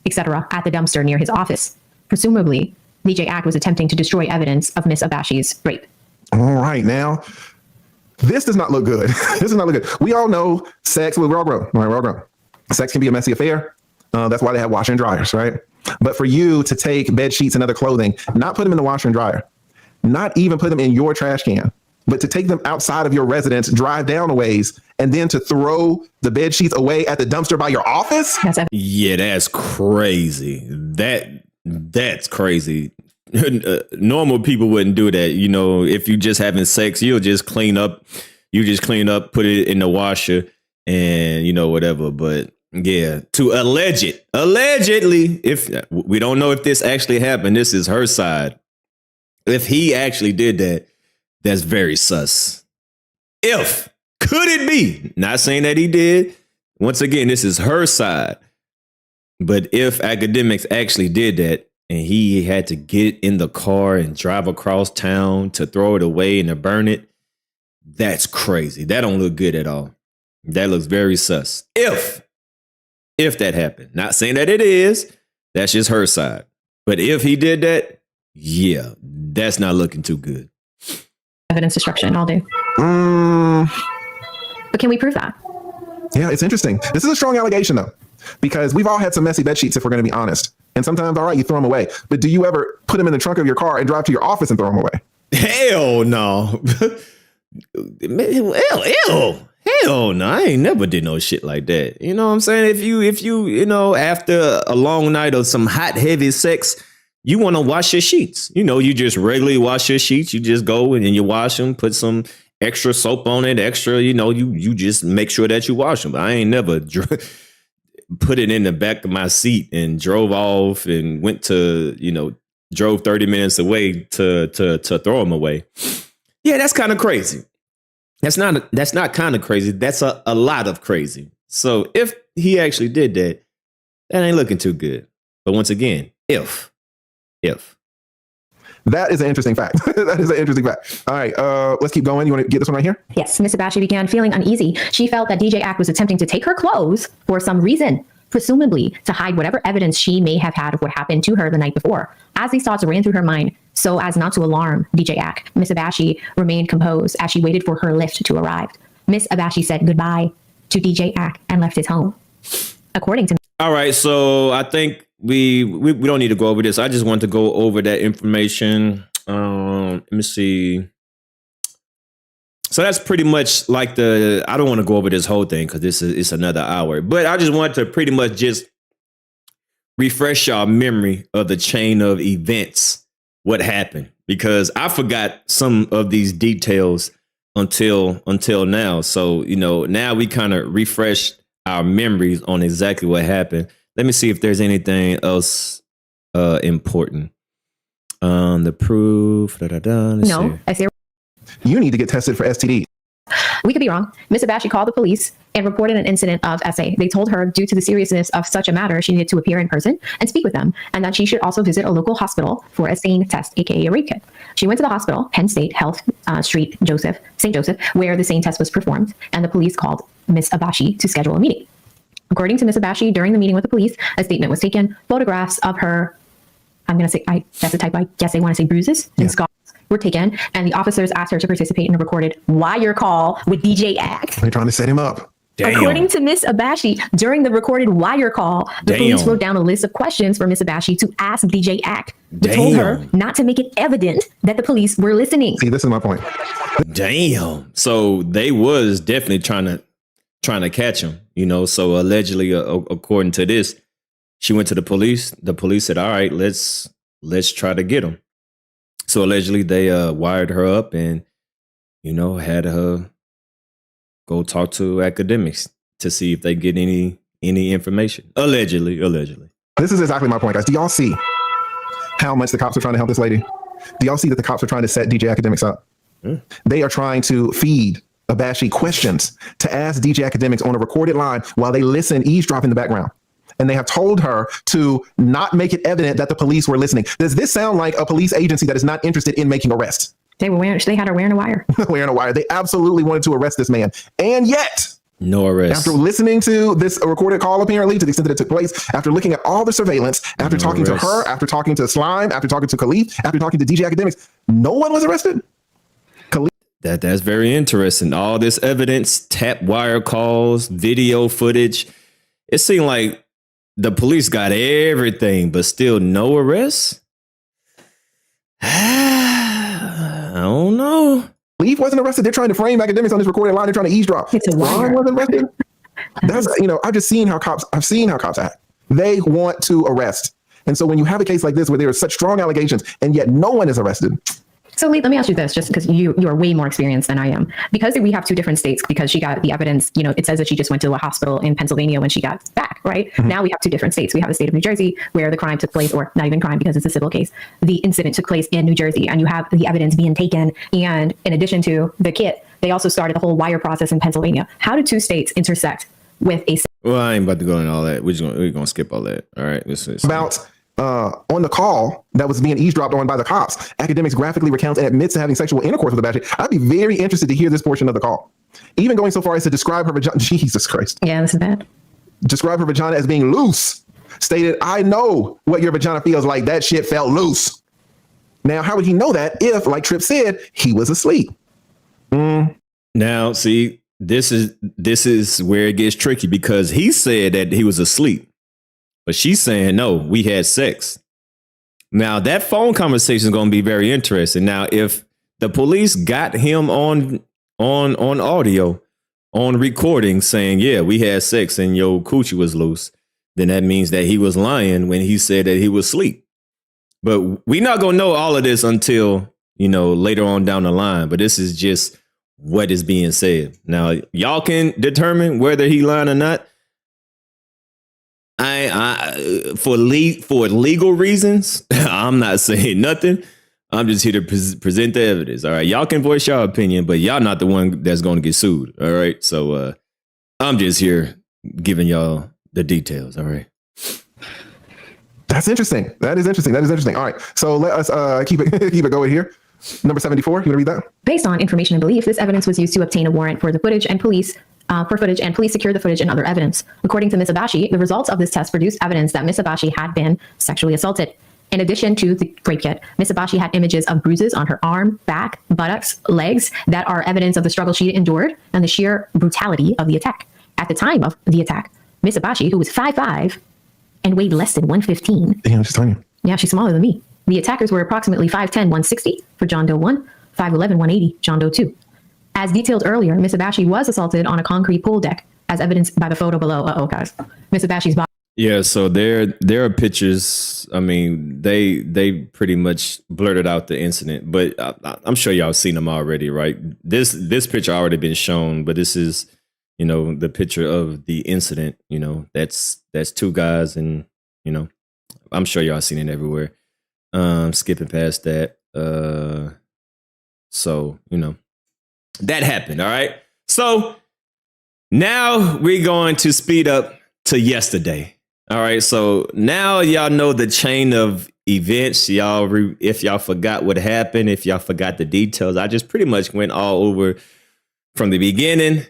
etc., at the dumpster near his office. Presumably, DJ Ack was attempting to destroy evidence of Miss Abashi's rape. All right, now, this does not look good. This does not look good. We all know sex, we're all grown. All right, we're all grown. Sex can be a messy affair. That's why they have washer and dryers, right? But for you to take bed sheets and other clothing, not put them in the washer and dryer, not even put them in your trash can, but to take them outside of your residence, drive down a ways, and then to throw the bed sheets away at the dumpster by your office? Yeah, that's crazy. That's crazy. Normal people wouldn't do that. You know, if you just having sex, you'll just clean up. You just clean up, put it in the washer, and whatever. But yeah, to allegedly, if we don't know if this actually happened, this is her side. If he actually did that, that's very sus. Could it be? Not saying that he did. Once again, this is her side. But if Akademiks actually did that and he had to get in the car and drive across town to throw it away and to burn it, that's crazy. That don't look good at all. That looks very sus. If that happened. Not saying that it is. That's just her side. But if he did that, yeah, that's not looking too good. Evidence destruction, I'll do. But can we prove that? Yeah, it's interesting. This is a strong allegation, though, because we've all had some messy bed sheets, if we're going to be honest. And sometimes, all right, you throw them away. But do you ever put them in the trunk of your car and drive to your office and throw them away? Hell no. Hell no. I ain't never did no shit like that. You know what I'm saying? If you after a long night of some hot, heavy sex, you want to wash your sheets. You just regularly wash your sheets. You just go and you wash them, put some extra soap on it, you just make sure that you wash them. I ain't never put it in the back of my seat and drove off and went to, drove 30 minutes away to throw them away. Yeah, that's kind of crazy. That's not kind of crazy. That's a lot of crazy. So if he actually did that, that ain't looking too good. But once again, if. That is an interesting fact. That is an interesting fact. All right, let's keep going. You want to get this one right here? Yes, Miss Abashi began feeling uneasy. She felt that DJ Ack was attempting to take her clothes for some reason, presumably to hide whatever evidence she may have had of what happened to her the night before. As these thoughts ran through her mind, so as not to alarm DJ Ack, Miss Abashi remained composed as she waited for her lift to arrive. Miss Abashi said goodbye to DJ Ack and left his home. According to all right, so I think we don't need to go over this. I just want to go over that information. Let me see. So that's pretty much like I don't want to go over this whole thing because it's another hour, but I just want to pretty much just refresh y'all memory of the chain of events, what happened, because I forgot some of these details until now. So, now we kind of refreshed our memories on exactly what happened. Let me see if there's anything else important. The proof. No, I see. You need to get tested for STD. We could be wrong. Ms. Abashi called the police and reported an incident of SA. They told her due to the seriousness of such a matter, she needed to appear in person and speak with them, and that she should also visit a local hospital for a SANE test, aka a rape kit. She went to the hospital, Penn State Health Street, St. Joseph, where the SANE test was performed, and the police called Ms. Abashi to schedule a meeting. According to Ms. Abashi, during the meeting with the police, a statement was taken. Photographs of her, I'm going to say, that's a type, I guess they want to say bruises and scars were taken, and the officers asked her to participate in a recorded wire call with DJ Act. They're trying to set him up. Damn. According to Ms. Abashi, during the recorded wire call, the police wrote down a list of questions for Ms. Abashi to ask DJ Act. They told her not to make it evident that the police were listening. See, this is my point. Damn. So they was definitely trying to catch him, So allegedly, according to this, she went to the police. The police said, "All right, let's try to get him." So allegedly, they wired her up and had her go talk to Akademiks to see if they get any information. Allegedly. This is exactly my point, guys. Do y'all see how much the cops are trying to help this lady? Do y'all see that the cops are trying to set DJ Akademiks up? They are trying to feed Abashi questions to ask DJ Akademiks on a recorded line while they eavesdrop in the background. And they have told her to not make it evident that the police were listening. Does this sound like a police agency that is not interested in making arrests? They had her wearing a wire. Wearing a wire. They absolutely wanted to arrest this man. And yet, no arrest. After listening to this recorded call, apparently, to the extent that it took place, after looking at all the surveillance, after talking to her, after talking to Slime, after talking to Khalif, after talking to DJ Akademiks, no one was arrested? That's very interesting. All this evidence, tap wire calls, video footage. It seemed like the police got everything, but still no arrests? I don't know. Leaf wasn't arrested. They're trying to frame Akademiks on this recorded line. They're trying to eavesdrop. It's a wire. Wasn't arrested. That's, I've seen how cops act. They want to arrest. And so when you have a case like this where there are such strong allegations and yet no one is arrested. So Lee, let me ask you this, just because you are way more experienced than I am. Because we have two different states, because she got the evidence, it says that she just went to a hospital in Pennsylvania when she got back, right? Mm-hmm. Now we have two different states. We have the state of New Jersey where the crime took place, or not even crime because it's a civil case. The incident took place in New Jersey, and you have the evidence being taken. And in addition to the kit, they also started the whole wire process in Pennsylvania. How do two states intersect with a... Well, I ain't about to go into all that. We're going to skip all that. All right. About... on the call that was being eavesdropped on by the cops, Akademiks graphically recounts and admits to having sexual intercourse with Abashi. I'd be very interested to hear this portion of the call. Even going so far as to describe her vagina. Jesus Christ. Yeah, this is bad. Describe her vagina as being loose. Stated, "I know what your vagina feels like. That shit felt loose." Now, how would he know that if, like Tripp said, he was asleep? Now, see, this is where it gets tricky, because he said that he was asleep. But she's saying, no, we had sex. Now, that phone conversation is going to be very interesting. Now, if the police got him on audio, on recording, saying, yeah, we had sex and your coochie was loose, then that means that he was lying when he said that he was asleep. But we're not going to know all of this until, later on down the line. But this is just what is being said. Now, y'all can determine whether he lying or not. For legal reasons, I'm not saying nothing. I'm just here to present the evidence. All right. Y'all can voice your opinion, but y'all not the one that's going to get sued. All right. So I'm just here giving y'all the details. All right. That's interesting. That is interesting. All right. So let us keep it going here. Number 74. You want to read that? Based on information and belief, this evidence was used to obtain a warrant for the footage, and police secured the footage and other evidence. According to Ms. Abashi, the results of this test produced evidence that Ms. Abashi had been sexually assaulted. In addition to the rape kit, Ms. Abashi had images of bruises on her arm, back, buttocks, legs that are evidence of the struggle she endured and the sheer brutality of the attack. At the time of the attack, Ms. Abashi, who was 5'5", and weighed less than 115. Damn, she's tiny. Yeah, she's smaller than me. The attackers were approximately 5'10", 160 for John Doe 1, 5'11", 180, John Doe 2. As detailed earlier, Miss Abashi was assaulted on a concrete pool deck, as evidenced by the photo below. Guys. Miss Abashi's body. Yeah, so there are pictures. I mean, they pretty much blurted out the incident, but I'm sure y'all seen them already, right? This picture already been shown, but this is, the picture of the incident. That's two guys, and I'm sure y'all seen it everywhere. Skipping past that. So that happened. All right. So now we're going to speed up to yesterday. All right. So now y'all know the chain of events. If y'all forgot what happened, if y'all forgot the details, I just pretty much went all over from the beginning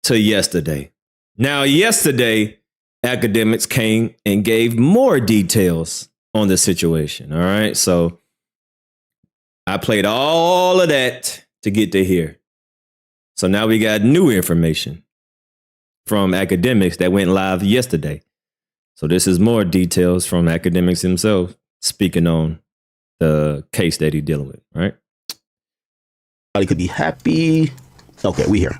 to yesterday. Now, yesterday, Akademiks came and gave more details on the situation. All right. So I played all of that to get to here. So now we got new information from Akademiks that went live yesterday. So this is more details from Akademiks himself speaking on the case that he's dealing with, right? Everybody could be happy. Okay, we here.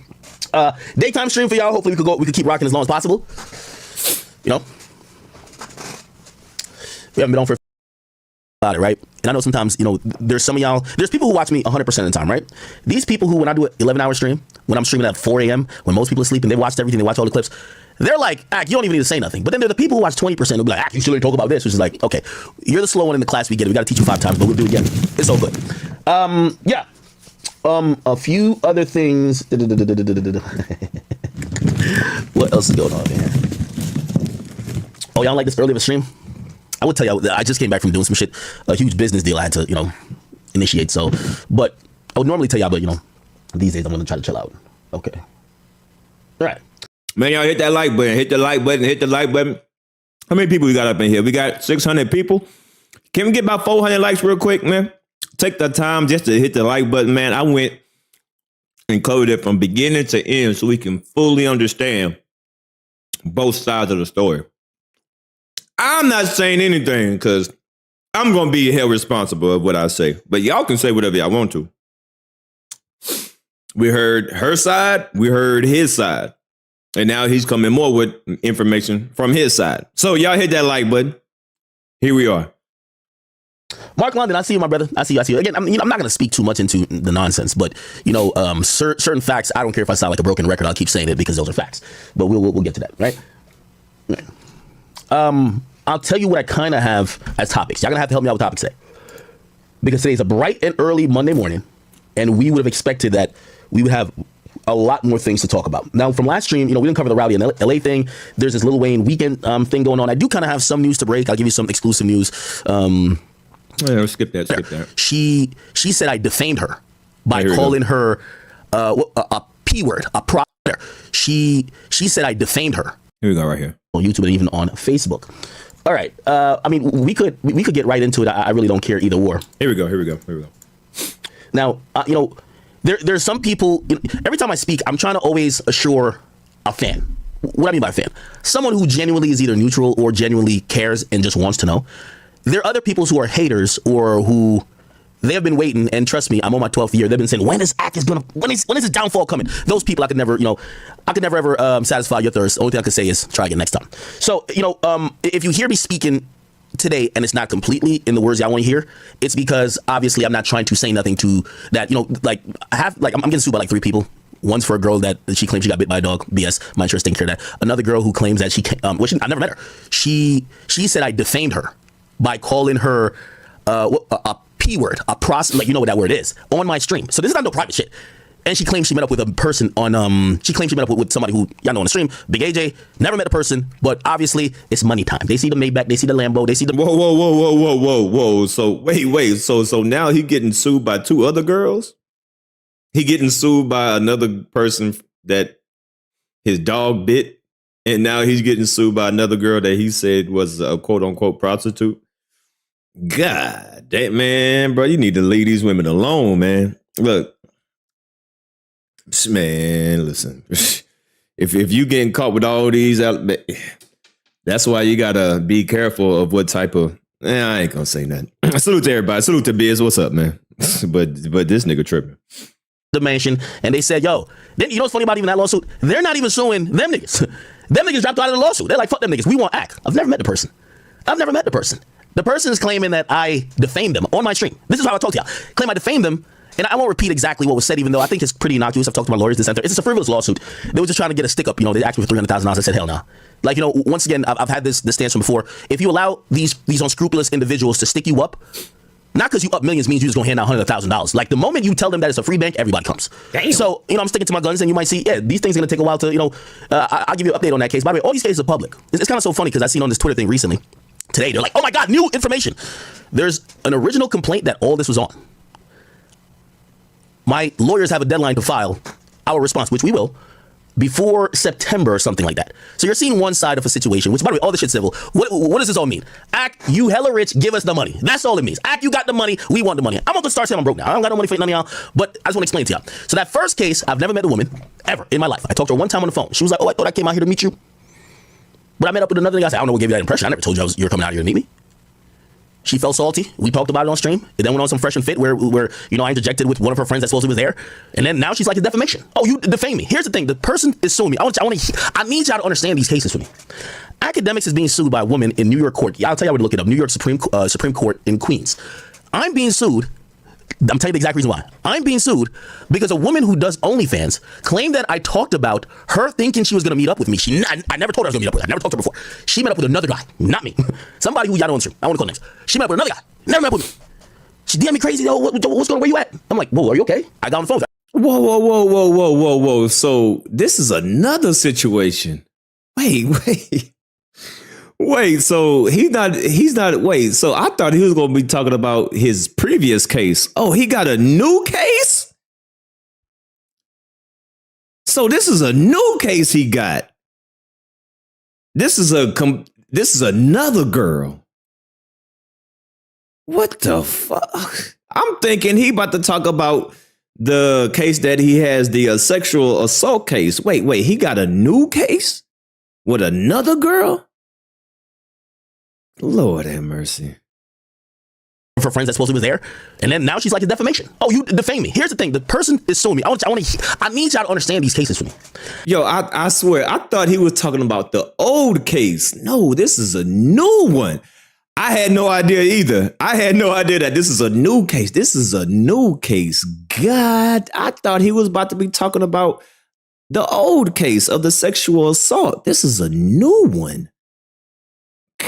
Daytime stream for y'all. Hopefully we could keep rocking as long as possible. We haven't been on for about it, right? And I know sometimes, there's some of y'all, there's people who watch me 100% of the time, right? These people who, when I do an 11-hour stream, when I'm streaming at 4 a.m., when most people are sleeping, they watched everything, they watch all the clips, they're like, Ak, you don't even need to say nothing. But then there are the people who watch 20% who'll be like, Ak, you still ain't talk about this, which is like, okay, you're the slow one in the class, we get it. We got to teach you 5 times, but we'll do it again. It's all good. Yeah. A few other things. What else is going on here? Oh, y'all like this early of a stream? I would tell you, I just came back from doing some shit, a huge business deal I had to, initiate. So, but I would normally tell y'all, but these days I'm going to try to chill out. Okay. All right. Man, y'all hit that like button. Hit the like button. Hit the like button. How many people we got up in here? We got 600 people. Can we get about 400 likes real quick, man? Take the time just to hit the like button, man. I went and coded it from beginning to end so we can fully understand both sides of the story. I'm not saying anything because I'm going to be held responsible of what I say. But y'all can say whatever y'all want to. We heard her side. We heard his side. And now he's coming more with information from his side. So y'all hit that like button. Here we are. Mark London, I see you, my brother. I see you. Again, I'm not going to speak too much into the nonsense, but certain facts. I don't care if I sound like a broken record. I'll keep saying it because those are facts. But we'll get to that, right? I'll tell you what I kind of have as topics. Y'all gonna have to help me out with topics today, because today's a bright and early Monday morning, and we would have expected that we would have a lot more things to talk about. Now, from last stream, we didn't cover the Rowdy and LA thing. There's this Lil Wayne weekend thing going on. I do kind of have some news to break. I'll give you some exclusive news. Yeah, skip that. She said I defamed her by calling her a P word, a pro. She said I defamed her. Here we go, right here on YouTube and even on Facebook. All right. I mean, we could get right into it. I really don't care either or. Here we go. Now, there's some people. Every time I speak, I'm trying to always assure a fan. What I mean by fan, someone who genuinely is either neutral or genuinely cares and just wants to know. There are other people who are haters or who they have been waiting, and trust me, I'm on my 12th year. They've been saying, when is his downfall coming? Those people I could never ever satisfy your thirst. The only thing I could say is try again next time. So, if you hear me speaking today and it's not completely in the words y'all want to hear, it's because obviously I'm not trying to say nothing to that, I'm getting sued by like 3 people. One's for a girl that she claims she got bit by a dog. BS. My insurance taking care of that. Another girl who claims that I never met her. She said I defamed her by calling her a P word, a prostitute, you know what that word is, on my stream. So this is not no private shit. And she claims she met up with a person on, she claims she met up with somebody who y'all know on the stream. Big AJ, never met a person, but obviously it's money time. They see the Maybach, they see the Lambo, they see the... Whoa. So wait. So now he getting sued by 2 other girls? He getting sued by another person that his dog bit? And now he's getting sued by another girl that he said was a quote unquote prostitute? God damn, man, bro, you need to leave these women alone, man. Look, man, listen. If you getting caught with all these, That's why you gotta be careful of what type of. I ain't gonna say nothing. Salute to everybody. Salute to Biz. What's up, man? but this nigga tripping. Defamation, and they said, yo, you know what's funny about even that lawsuit? They're not even suing them niggas. Them niggas dropped out of the lawsuit. They're like, fuck them niggas. We want act. I've never met the person. The person is claiming that I defamed them on my stream. This is how I talk to y'all. Claim I defamed them. And I won't repeat exactly what was said, even though I think it's pretty innocuous. I've talked to my lawyers. It's a frivolous lawsuit. They were just trying to get a stick up. You know, they asked me for $300,000. I said, hell no. Like, you know, once again, I've had this stance from before. If you allow these unscrupulous individuals to stick you up, not because you up millions means you're just gonna hand out $100,000. Like the moment you tell them that it's a free bank, everybody comes. Damn. So, you know, I'm sticking to my guns, and you might see, yeah, these things are gonna take a while to, you know, I'll give you an update on that case. By the way, all these cases are public. It's kind of so funny because I seen on this Twitter thing recently. Today, they're like, oh my God, new information. There's an original complaint that all this was on. My lawyers have a deadline to file our response, which we will, before September or something like that. So you're seeing one side of a situation, which, by the way, all this shit's civil. What does this all mean? Act, you hella rich, give us the money. That's all it means. Act, you got the money, we want the money. I'm not gonna start saying I'm broke now. I don't got no money for none of y'all, but I just want to explain to y'all. So that first case, I've never met the woman, ever, in my life. I talked to her one time on the phone. She was like, oh, I thought I came out here to meet you. But I met up with another guy. I said, I don't know what gave you that impression. I never told you you were coming out here to meet me. She felt salty. We talked about it on stream. It then went on some Fresh and Fit where you know, I interjected with one of her friends that supposedly was there. And then now she's like, it's defamation. Oh, you defame me. Here's the thing. The person is suing me. I need y'all to understand these cases for me. Akademiks is being sued by a woman in New York court. Yeah, I'll tell you where to look it up. New York Supreme Court in Queens. I'm being sued. I'm telling you the exact reason why. I'm being sued because a woman who does OnlyFans claimed that I talked about her thinking she was going to meet up with me. I never told her I was going to meet up with her. I never talked to her before. She met up with another guy, not me. Somebody who y'all don't answer. I want to call names. She met up with another guy. Never met up with me. She DM me crazy. Oh, what's going on? Where you at? I'm like, whoa, are you okay? I got on the phone. Whoa. So this is another situation. Wait, so he's not, wait, so I thought he was going to be talking about his previous case. Oh, he got a new case? So this is a new case he got. This is another girl. What the fuck? I'm thinking he about to talk about the case that he has, the sexual assault case. Wait, he got a new case with another girl? Lord have mercy. For friends that supposedly was there, and then now she's like, it's defamation. Oh, you defame me. Here's the thing. The person is suing me. I need y'all to understand these cases for me. Yo, I swear, I thought he was talking about the old case. No, this is a new one. I had no idea either. I had no idea that this is a new case. This is a new case. God, I thought he was about to be talking about the old case of the sexual assault. This is a new one.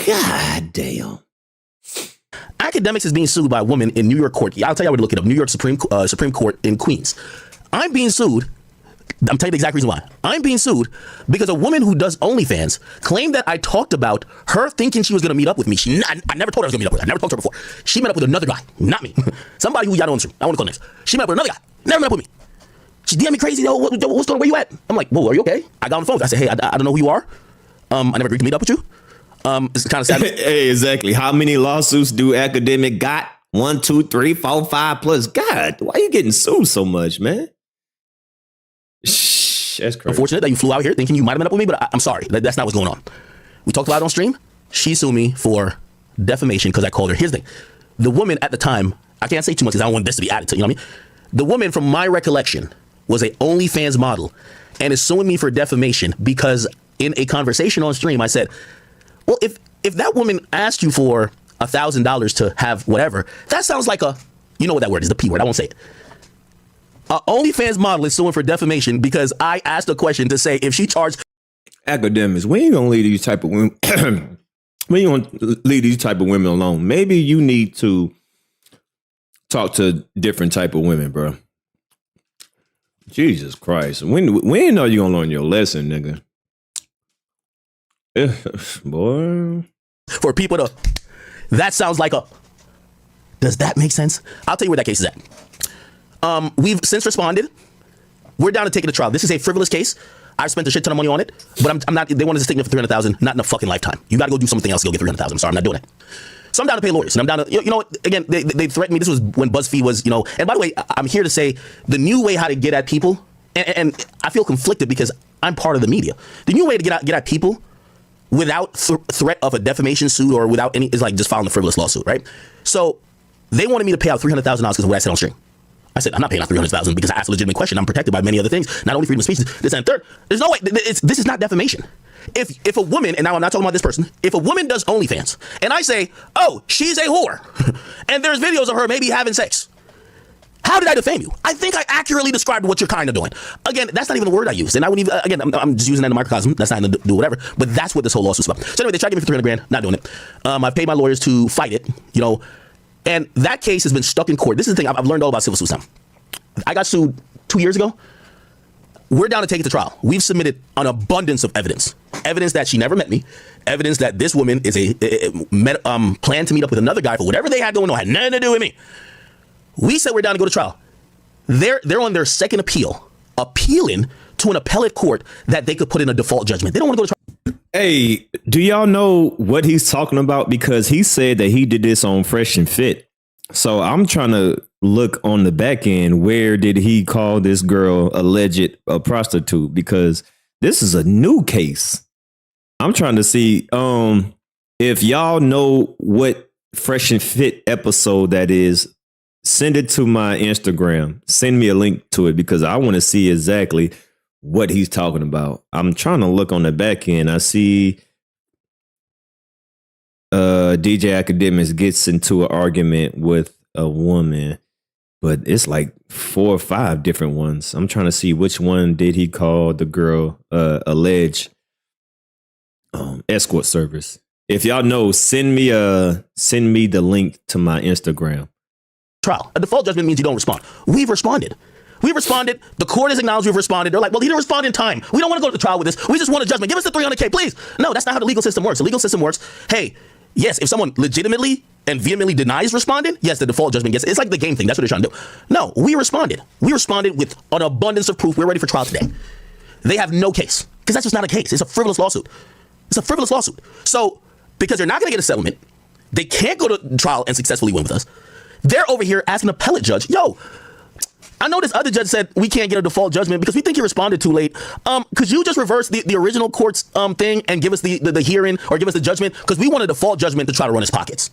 God damn. Akademiks is being sued by a woman in New York court. I'll tell you where to look it up. New York Supreme Court in Queens. I'm being sued. I'm telling you the exact reason why. I'm being sued because a woman who does OnlyFans claimed that I talked about her thinking she was going to meet up with me. I never told her I was going to meet up with her. I never talked to her before. She met up with another guy, not me. Somebody who y'all don't answer. I want to call names. She met up with another guy. Never met up with me. She DM me crazy. Oh, what's going on? Where you at? I'm like, whoa, are you okay? I got on the phone. I said, hey, I don't know who you are. I never agreed to meet up with you. It's kind of sad. Hey, exactly. How many lawsuits do Akademiks got? 1, 2, 3, 4, 5 plus. God, why are you getting sued so much, man? Shh, that's crazy. Unfortunate that you flew out here thinking you might have met up with me, but I'm sorry. That's not what's going on. We talked about it on stream. She sued me for defamation because I called her. Here's the thing. The woman at the time, I can't say too much because I don't want this to be added to, you know what I mean? The woman, from my recollection, was a OnlyFans model and is suing me for defamation because in a conversation on stream, I said, well, if that woman asked you for $1,000 to have whatever, that sounds like you know what that word is, the P word. I won't say it. OnlyFans model is suing for defamation because I asked a question to say if she charged. Akademiks, we ain't gonna leave these type of women. We ain't gonna leave these type of women alone. Maybe you need to talk to different type of women, bro. Jesus Christ, when are you gonna learn your lesson, nigga? Boy, for people to, that sounds like does that make sense? I'll tell you where that case is at. We've since responded. We're down to take it to trial. This is a frivolous case. I've spent a shit ton of money on it, but I'm not. They wanted to take me for $300,000, not in a fucking lifetime. You got to go do something else to go get $300,000. I'm sorry, I'm not doing it. So I'm down to pay lawyers, and I'm down to, you know, again, they threatened me. This was when BuzzFeed was, you know, and by the way, I'm here to say the new way how to get at people, and I feel conflicted because I'm part of the media. The new way to get at people without threat of a defamation suit or without any, it's like just filing a frivolous lawsuit, right? So they wanted me to pay out $300,000 because of what I said on stream. I said, I'm not paying out $300,000 because I asked a legitimate question. I'm protected by many other things, not only freedom of speech, this and third. There's no way, this is not defamation. If a woman, and now I'm not talking about this person, if a woman does OnlyFans and I say, oh, she's a whore, and there's videos of her maybe having sex, how did I defame you? I think I accurately described what you're kind of doing. Again, that's not even the word I used. And I wouldn't even, again, I'm just using that in a microcosm. That's not going to do whatever. But that's what this whole lawsuit's about. So anyway, they tried to give me for $300,000. Not doing it. I've paid my lawyers to fight it, you know, and that case has been stuck in court. This is the thing. I've learned all about civil suits now. I got sued 2 years ago. We're down to take it to trial. We've submitted an abundance of evidence. Evidence that she never met me. Evidence that this woman is planned to meet up with another guy for whatever they had going on. Had nothing to do with me. We said we're down to go to trial. They're on their second appeal, appealing to an appellate court that they could put in a default judgment. They don't want to go to trial. Hey, do y'all know what he's talking about? Because he said that he did this on Fresh and Fit. So I'm trying to look on the back end. Where did he call this girl alleged a prostitute? Because this is a new case. I'm trying to see if y'all know what Fresh and Fit episode that is. Send it to my Instagram. Send me a link to it because I want to see exactly what he's talking about. I'm trying to look on the back end. I see DJ Akademiks gets into an argument with a woman, but it's like 4 or 5 different ones. I'm trying to see which one did he call the girl alleged escort service. If y'all know, send me the link to my Instagram. Trial. A default judgment means you don't respond. We've responded. The court has acknowledged we've responded. They're like, well, he didn't respond in time. We don't want to go to the trial with this. We just want a judgment. Give us the $300K, please. No, that's not how the legal system works. The legal system works. Hey, yes, if someone legitimately and vehemently denies responding, yes, the default judgment gets it. It's like the game thing. That's what they're trying to do. No, we responded. We responded with an abundance of proof. We're ready for trial today. They have no case because that's just not a case. It's a frivolous lawsuit. So because they're not going to get a settlement, they can't go to trial and successfully win with us. They're over here asking an appellate judge, yo, I know this other judge said we can't get a default judgment because we think you responded too late. Could you just reverse the original court's thing and give us the hearing or give us the judgment? Because we want a default judgment to try to run his pockets.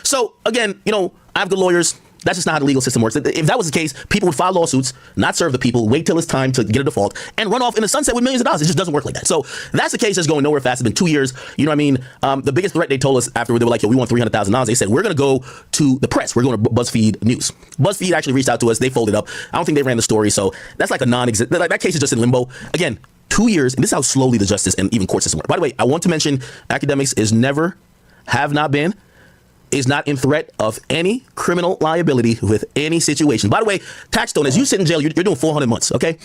So again, you know, I have good lawyers. That's just not how the legal system works. If that was the case, people would file lawsuits, not serve the people, wait till it's time to get a default, and run off in the sunset with millions of dollars. It just doesn't work like that. So that's the case that's going nowhere fast. It's been 2 years. You know what I mean? The biggest threat they told us afterward, they were like, yo, we want $300,000. They said, we're going to go to the press. We're going to BuzzFeed News. BuzzFeed actually reached out to us. They folded up. I don't think they ran the story. So that's like a non-existent, like that case is just in limbo. Again, 2 years. And this is how slowly the justice and even court system work. By the way, I want to mention Akademiks is never, have not been, is not in threat of any criminal liability with any situation. By the way, Taxstone, as you sit in jail, you're doing 400 months, okay?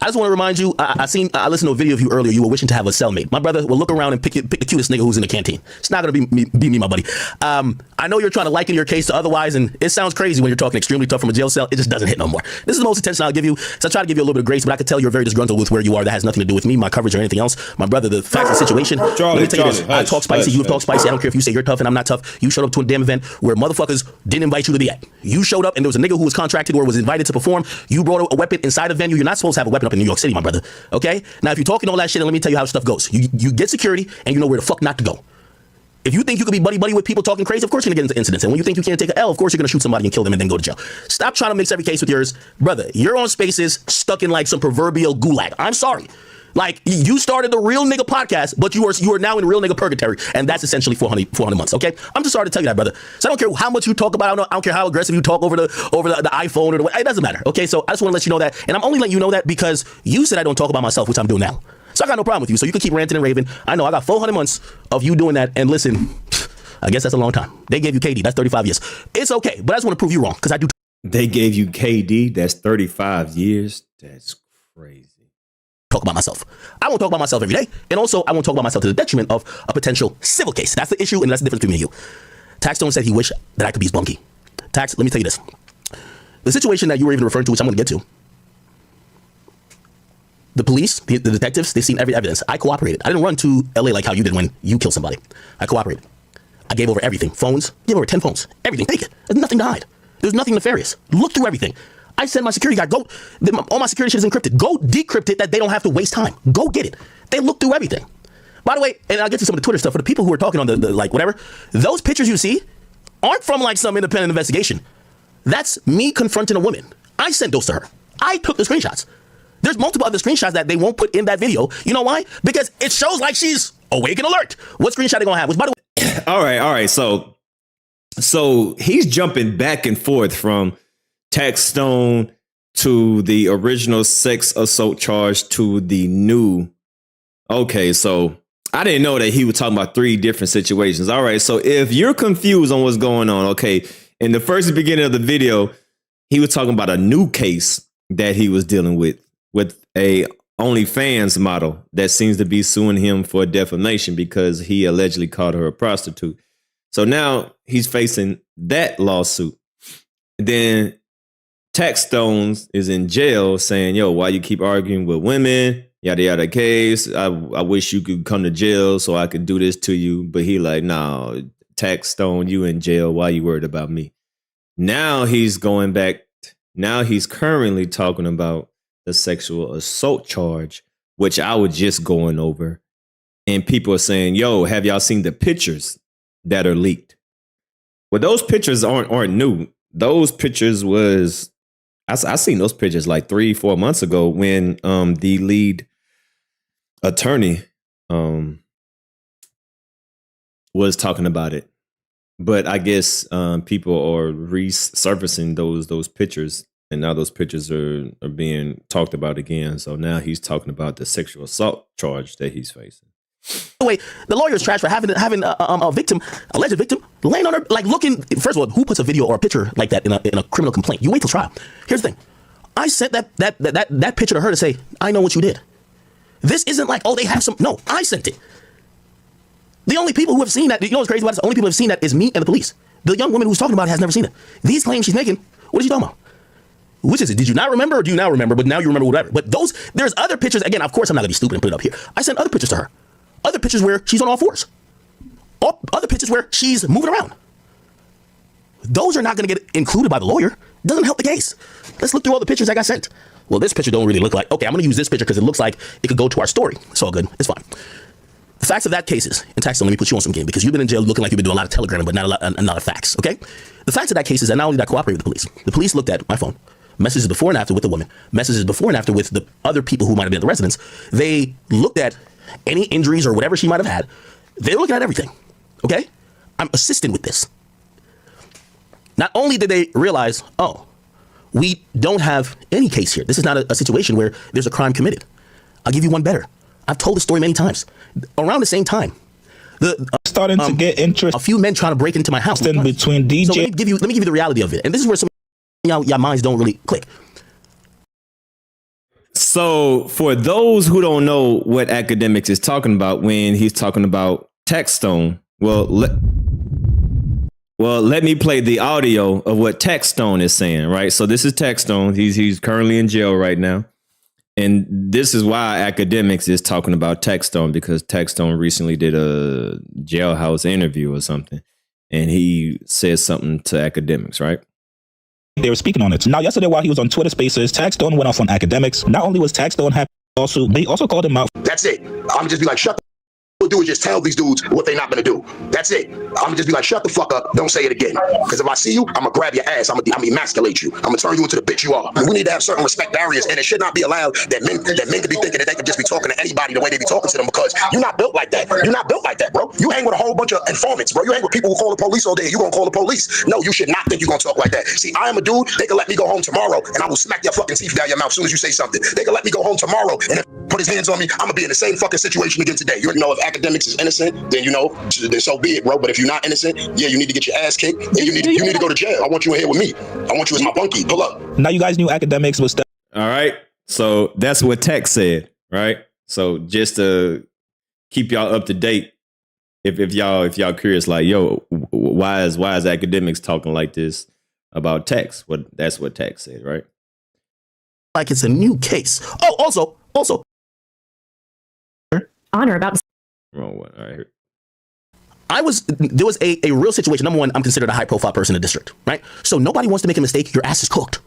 I just want to remind you, I listened to a video of you earlier. You were wishing to have a cellmate. My brother will look around and pick the cutest nigga who's in the canteen. It's not going to be me, my buddy. I know you're trying to liken your case to otherwise, and it sounds crazy when you're talking extremely tough from a jail cell. It just doesn't hit no more. This is the most attention I'll give you. So I try to give you a little bit of grace, but I could tell you're very disgruntled with where you are. That has nothing to do with me, my coverage, or anything else. My brother, the facts of the situation. Let me tell you this. I talk spicy. You talk spicy. I don't care if you say you're tough and I'm not tough. You showed up to a damn event where motherfuckers didn't invite you to be at. You showed up and there was a nigga who was contracted or was invited to perform. You brought a weapon inside a venue. You're not supposed to have a weapon up in New York City, my brother. Okay? Now, if you're talking all that shit, then let me tell you how stuff goes. You get security and you know where the fuck not to go. If you think you could be buddy-buddy with people talking crazy, of course you're going to get into incidents. And when you think you can't take an L, of course you're going to shoot somebody and kill them and then go to jail. Stop trying to mix every case with yours. Brother, you're on Spaces stuck in like some proverbial gulag. I'm sorry. Like, you started the Real Nigga podcast, but you are now in Real Nigga purgatory, and that's essentially 400 months, okay? I'm just sorry to tell you that, brother. So I don't care how much you talk about, I don't care how aggressive you talk over the iPhone or it doesn't matter, okay? So I just want to let you know that, and I'm only letting you know that because you said I don't talk about myself, which I'm doing now. So I got no problem with you, so you can keep ranting and raving. I know, I got 400 months of you doing that, and listen, I guess that's a long time. They gave you KD, that's 35 years. It's okay, but I just want to prove you wrong, because I do. They gave you KD, that's 35 years? That's crazy. Talk about myself. I won't talk about myself every day. And also, I won't talk about myself to the detriment of a potential civil case. That's the issue, and that's the difference between me and you. Taxstone said he wished that I could be his bunkie. Tax, let me tell you this. The situation that you were even referring to, which I'm going to get to, the police, the detectives, they've seen every evidence. I cooperated. I didn't run to LA like how you did when you killed somebody. I cooperated. I gave over everything. Phones, gave over 10 phones. Everything. Take it. There's nothing to hide. There's nothing nefarious. Look through everything. I sent my security guy, all my security shit is encrypted. Go decrypt it that they don't have to waste time. Go get it. They look through everything. By By the way, and I'll get to some of the Twitter stuff, for the people who are talking on the like whatever, those pictures you see aren't from like some independent investigation. That's me confronting a woman. I sent those to her. I took the screenshots. There's multiple other screenshots that they won't put in that video. You know why? Because it shows like she's awake and alert. What screenshot they gonna have? Which, by the way, all right. So he's jumping back and forth from Tax Stone to the original sex assault charge to the new. Okay, so I didn't know that he was talking about 3 different situations. All right, so if you're confused on what's going on, okay, in the first beginning of the video, he was talking about a new case that he was dealing with a OnlyFans model that seems to be suing him for defamation because he allegedly called her a prostitute. So now he's facing that lawsuit. Then Tax Stones is in jail saying, yo, why you keep arguing with women? Yada, yada case. I wish you could come to jail so I could do this to you. But he like, no, Tax Stone, you in jail. Why you worried about me? Now he's going back. Now he's currently talking about the sexual assault charge, which I was just going over. And people are saying, yo, have y'all seen the pictures that are leaked? Well, those pictures aren't new. Those pictures was, I seen those pictures like 3-4 months ago when the lead attorney was talking about it. But I guess people are resurfacing those pictures, and now those pictures are being talked about again. So now he's talking about the sexual assault charge that he's facing. Wait, the lawyer's trash for having a victim, alleged victim, laying on her, like looking. First of all, who puts a video or a picture like that in a criminal complaint? You wait till trial. Here's the thing: I sent that picture to her to say, I know what you did. This isn't like, oh, they have some. No, I sent it. The only people who have seen that, you know what's crazy about it? The only people who have seen that is me and the police. The young woman who's talking about it has never seen it. These claims she's making, what is she talking about? Which is it? Did you not remember or do you now remember? But now you remember whatever. But there's other pictures. Again, of course, I'm not gonna be stupid and put it up here. I sent other pictures to her. Other pictures where she's on all fours. Other pictures where she's moving around. Those are not gonna get included by the lawyer. Doesn't help the case. Let's look through all the pictures I got sent. Well, this picture don't really look like, okay, I'm gonna use this picture because it looks like it could go to our story. It's all good, it's fine. The facts of that case is, and Tax, let me put you on some game because you've been in jail looking like you've been doing a lot of telegramming, but not a lot of facts, okay? The facts of that case is that not only did I cooperate with the police. The police looked at my phone, messages before and after with the woman, messages before and after with the other people who might have been at the residence. They looked at any injuries or whatever she might have had. They're looking at everything, okay? I'm assisting with this. Not only did they realize, oh, we don't have any case here. This is not a situation where there's a crime committed. I'll give you one better. I've told this story many times. Around the same time, starting to get interest. A few men trying to break into my house. Between DJ. So let me give you the reality of it. And this is where some y'all minds don't really click. So for those who don't know what Akademiks is talking about when he's talking about Tax Stone, well, let me play the audio of what Tax Stone is saying, right? So this is Tax Stone. He's currently in jail right now. And this is why Akademiks is talking about Tax Stone, because Tax Stone recently did a jailhouse interview or something. And he said something to Akademiks, right? They were speaking on it. Now, yesterday, while he was on Twitter Spaces, Tax Stone went off on Akademiks. Not only was Tax Stone happy, they also called him out. That's it. I'm just be like, shut the do is just tell these dudes what they're not gonna do. That's it. I'm gonna just be like, shut the fuck up. Don't say it again. Because if I see you, I'm gonna grab your ass. I'm gonna emasculate you. I'm gonna turn you into the bitch you are. We need to have certain respect barriers, and it should not be allowed that men could be thinking that they could just be talking to anybody the way they be talking to them, because you're not built like that. You're not built like that, bro. You hang with a whole bunch of informants, bro. You hang with people who call the police all day. You gonna call the police? No, you should not think you're gonna talk like that. See, I am a dude. They can let me go home tomorrow, and I will smack your fucking teeth down your mouth as soon as you say something. They can let me go home tomorrow, and if put his hands on me, I'm gonna be in the same fucking situation again today. You know, if Akademiks is innocent, then then so be it, bro. But if you're not innocent, yeah, you need to get your ass kicked, and you need to go to jail. I want you in here with me. I want you as my bunkie. Pull up. Now you guys knew Akademiks was. All right, so that's what Tex said, right? So just to keep y'all up to date, if y'all curious, like, yo, why is Akademiks talking like this about Tex? That's what Tex said, right? Like it's a new case. Oh, also. Honor about. Wrong one. All right. There was a real situation. Number one, I'm considered a high profile person in the district, right? So nobody wants to make a mistake. Your ass is cooked.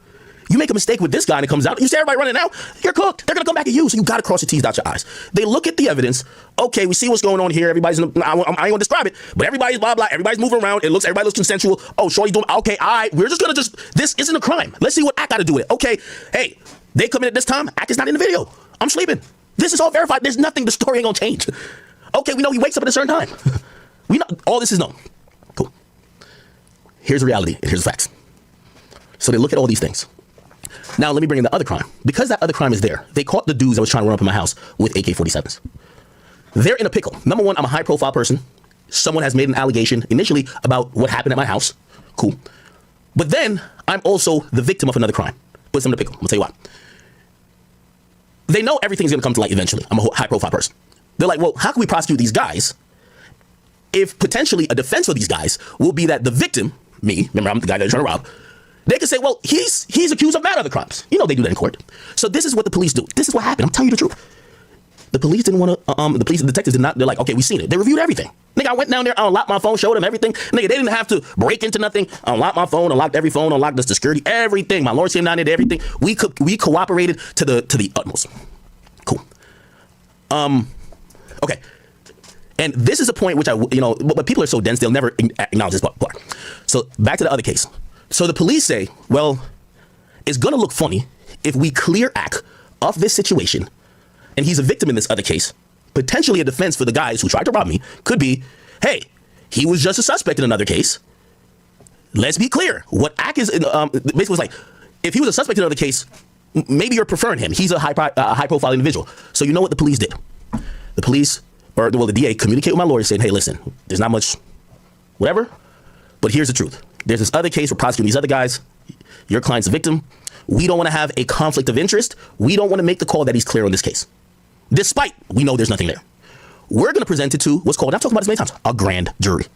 You make a mistake with this guy and it comes out. You see everybody running now. You're cooked. They're gonna come back at you. So you gotta cross your T's, dot your I's. They look at the evidence. Okay, we see what's going on here. Everybody's. I ain't gonna describe it, but everybody's blah blah. Everybody's moving around. Everybody looks consensual. Oh, shorty doing. Okay, all right. We're just gonna This isn't a crime. Let's see what Ack got to do with it. Okay, hey, they come in at this time. Ack is not in the video. I'm sleeping. This is all verified. There's nothing. The story ain't gonna change. Okay, we know he wakes up at a certain time. We know all this is known. Cool. Here's the reality. And here's the facts. So they look at all these things. Now, let me bring in the other crime. Because that other crime is there, they caught the dudes that was trying to run up in my house with AK-47s. They're in a pickle. Number one, I'm a high-profile person. Someone has made an allegation initially about what happened at my house. Cool. But then, I'm also the victim of another crime. Puts them in a pickle. I'm going to tell you why. They know everything's going to come to light eventually. I'm a high-profile person. They're like, well, how can we prosecute these guys if potentially a defense for these guys will be that the victim, me, remember, I'm the guy that they're trying to rob, they can say, well, he's accused of mad other crimes. You know they do that in court. So this is what the police do. This is what happened. I'm telling you the truth. The police didn't want to, the police and detectives did not, they're like, okay, we seen it. They reviewed everything. Nigga, I went down there, I unlocked my phone, showed them everything. Nigga, they didn't have to break into nothing. I unlocked my phone, unlocked every phone, unlocked the security, everything. My lawyers came down there, did everything. We cooperated to the utmost. Cool. Okay. And this is a point which but people are so dense, they'll never acknowledge this part. So back to the other case. So the police say, well, it's going to look funny if we clear Ack of this situation and he's a victim in this other case. Potentially a defense for the guys who tried to rob me could be, hey, he was just a suspect in another case. Let's be clear. What Ack is, basically was like, if he was a suspect in another case, maybe you're preferring him. He's a high-profile individual. So you know what the police did? The police, the DA communicated with my lawyer saying, hey, listen, there's not much whatever, but here's the truth. There's this other case we're prosecuting these other guys. Your client's a victim. We don't want to have a conflict of interest. We don't want to make the call that he's clear on this case. Despite we know there's nothing there. We're going to present it to what's called, I've talked about this many times, a grand jury.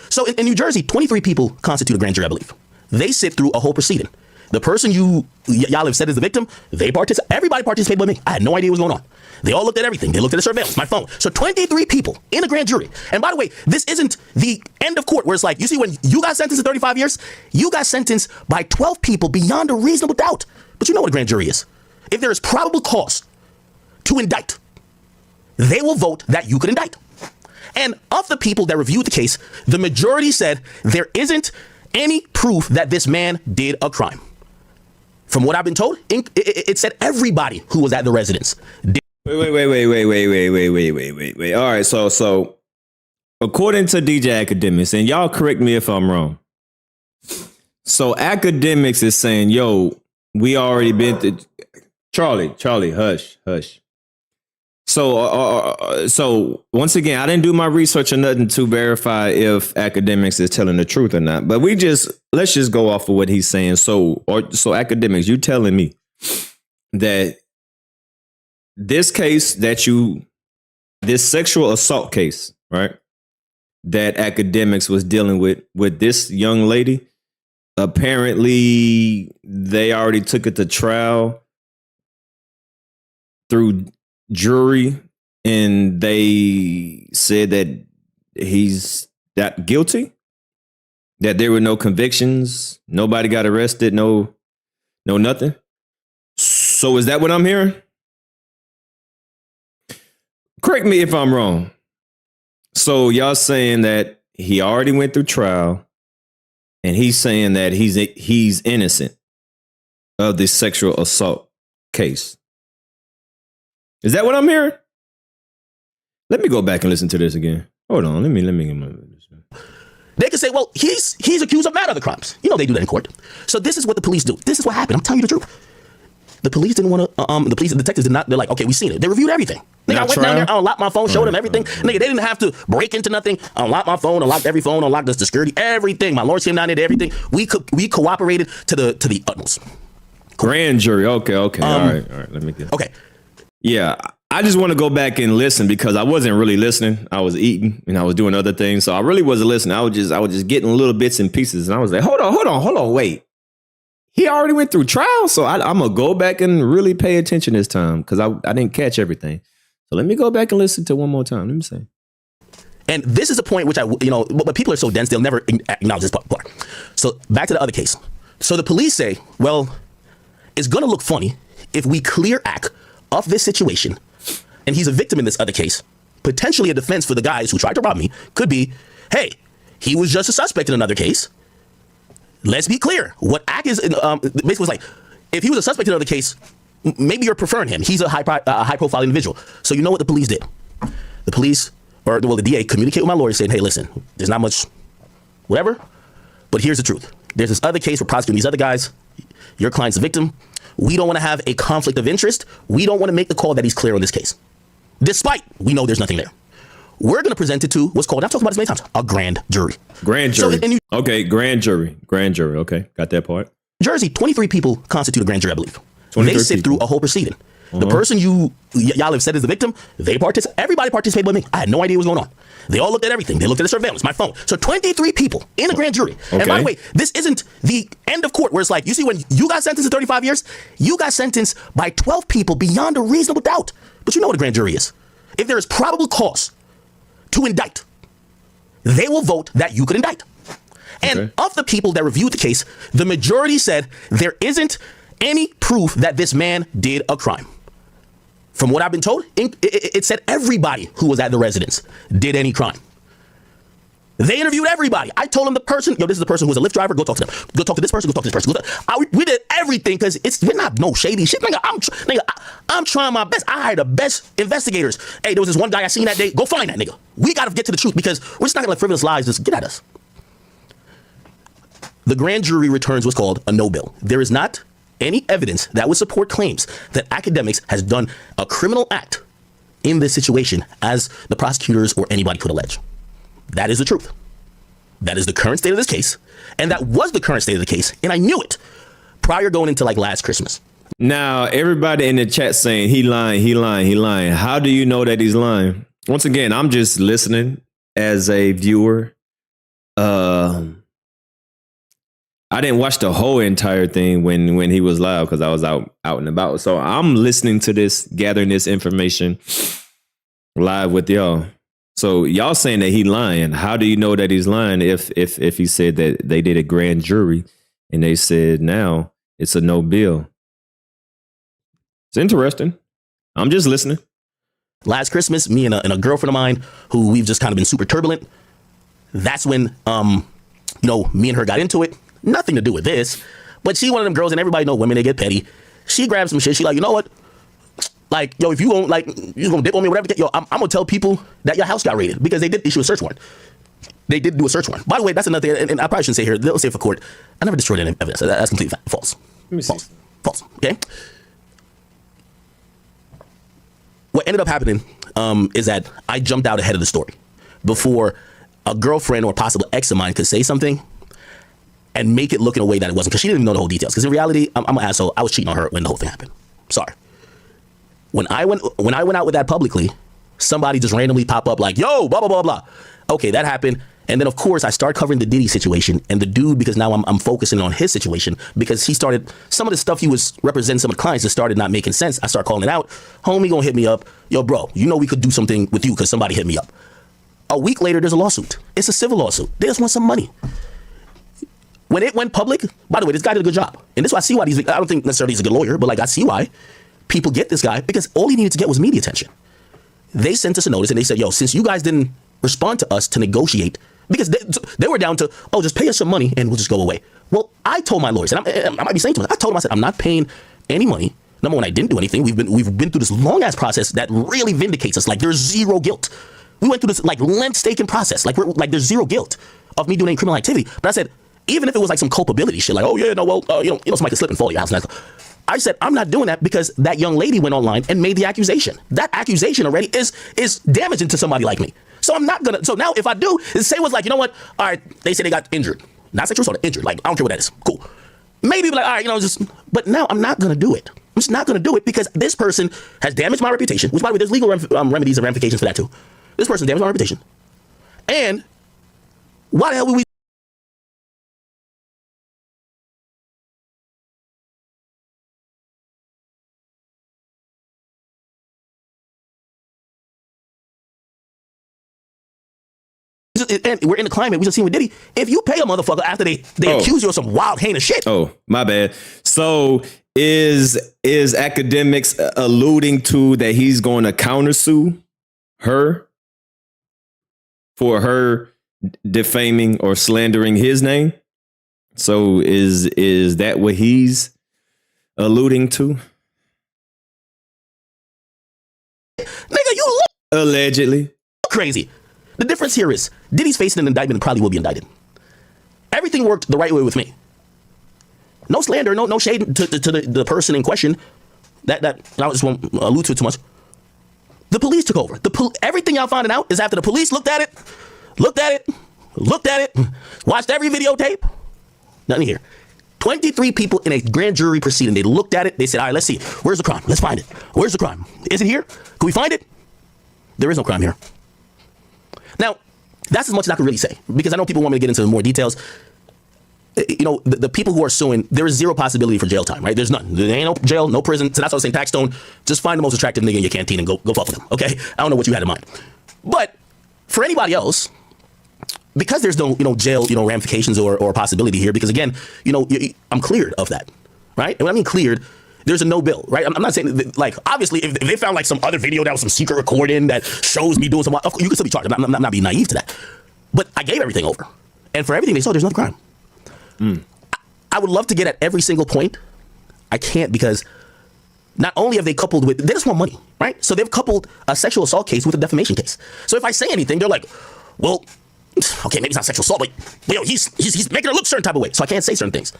So in New Jersey, 23 people constitute a grand jury, I believe. They sit through a whole proceeding. The person y'all have said is the victim, everybody participated with me. I had no idea what was going on. They all looked at everything. They looked at the surveillance, my phone. So 23 people in a grand jury. And by the way, this isn't the end of court where it's like, you see, when you got sentenced to 35 years, you got sentenced by 12 people beyond a reasonable doubt. But you know what a grand jury is. If there is probable cause to indict, they will vote that you could indict. And of the people that reviewed the case, the majority said there isn't any proof that this man did a crime. From what I've been told, it said everybody who was at the residence did. Wait. All right, so according to DJ Akademiks, and y'all correct me if I'm wrong. So Akademiks is saying, yo, we already been to Charlie, hush. So once again, I didn't do my research or nothing to verify if Akademiks is telling the truth or not. But let's just go off of what he's saying. So Akademiks, you telling me that this case this sexual assault case, right? That Akademiks was dealing with this young lady. Apparently, they already took it to trial through jury, and they said that he's that guilty, that there were no convictions, nobody got arrested, no nothing. So is that what I'm hearing? Correct me if I'm wrong. So y'all saying that he already went through trial, and he's saying that he's innocent of this sexual assault case. Is that what I'm hearing? Let me go back and listen to this again. Hold on. Let me get my. They can say, well, he's accused of mad other crimes. You know they do that in court. So this is what the police do. This is what happened. I'm telling you the truth. The police didn't want to, the police and detectives did not, they're like, okay, we seen it. They reviewed everything. Nigga, I went down there, I unlocked my phone, showed them everything. Nigga, they didn't have to break into nothing. I unlocked my phone, unlocked every phone, unlocked the security, everything. My lawyers came down there, did everything. We cooperated to the utmost. Cool. Grand jury. Okay. All right. Let me get. Okay. Yeah, I just want to go back and listen because I wasn't really listening. I was eating and I was doing other things, so I really wasn't listening. I was just getting little bits and pieces, and I was like, hold on, wait. He already went through trial, so I'm gonna go back and really pay attention this time because I didn't catch everything. So let me go back and listen to it one more time. Let me say. And this is a point which but people are so dense they'll never acknowledge this part. So back to the other case. So the police say, well, it's going to look funny if we clear Ak of this situation and he's a victim in this other case. Potentially a defense for the guys who tried to rob me could be, hey, he was just a suspect in another case. Let's be clear. What Ak is basically was like, if he was a suspect in another case, maybe you're preferring him. He's a high-profile individual. So you know what the police did? The police, or well, the DA communicated with my lawyer saying, hey, listen, there's not much whatever, but here's the truth. There's this other case we're prosecuting these other guys. Your client's a victim. We don't want to have a conflict of interest. We don't want to make the call that he's clear on this case. Despite we know there's nothing there. We're going to present it to what's called, I've talked about this many times, a grand jury. Grand jury. So, okay, grand jury. Grand jury. Okay, got that part. Jersey, 23 people constitute a grand jury, I believe. They sit through a whole proceeding. The person y'all have said is the victim, everybody participated with me. I had no idea what was going on. They all looked at everything. They looked at the surveillance, my phone. So 23 people in a grand jury. Okay. And by the way, this isn't the end of court where it's like, you see, when you got sentenced to 35 years, you got sentenced by 12 people beyond a reasonable doubt. But you know what a grand jury is. If there is probable cause to indict, they will vote that you could indict. And of the people that reviewed the case, the majority said there isn't any proof that this man did a crime. From what I've been told, it said everybody who was at the residence did any crime. They interviewed everybody. I told them the person, this is the person who was a Lyft driver. Go talk to them. Go talk to this person. Go talk to this person. We did everything because we're not no shady shit. Nigga, I'm trying my best. I hired the best investigators. Hey, there was this one guy I seen that day. Go find that nigga. We got to get to the truth because we're just not going to let frivolous lies just get at us. The grand jury returns what's called a no bill. There is not any evidence that would support claims that Akademiks has done a criminal act in this situation as the prosecutors or anybody could allege. That is the truth. That is the current state of this case. And that was the current state of the case. And I knew it prior going into like last Christmas. Now, everybody in the chat saying he lying, he lying, he lying. How do you know that he's lying? Once again, I'm just listening as a viewer. I didn't watch the whole entire thing when he was live because I was out and about. So I'm listening to this, gathering this information live with y'all. So y'all saying that he lying. How do you know that he's lying if he said that they did a grand jury and they said now it's a no bill? It's interesting. I'm just listening. Last Christmas, me and a girlfriend of mine who we've just kind of been super turbulent. That's when me and her got into it. Nothing to do with this, but she one of them girls, and everybody know women, they get petty. She grabbed some shit. She like, you know what? Like, yo, if you won't, like, you gonna dip on me, whatever. Yo, I'm gonna tell people that your house got raided because they did issue a search warrant. They did do a search warrant. By the way, that's another thing, and I probably shouldn't say here. They'll say for court. I never destroyed any evidence. That's completely false. False. Okay. What ended up happening is that I jumped out ahead of the story before a girlfriend or possible ex of mine could say something and make it look in a way that it wasn't, because she didn't even know the whole details. Because in reality, I'm an asshole. I was cheating on her when the whole thing happened. Sorry. When I went out with that publicly, somebody just randomly pop up like, yo, blah, blah, blah, blah. Okay, that happened. And then, of course, I start covering the Diddy situation. And the dude, because now I'm focusing on his situation, because he started, some of the stuff he was representing some of the clients that started not making sense. I start calling it out. Homie gonna hit me up. Yo, bro, you know we could do something with you because somebody hit me up. A week later, there's a lawsuit. It's a civil lawsuit. They just want some money. When it went public, by the way, this guy did a good job. And this is why I see why I don't think necessarily he's a good lawyer, but like I see why people get this guy, because all he needed to get was media attention. They sent us a notice and they said, yo, since you guys didn't respond to us to negotiate, because they were down to, oh, just pay us some money and we'll just go away. Well, I told my lawyers, and I might be saying to them, I told them, I said, I'm not paying any money. Number one, I didn't do anything. We've been through this long ass process that really vindicates us. Like there's zero guilt. We went through this like length-staking process. Like there's zero guilt of me doing any criminal activity. But I said, even if it was like some culpability shit, like, oh yeah, no, well, somebody could slip and fall at your house. I said, I'm not doing that because that young lady went online and made the accusation. That accusation already is damaging to somebody like me. So I'm not gonna. So now if I do, say was like, you know what? All right, they say they got injured. Not sexual assault, injured. Like I don't care what that is. Cool. Maybe like, all right, but now I'm not gonna do it. I'm just not gonna do it because this person has damaged my reputation. Which by the way, there's legal remedies and ramifications for that too. This person damaged my reputation. And why the hell would we? and we're in the climate we just seen with Diddy. If you pay a motherfucker after they accuse you of some wild, heinous shit. Oh, my bad. So is Akademiks alluding to that he's going to countersue her for her defaming or slandering his name? So is that what he's alluding to? Nigga, you look allegedly crazy. The difference here is Diddy's facing an indictment and probably will be indicted. Everything worked the right way with me. No slander, no shade to the person in question. That I just won't allude to it too much. The police took over. Everything y'all finding out is after the police looked at it, watched every videotape. Nothing here. 23 people in a grand jury proceeding. They looked at it. They said, all right, let's see. Where's the crime? Let's find it. Where's the crime? Is it here? Can we find it? There is no crime here. Now, that's as much as I can really say, because I know people want me to get into more details. You know, the people who are suing, there is zero possibility for jail time, right? There's none. There ain't no jail, no prison. So that's what I'm saying, Taxstone, just find the most attractive nigga in your canteen and go fuck with him, okay? I don't know what you had in mind. But for anybody else, because there's no, jail, ramifications or possibility here, because again, I'm cleared of that, right? And when I mean cleared, there's a no bill, right? I'm not saying that, like, obviously, if they found like some other video that was some secret recording that shows me doing something, of course, you can still be charged. I'm not being naive to that. But I gave everything over. And for everything they saw, there's no crime. I would love to get at every single point. I can't, because not only have they coupled with, they just want money, right? So they've coupled a sexual assault case with a defamation case. So if I say anything, they're like, well, okay, maybe it's not sexual assault, but he's making her look a certain type of way. So I can't say certain things.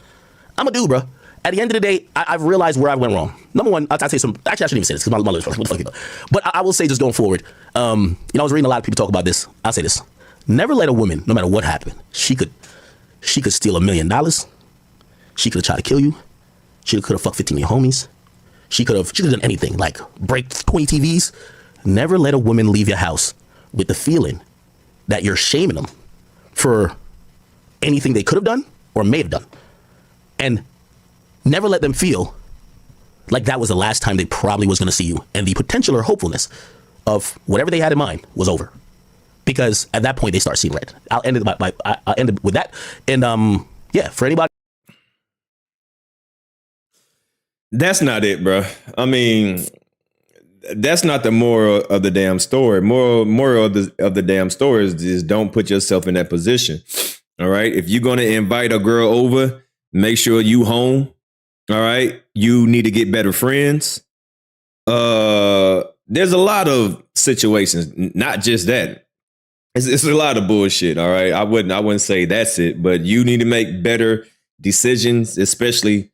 I'm a dude, bro. At the end of the day, I've realized where I went wrong. Number one, I'll say some. Actually, I shouldn't even say this because my lips what the fuck you know. But I will say, just going forward, I was reading a lot of people talk about this. I'll say this: never let a woman, no matter what happened, she could steal $1 million. She could have tried to kill you. She could have fucked 15 of your homies. She could have done anything, like break 20 TVs. Never let a woman leave your house with the feeling that you're shaming them for anything they could have done or may have done. And never let them feel like that was the last time they probably was going to see you, and the potential or hopefulness of whatever they had in mind was over, because at that point they start seeing red. I'll end it with that. And yeah, for anybody, that's not it, bro. I mean, that's not the moral of the damn story. Moral of the damn story is don't put yourself in that position. All right, if you're going to invite a girl over, make sure you home. All right. You need to get better friends. There's a lot of situations, not just that. It's a lot of bullshit. All right. I wouldn't say that's it, but you need to make better decisions, especially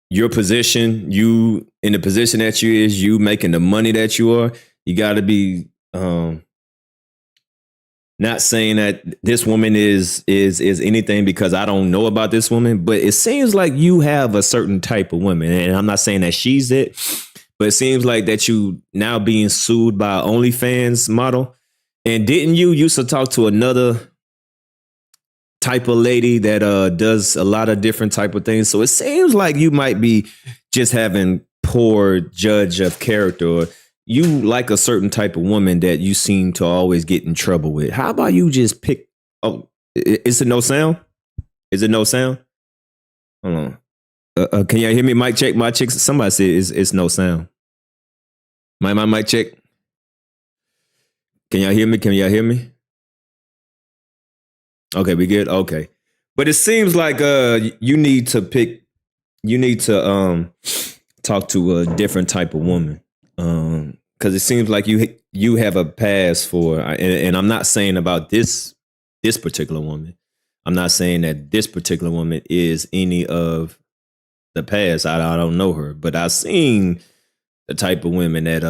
your position, you in the position that you making the money that you are. You got to be, not saying that this woman is anything, because I don't know about this woman, but it seems like you have a certain type of woman, and I'm not saying that she's it, but it seems like that you now being sued by an Onlyfans model. And didn't you used to talk to another type of lady that does a lot of different type of things? So it seems like you might be just having poor judge of character, or you like a certain type of woman that you seem to always get in trouble with. How about you just pick? Oh, is it no sound? Is it no sound? Hold on. Can y'all hear me? Mic check. My check. Somebody said it's no sound. My mic check. Can y'all hear me? Can y'all hear me? Okay, we good. Okay, but it seems like you need to pick. You need to talk to a different type of woman. Because it seems like you have a pass for, and I'm not saying about this particular woman. I'm not saying that this particular woman is any of the past. I don't know her, but I've seen the type of women that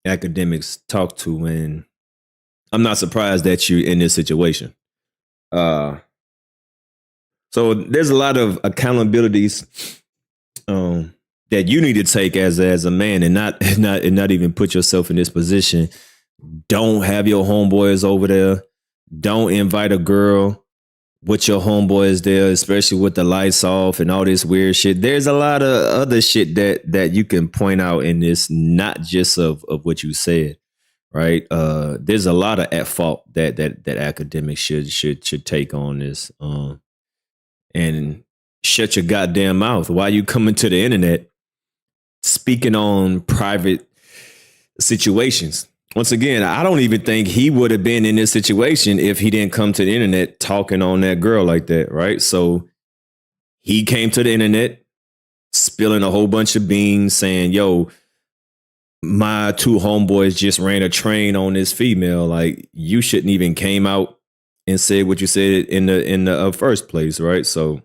Akademiks talk to, and I'm not surprised that you're in this situation. So there's a lot of accountabilities that you need to take as a man, and not even put yourself in this position. Don't have your homeboys over there. Don't invite a girl with your homeboys there, especially with the lights off and all this weird shit. There's a lot of other shit that you can point out in this, not just of what you said. right? There's a lot of at fault that academics should take on this, and shut your goddamn mouth. Why you coming to the internet speaking on private situations? Once again, I don't even think he would have been in this situation if he didn't come to the internet talking on that girl like that, right? So he came to the internet spilling a whole bunch of beans saying, yo, my two homeboys just ran a train on this female. Like, you shouldn't even came out and said what you said in the first place, right? So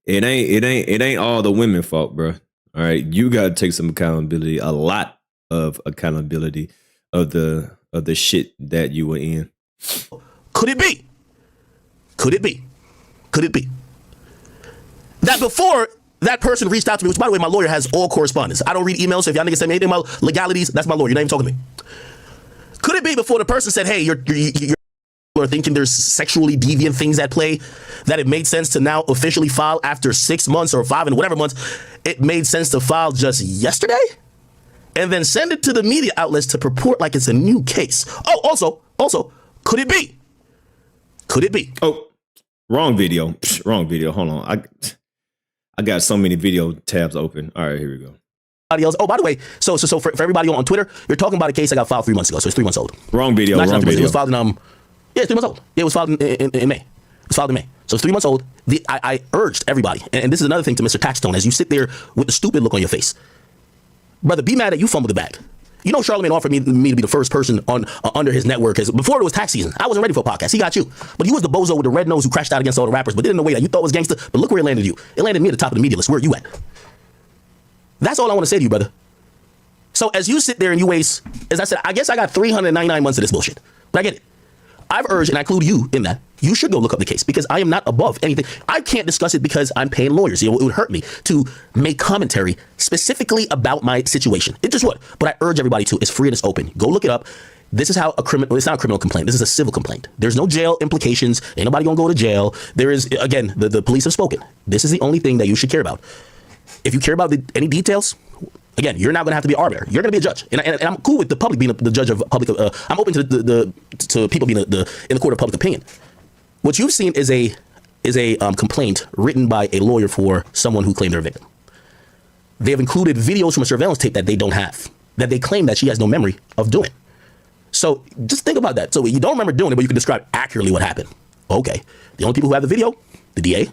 it ain't all the women fault, bro. All right, you got to take some accountability, a lot of accountability of the shit that you were in. Could it be? Could it be? Could it be that before that person reached out to me, which by the way, my lawyer has all correspondence. I don't read emails, so if y'all niggas send me anything about legalities, that's my lawyer. You're not even talking to me. Could it be before the person said, hey, you're thinking there's sexually deviant things at play, that it made sense to now officially file after 6 months or 5 and whatever months, it made sense to file just yesterday? And then send it to the media outlets to purport like it's a new case. Oh, also, could it be? Could it be? Oh, wrong video. Wrong video. Hold on. I got so many video tabs open. All right, here we go. Oh, by the way, so for everybody on Twitter, you're talking about a case I got filed 3 months ago, so it's 3 months old. Wrong video. Wrong video. It was filed in it's 3 months old. Yeah, it was filed in May. It was filed in May. So it's 3 months old. I urged everybody, and this is another thing to Mr. Taxstone, as you sit there with the stupid look on your face. Brother, be mad that you fumbled the bag. You know, Charlamagne offered me to be the first person on under his network. Before it was tax season, I wasn't ready for a podcast. He got you. But he was the bozo with the red nose who crashed out against all the rappers, but didn't know way that you thought was gangster. But look where it landed you. It landed me at the top of the media list. Where are you at? That's all I want to say to you, brother. So as you sit there and you waste, as I said, I guess I got 399 months of this bullshit. But I get it. I've urged, and I include you in that, you should go look up the case because I am not above anything. I can't discuss it because I'm paying lawyers. You know, it would hurt me to make commentary specifically about my situation. It just would. But I urge everybody to. It's free and it's open. Go look it up. This is how it's not a criminal complaint. This is a civil complaint. There's no jail implications. Ain't nobody gonna go to jail. There is, again, the police have spoken. This is the only thing that you should care about. If you care about any details, again, you're not going to have to be an arbiter. You're going to be a judge, and I'm cool with the public being the judge of public. I'm open to to people being in the court of public opinion. What you've seen is a complaint written by a lawyer for someone who claimed they're a victim. They have included videos from a surveillance tape that they don't have, that they claim that she has no memory of doing. So just think about that. So you don't remember doing it, but you can describe accurately what happened. Okay, the only people who have the video, the DA,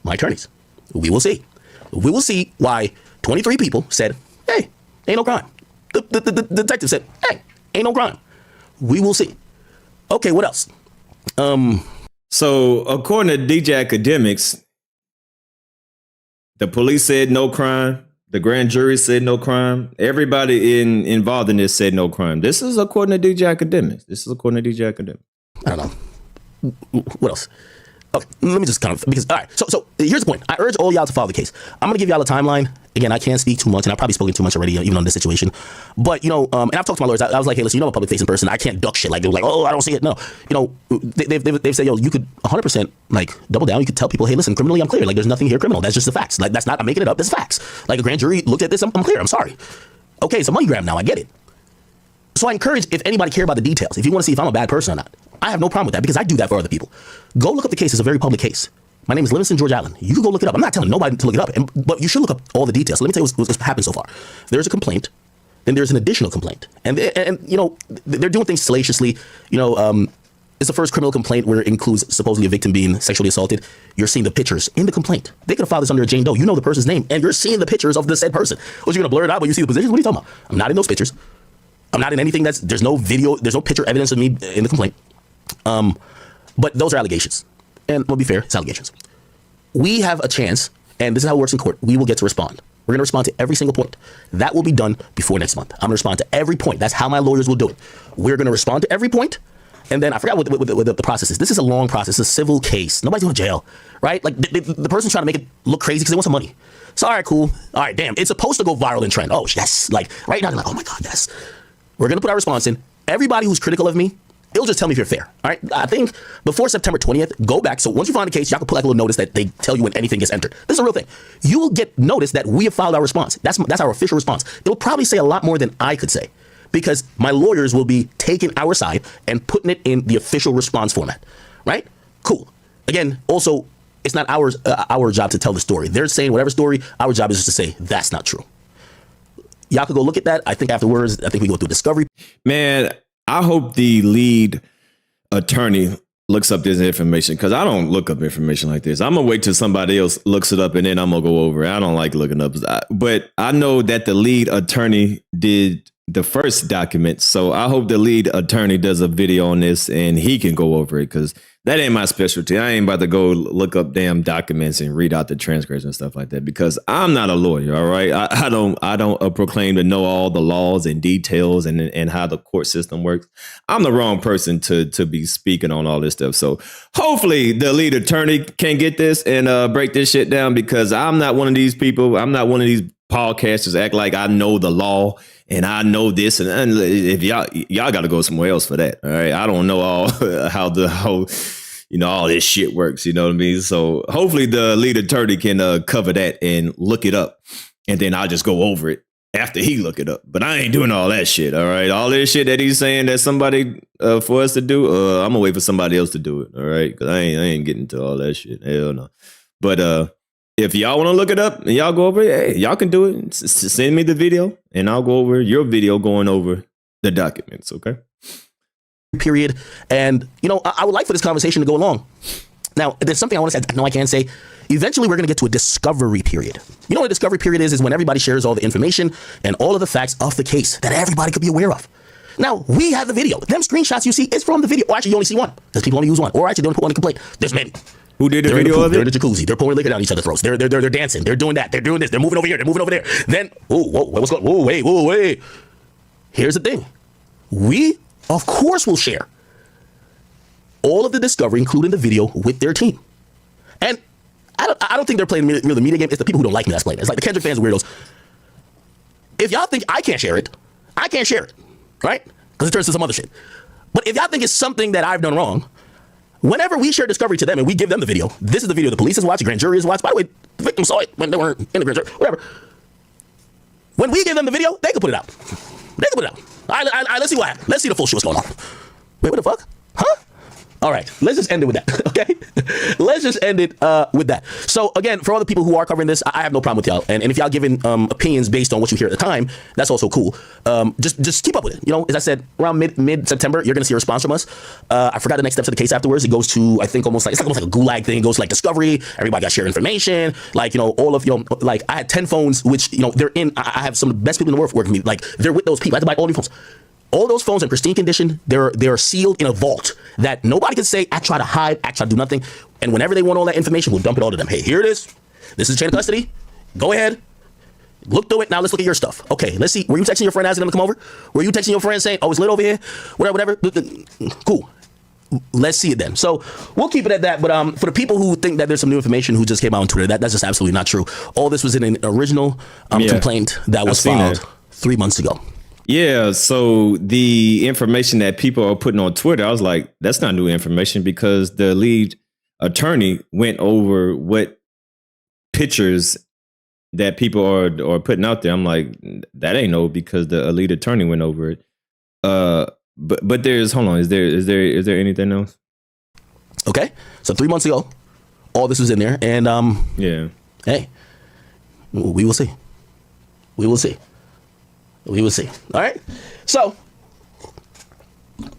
my attorneys. We will see. We will see why 23 people said, hey, ain't no crime. The detective said, hey, ain't no crime. We will see. Okay, what else? So according to DJ Akademiks, the police said no crime. The grand jury said no crime. Everybody involved in this said no crime. This is according to DJ Akademiks. I don't know. What else? Okay, let me just kind of, because, all right, so here's the point. I urge all y'all to follow the case. I'm going to give y'all a timeline. Again, I can't speak too much, and I've probably spoken too much already, even on this situation. But, and I've talked to my lawyers. I was like, hey, listen, I'm a public-facing person. I can't duck shit. Like, they were like, oh, I don't see it. No. They've said, yo, you could 100%, like, double down. You could tell people, hey, listen, criminally, I'm clear. Like, there's nothing here criminal. That's just the facts. Like, that's not, I'm making it up. That's facts. Like, a grand jury looked at this. I'm clear. I'm sorry. Okay, it's a money grab now. I get it. So I encourage, if anybody care about the details, if you want to see if I'm a bad person or not, I have no problem with that because I do that for other people. Go look up the case. It's a very public case. My name is Livingston George Allen. You can go look it up. I'm not telling nobody to look it up, but you should look up all the details. So let me tell you what's happened so far. There's a complaint, then there's an additional complaint, and they're doing things salaciously. It's the first criminal complaint where it includes supposedly a victim being sexually assaulted. You're seeing the pictures in the complaint. They could have filed this under a Jane Doe. You know the person's name, and you're seeing the pictures of the said person. Was you gonna blur it out when you see the positions? What are you talking about? I'm not in those pictures. I'm not in anything there's no video, there's no picture evidence of me in the complaint. But those are allegations. And we'll be fair, it's allegations. We have a chance, and this is how it works in court. We will get to respond. We're going to respond to every single point. That will be done before next month. I'm going to respond to every point. That's how my lawyers will do it. We're going to respond to every point. And then I forgot what the process is. This is a long process. It's a civil case. Nobody's going to jail, right? Like the person's trying to make it look crazy because they want some money. So, all right, cool. All right, damn. It's supposed to go viral and trend. Oh, yes. Like right now, they're like, oh my God, yes. We're going to put our response in. Everybody who's critical of me, it'll just tell me if you're fair. All right. I think before September 20th, go back. So once you find a case, y'all can put like a little notice that they tell you when anything gets entered. This is a real thing. You will get notice that we have filed our response. That's our official response. It'll probably say a lot more than I could say because my lawyers will be taking our side and putting it in the official response format, right? Cool. Again, also, it's not our job to tell the story. They're saying whatever story. Our job is just to say that's not true. Y'all could go look at that. I think afterwards, I think we go through discovery. Man, I hope the lead attorney looks up this information, because I don't look up information like this. I'm going to wait till somebody else looks it up and then I'm going to go over it. I don't like looking up. But I know that the lead attorney did the first document. So I hope the lead attorney does a video on this and he can go over it, because that ain't my specialty. I ain't about to go look up damn documents and read out the transcripts and stuff like that, because I'm not a lawyer. All right. I don't proclaim to know all the laws and details and how the court system works. I'm the wrong person to be speaking on all this stuff. So hopefully the lead attorney can get this and break this shit down, because I'm not one of these people. I'm not one of these podcasters act like I know the law and I know this, and if y'all got to go somewhere else for that. All right, I don't know all how the whole, all this shit works. You know what I mean? So hopefully the lead attorney can cover that and look it up, and then I'll just go over it after he look it up. But I ain't doing all that shit. All right, all this shit that he's saying that somebody for us to do, I'm gonna wait for somebody else to do it. All right, because I ain't getting to all that shit. Hell no. But if y'all want to look it up and y'all go over it, hey, y'all can do it. Send me the video and I'll go over your video going over the documents. Okay. Period. And, I would like for this conversation to go along. Now, there's something I want to say. I know I can say. Eventually, we're going to get to a discovery period. You know what a discovery period is when everybody shares all the information and all of the facts of the case that everybody could be aware of. Now, we have the video. Them screenshots you see is from the video. Or actually, you only see one, because people only use one. Or actually, they don't put one in the complaint. There's many. Who did the video of it? They're in the jacuzzi. They're pouring liquor down each other's throats. They're dancing. They're doing that. They're doing this. They're moving over here. They're moving over there. Then, what's going on? Wait. Here's the thing. We, of course, will share all of the discovery, including the video, with their team. And I don't think they're playing really the media game. It's the people who don't like me that's playing it. It's like the Kendrick fans, weirdos. If y'all think I can't share it, I can't share it, right? Because it turns to some other shit. But if y'all think it's something that I've done wrong, whenever we share discovery to them and we give them the video, this is the video the police is watching, grand jury is watching. By the way, the victim saw it when they weren't in the grand jury, whatever. When we give them the video, they can put it out. They can put it out. All right, let's see what happened. Let's see the full shit what's going on. Wait, what the fuck? Huh? All right, let's just end it with that, okay? Let's just end it with that. So again, for all the people who are covering this, I have no problem with y'all. And if y'all giving opinions based on what you hear at the time, that's also cool. Just keep up with it. As I said, around mid-September, you're gonna see a response from us. I forgot the next steps of the case afterwards. It goes to, I think, almost like a gulag thing. It goes to like discovery. Everybody got to share information. Like, all of, like I had 10 phones, which, they're in, I have some of the best people in the world working with me. Like they're with those people. I had to buy all new phones. All those phones in pristine condition, they're sealed in a vault that nobody can say, I try to hide, I try to do nothing. And whenever they want all that information, we'll dump it all to them. Hey, here it is. This is the chain of custody. Go ahead. Look through it. Now let's look at your stuff. Okay, let's see. Were you texting your friend asking them to come over? Were you texting your friend saying, oh, it's lit over here? Whatever. Cool. Let's see it then. So we'll keep it at that. But for the people who think that there's some new information who just came out on Twitter, that's just absolutely not true. All this was in an original complaint that was filed 3 months ago. Yeah, so the information that people are putting on Twitter, I was like, that's not new information, because the lead attorney went over what pictures that people are putting out there. I'm like, that ain't no, because the lead attorney went over it. But there's, hold on, is there anything else? Okay, so 3 months ago, all this was in there, and yeah, hey, we will see. We will see. We will see. All right. So,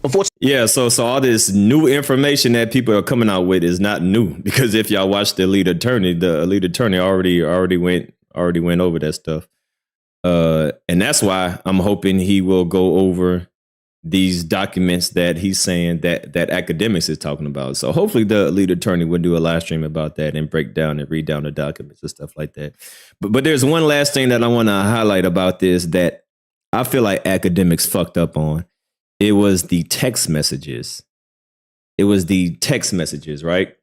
unfortunately, yeah. So all this new information that people are coming out with is not new, because if y'all watch the lead attorney already went over that stuff, and that's why I'm hoping he will go over these documents that he's saying that Akademiks is talking about. So hopefully the lead attorney will do a live stream about that and break down and read down the documents and stuff like that. But there's one last thing that I want to highlight about this that I feel like Akademiks fucked up on. It was the text messages. Right?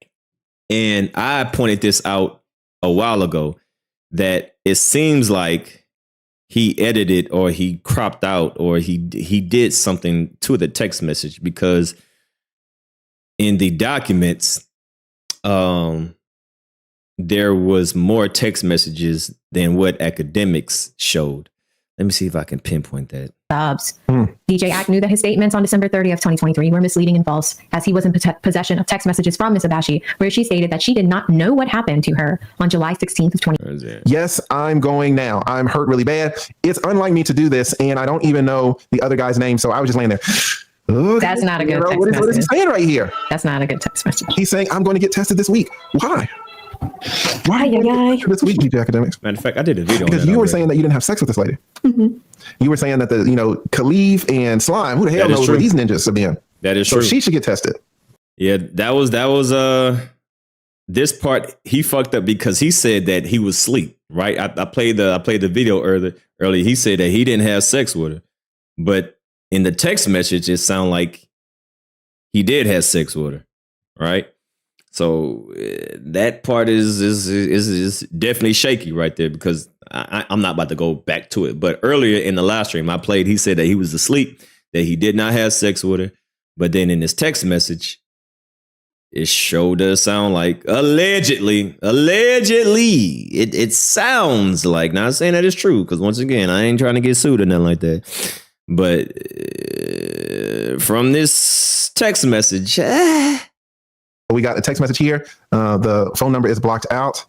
And I pointed this out a while ago, that it seems like he edited or he cropped out or he did something to the text message, because in the documents, there was more text messages than what Akademiks showed. Let me see if I can pinpoint that. Subs. DJ Ack knew that his statements on December 30th, 2023 were misleading and false, as he was in possession of text messages from Miss Abashi, where she stated that she did not know what happened to her on July 16th of 2023. Yes, I'm going now. I'm hurt really bad. It's unlike me to do this, and I don't even know the other guy's name, so I was just laying there. That's not a good text message. What is he saying right here? That's not a good text message. He's saying, I'm going to get tested this week. Why? Why this week, DJ Academics? Matter of fact, I did a video because you were saying that you didn't have sex with this lady. Mm-hmm. You were saying that Khalif and Slime, who the hell knows where these ninjas have been? That is so true. She should get tested. Yeah, that was this part he fucked up because he said that he was asleep. Right, I played the video earlier. He said that he didn't have sex with her, but in the text message it sounded like he did have sex with her. Right. So that part is definitely shaky right there because I'm not about to go back to it. But earlier in the live stream I played, he said that he was asleep, that he did not have sex with her. But then in his text message, it sure does sound like allegedly. It sounds like, not saying that it's true, because once again, I ain't trying to get sued or nothing like that. But from this text message, we got a text message here. The phone number is blocked out.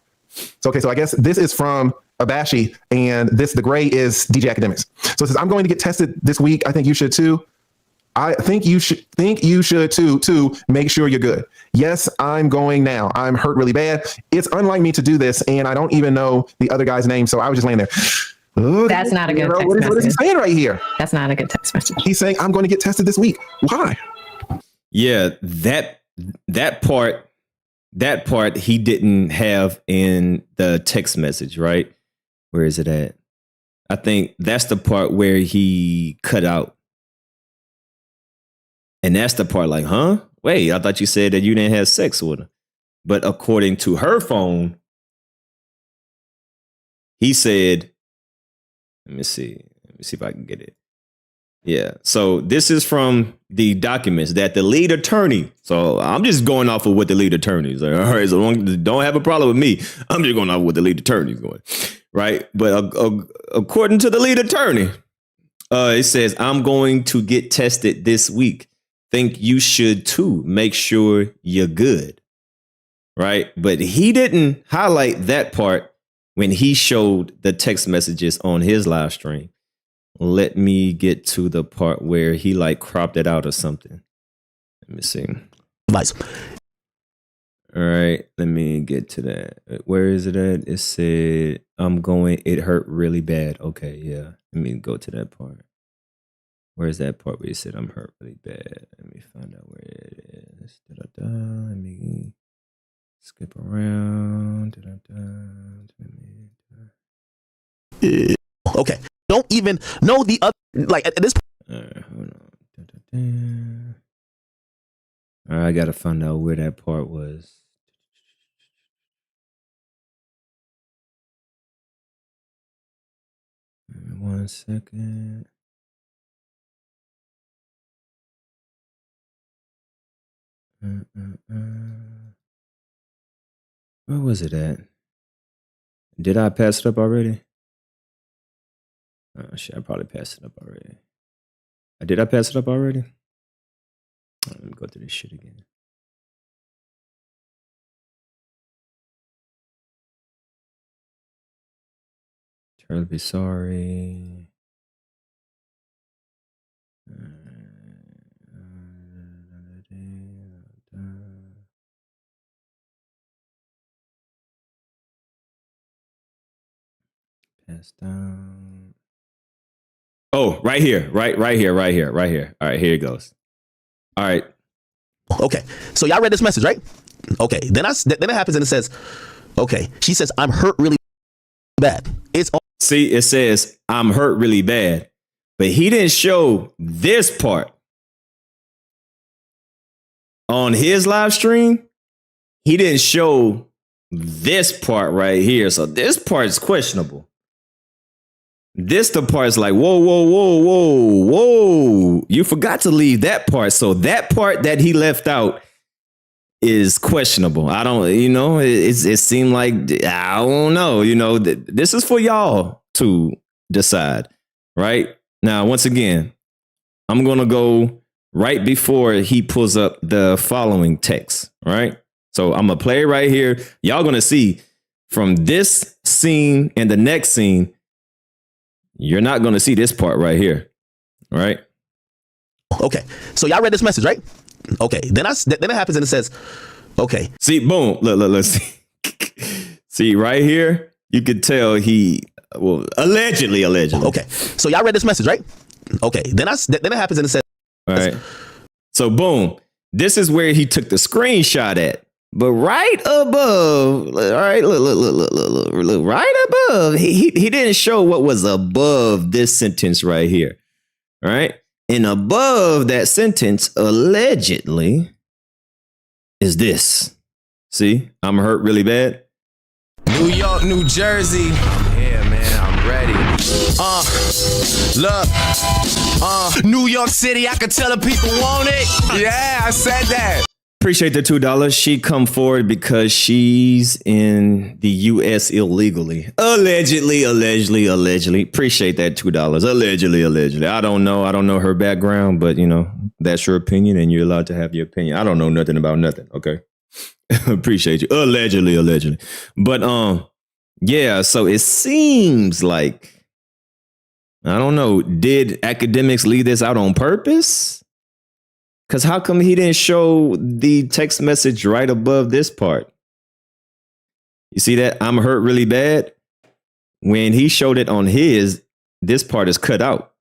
So, okay, so I guess this is from Abashi, and the gray is DJ Akademiks. So it says, I'm going to get tested this week. I think you should too. I think you should too. Make sure you're good. Yes, I'm going now. I'm hurt really bad. It's unlike me to do this, and I don't even know the other guy's name, so I was just laying there. That's not a good text message. What is he saying right here? That's not a good text message. He's saying, I'm going to get tested this week. Why? Yeah, that part he didn't have in the text message, right? Where is it at? I think that's the part where he cut out. And that's the part like, huh? Wait, I thought you said that you didn't have sex with her. But according to her phone, he said, let me see if I can get it. Yeah. So this is from the documents that the lead attorney. So I'm just going off of what the lead attorney is like. All right. So don't have a problem with me. I'm just going off what the lead attorney is going. Right. But according to the lead attorney, it says, I'm going to get tested this week. Think you should too. Make sure you're good. Right. But he didn't highlight that part when he showed the text messages on his live stream. Let me get to the part where he like cropped it out or something. Let me see. Advice. All right. Let me get to that. Where is it at? It said, it hurt really bad. Okay. Yeah. Let me go to that part. Where's that part where he said, I'm hurt really bad? Let me find out where it is. Da-da-da. Let me skip around. Da-da-da. Okay. Don't even know the other, like at this point. Hold on. All right, I got to find out where that part was. Give me 1 second. Where was it at? Did I pass it up already? Oh shit, I probably passed it up already. Did I pass it up already? Let me go through this shit again. Terribly sorry. Pass down. Oh, right here. Right here. All right, here it goes. All right. Okay. So y'all read this message, right? Okay. Then it happens and it says, okay. She says, I'm hurt really bad. See, it says, I'm hurt really bad. But he didn't show this part. On his live stream, he didn't show this part right here. So this part is questionable. The part's like, whoa. You forgot to leave that part. So that part that he left out is questionable. I don't, it seemed like, I don't know, this is for y'all to decide. right? Now, once again, I'm going to go right before he pulls up the following text, right? So I'm going to play it right here. Y'all going to see from this scene and the next scene, you're not going to see this part right here, right? Okay, so y'all read this message, right? Okay, then it happens and it says, okay. See, boom, look, see. See, right here, you could tell allegedly. Okay, so y'all read this message, right? Okay, then it happens and it says, all right. So boom, this is where he took the screenshot at. But right above, all right, look, right above, he didn't show what was above this sentence right here, all right? And above that sentence, allegedly, is this. See, I'm hurt really bad. New York, New Jersey. Yeah, man, I'm ready. Look. New York City, I could tell the people want it. Yeah, I said that. Appreciate the $2. She come forward because she's in the U.S. illegally. Allegedly. Appreciate that $2. Allegedly. I don't know her background, but that's your opinion and you're allowed to have your opinion. I don't know nothing about nothing. Okay. Appreciate you. Allegedly. But yeah, so it seems like, I don't know, did Akademiks leave this out on purpose? Because how come he didn't show the text message right above this part? You see that? I'm hurt really bad. When he showed it on this part is cut out.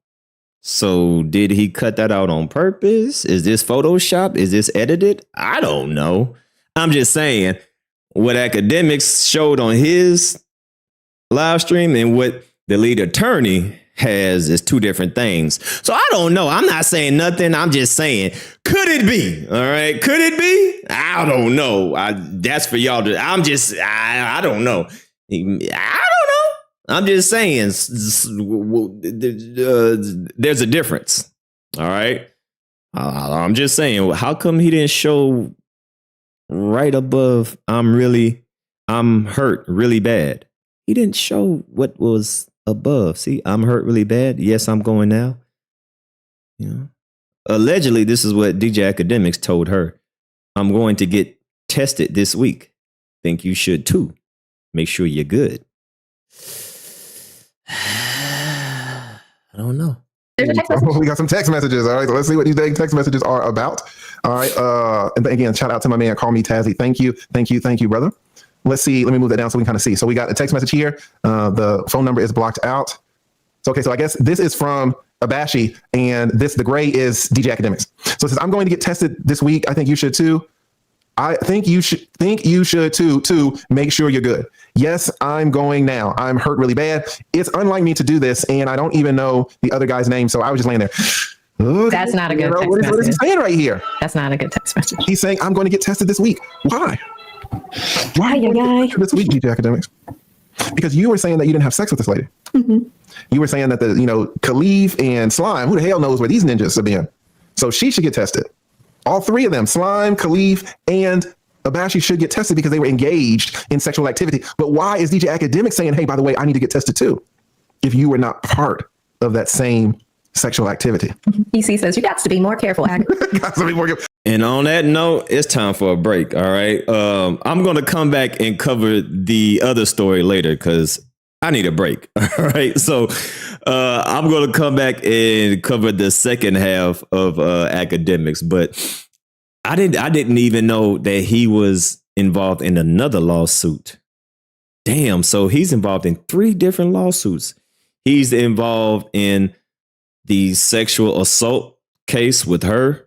So did he cut that out on purpose? Is this Photoshop? Is this edited? I don't know. I'm just saying what Akademiks showed on his live stream and what the lead attorney has is two different things. So I don't know. I'm not saying nothing. I'm just saying, could it be? All right. Could it be? I don't know. That's for y'all to, I don't know. I don't know. I'm just saying there's a difference. All right. I'm just saying, how come he didn't show right above I'm hurt really bad? He didn't show what was above. See, I'm hurt really bad. Yes, I'm going now. Allegedly, this is what DJ Akademiks told her. I'm going to get tested this week. Think you should too. Make sure you're good. I don't know. We got some text messages. All right, so let's see what these dang text messages are about. All right, and again, shout out to my man, Call Me Tazzy. Thank you, brother. Let's see. Let me move that down so we can kind of see. So we got a text message here. The phone number is blocked out. So, okay, so I guess this is from Abashi, and the gray is DJ Akademiks. So it says, I'm going to get tested this week. I think you should too. I think you should too. Make sure you're good. Yes, I'm going now. I'm hurt really bad. It's unlike me to do this, and I don't even know the other guy's name. So I was just laying there. That's not a good text message. What is he saying right here? That's not a good text message. He's saying, I'm going to get tested this week. Why? Why this week, DJ Akademiks? Because you were saying that you didn't have sex with this lady. Mm-hmm. You were saying that Khalif and Slime, who the hell knows where these ninjas have been? So she should get tested. All three of them, Slime, Khalif, and Abashi should get tested because they were engaged in sexual activity. But why is DJ Akademiks saying, hey, by the way, I need to get tested too, if you were not part of that same sexual activity? EC says, you got to be more careful. Got to be more careful. And on that note, it's time for a break. All right. I'm going to come back and cover the other story later because I need a break. All right. So I'm going to come back and cover the second half of Akademiks. But I didn't even know that he was involved in another lawsuit. Damn. So he's involved in 3 different lawsuits. He's involved in the sexual assault case with her.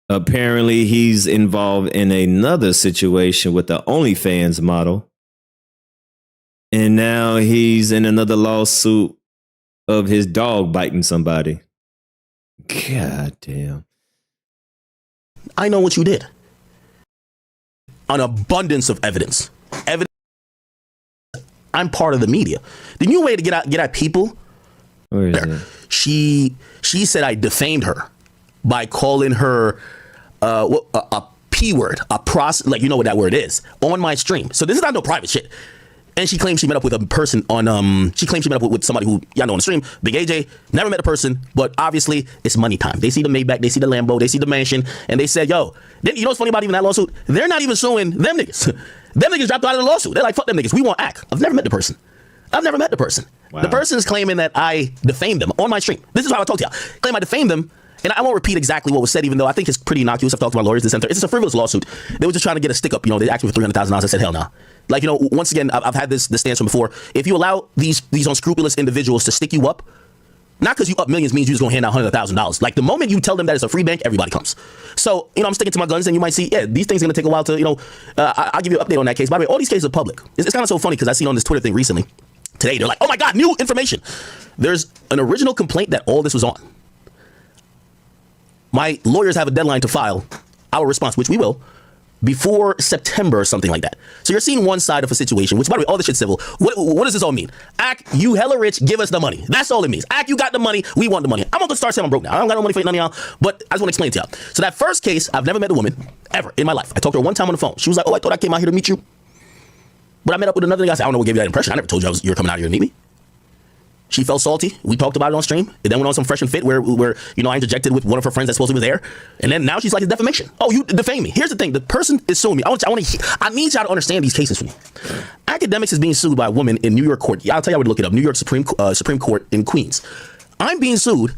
Apparently, he's involved in another situation with the OnlyFans model. And now he's in another lawsuit of his dog biting somebody. God damn. I know what you did. An abundance of evidence. I'm part of the media. The new way to get at people. Where is it? She said I defamed her by calling her a P word, like you know what that word is, on my stream. So this is not no private shit. And she claims she met up with a person on, she claims she met up with somebody who, y'all know on the stream, Big AJ, never met a person, but obviously it's money time. They see the Maybach, they see the Lambo, they see the mansion, and they said, yo, you know what's funny about even that lawsuit? They're not even suing them niggas. Them niggas dropped out of the lawsuit. They're like, fuck them niggas. We want ACK. I've never met the person. Wow. The person is claiming that I defamed them on my stream. This is how I talk to y'all. Claim I defamed them. And I won't repeat exactly what was said, even though I think it's pretty innocuous. I've talked to my lawyers. It's a frivolous lawsuit. They were just trying to get a stick up. You know, they asked me for $300,000. I said, hell no. Nah. Like, you know, once again, I've had this stance from before. If you allow these unscrupulous individuals to stick you up, not because you up millions means you're just going to hand out $100,000. Like, the moment you tell them that it's a free bank, everybody comes. So, you know, I'm sticking to my guns, and you might see, yeah, these things are going to take a while to, you know, I'll give you an update on that case. By the way, all these cases are public. It's kind of so funny because I seen on this Twitter thing recently. Today, they're like, oh my God, new information. There's an original complaint that all this was on. My lawyers have a deadline to file our response, which we will, before September or something like that. So you're seeing one side of a situation, which, by the way, all this shit's civil. What does this all mean? Ack, you hella rich, give us the money. That's all it means. Ack, you got the money, we want the money. I'm not gonna start saying I'm broke now. I don't got no money for none of y'all, but I just want to explain to y'all. So that first case, I've never met a woman, ever, in my life. I talked to her one time on the phone. She was like, oh, I thought I came out here to meet you. But I met up with another guy. I said, I don't know what gave you that impression. I never told you you were coming out here to meet me. She felt salty. We talked about it on stream. It then went on some Fresh and Fit where you know, I interjected with one of her friends that supposedly was there. And then now she's like, it's defamation. Oh, you defame me. Here's the thing. The person is suing me. I need y'all to understand these cases for me. Akademiks is being sued by a woman in New York court. I'll tell you how to look it up. New York Supreme Court in Queens. I'm being sued.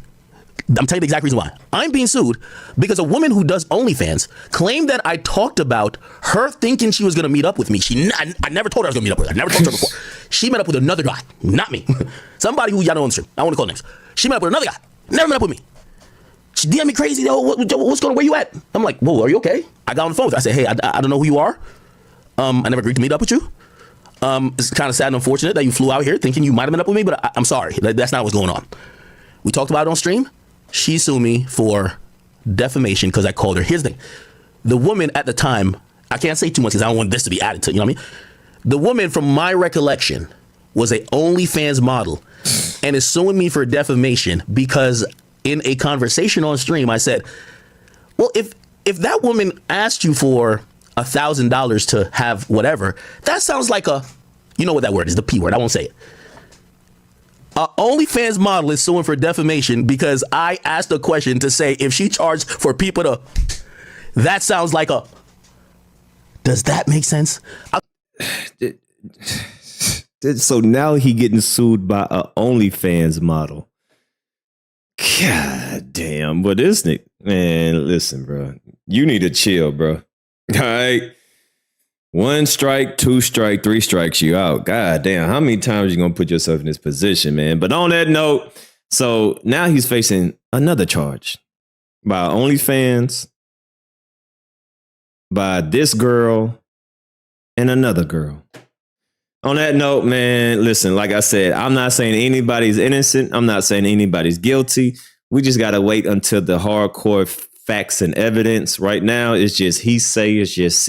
I'm telling you the exact reason why. I'm being sued because a woman who does OnlyFans claimed that I talked about her thinking she was going to meet up with me. I never told her I was going to meet up with her. I never talked to her before. She met up with another guy, not me. Somebody who y'all know on the stream. I want to call names. She met up with another guy. Never met up with me. She DM'd me crazy. Yo, what's going on? Where you at? I'm like, whoa, are you okay? I got on the phone with her. I said, hey, I don't know who you are. I never agreed to meet up with you. It's kind of sad and unfortunate that you flew out here thinking you might have met up with me, but I'm sorry. That's not what's going on. We talked about it on stream. She sued me for defamation because I called her. Here's the thing. The woman at the time, I can't say too much because I don't want this to be added to, you know what I mean? The woman, from my recollection, was a OnlyFans model and is suing me for defamation because in a conversation on stream, I said, well, if that woman asked you for $1,000 to have whatever, that sounds like you know what that word is, the P word. I won't say it. OnlyFans model is suing for defamation because I asked a question to say if she charged for people to. That sounds like does that make sense? So now he getting sued by a OnlyFans model. God damn, but this nigga, man, listen, bro. You need to chill, bro. All right. 1 strike, 2 strike, 3 strikes, you out. God damn, how many times you gonna put yourself in this position, man? But on that note, so now he's facing another charge by OnlyFans, by this girl, and another girl. On that note, man, listen, like I said, I'm not saying anybody's innocent. I'm not saying anybody's guilty. We just gotta wait until the hardcore facts and evidence. Right now, it's just he say, it's just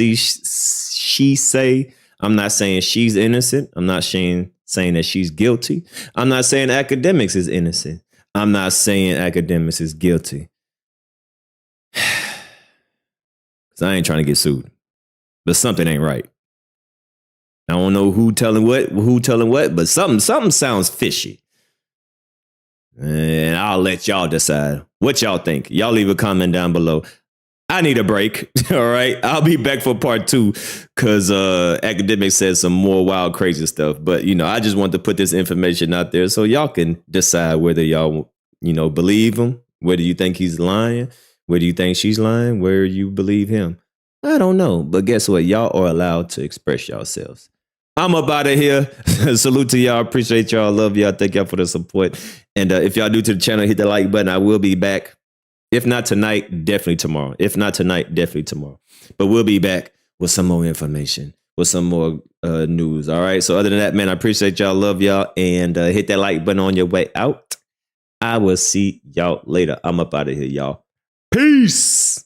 she say. I'm not saying she's innocent. I'm not saying that she's guilty. I'm not saying Akademiks is innocent. I'm not saying Akademiks is guilty. Because I ain't trying to get sued. But something ain't right. I don't know who telling what, but something sounds fishy. And I'll let y'all decide what y'all think. Y'all leave a comment down below. I need a break. All right. I'll be back for part 2 because Akademiks says some more wild, crazy stuff. But, you know, I just want to put this information out there so y'all can decide whether y'all, you know, believe him. Whether you think he's lying. Whether you think she's lying. Where you believe him. I don't know. But guess what? Y'all are allowed to express yourselves. I'm up out of here. Salute to y'all. Appreciate y'all. Love y'all. Thank y'all for the support. And if y'all new to the channel, hit the like button. I will be back. If not tonight, definitely tomorrow. If not tonight, definitely tomorrow. But we'll be back with some more information, with some more news. All right. So other than that, man, I appreciate y'all. Love y'all. And hit that like button on your way out. I will see y'all later. I'm up out of here, y'all. Peace.